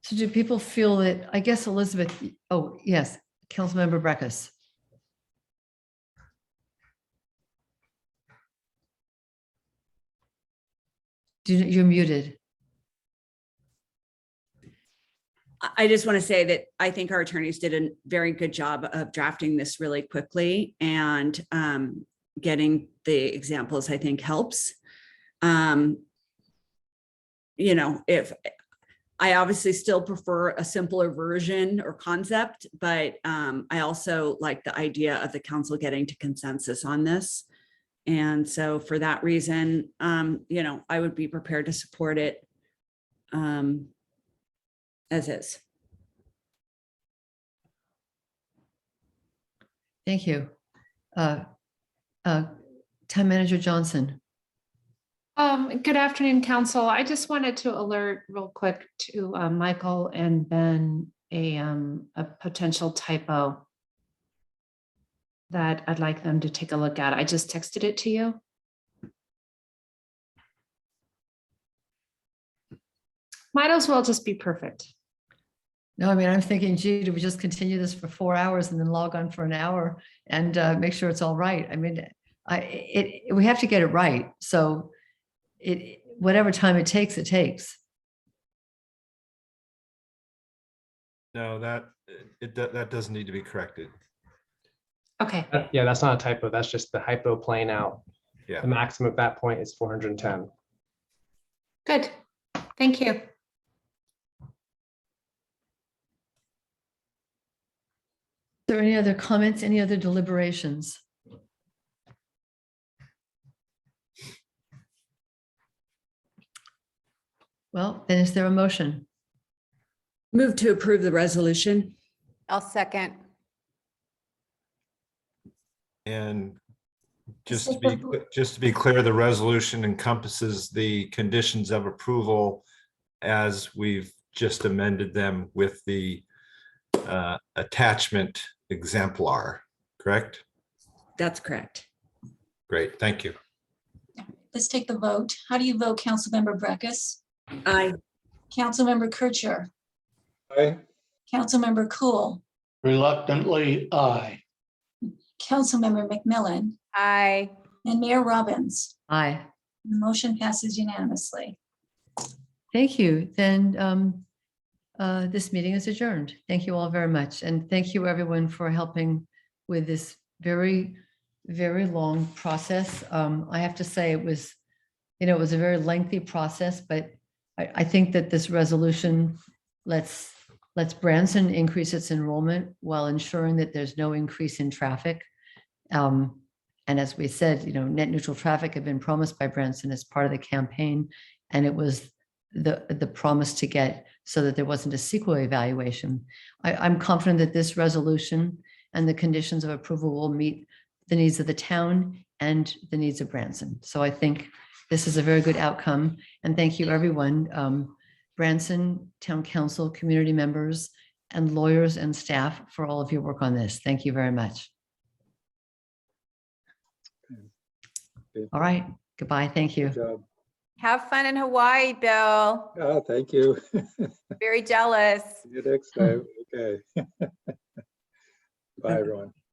So do people feel that, I guess Elizabeth, oh, yes, Councilmember Breckus. You're muted. I just want to say that I think our attorneys did a very good job of drafting this really quickly, and getting the examples, I think, helps. You know, if I obviously still prefer a simpler version or concept, but I also like the idea of the council getting to consensus on this. And so for that reason, you know, I would be prepared to support it as is. Thank you. Town Manager Johnson. Good afternoon, council. I just wanted to alert real quick to Michael and Ben a potential typo that I'd like them to take a look at. I just texted it to you. Might as well just be perfect. No, I mean, I'm thinking, gee, do we just continue this for 4 hours and then log on for an hour and make sure it's all right? I mean, we have to get it right. So whatever time it takes, it takes. No, That doesn't need to be corrected. Okay, Yeah, that's not a typo. That's just the hypo playing out. Yeah. The maximum at that point is 410. good. Thank you. Are there any other comments, any other deliberations? Well, then is there a motion? Move to approve the resolution. I'll second. And just Just to like be, just to be clear, the resolution encompasses the conditions of approval as we've just amended them with the attachment exemplar, correct? That's correct. Great, thank you. Let's take the vote. How do you vote, Councilmember Breckus? Aye. Councilmember Kircher? Aye. Councilmember Cool? Reluctantly, aye. Councilmember McMillan? Aye. And Mayor Robbins? Aye. The motion passes unanimously. Thank you. Then this meeting is adjourned. Thank you all very much. And thank you everyone for helping with this very, very long process. I have to say it was, it was a very lengthy process, but I think that this resolution lets Branson increase its enrollment while ensuring that there's no increase in traffic. And as we said, net neutral traffic had been promised by Branson as part of the campaign, and it was the promise to get so that there wasn't a CEQA evaluation. I'm confident that this resolution and the conditions of approval will meet the needs of the town and the needs of Branson. So I think this is a very good outcome. And thank you, everyone, Branson Town Council, community members, and lawyers and staff for all of your work on this. Thank you very much. All right. Goodbye. Thank you. Good job. Have fun in Hawaii, Bill. Oh, thank you. Very jealous. See you next time. Okay. Bye, everyone.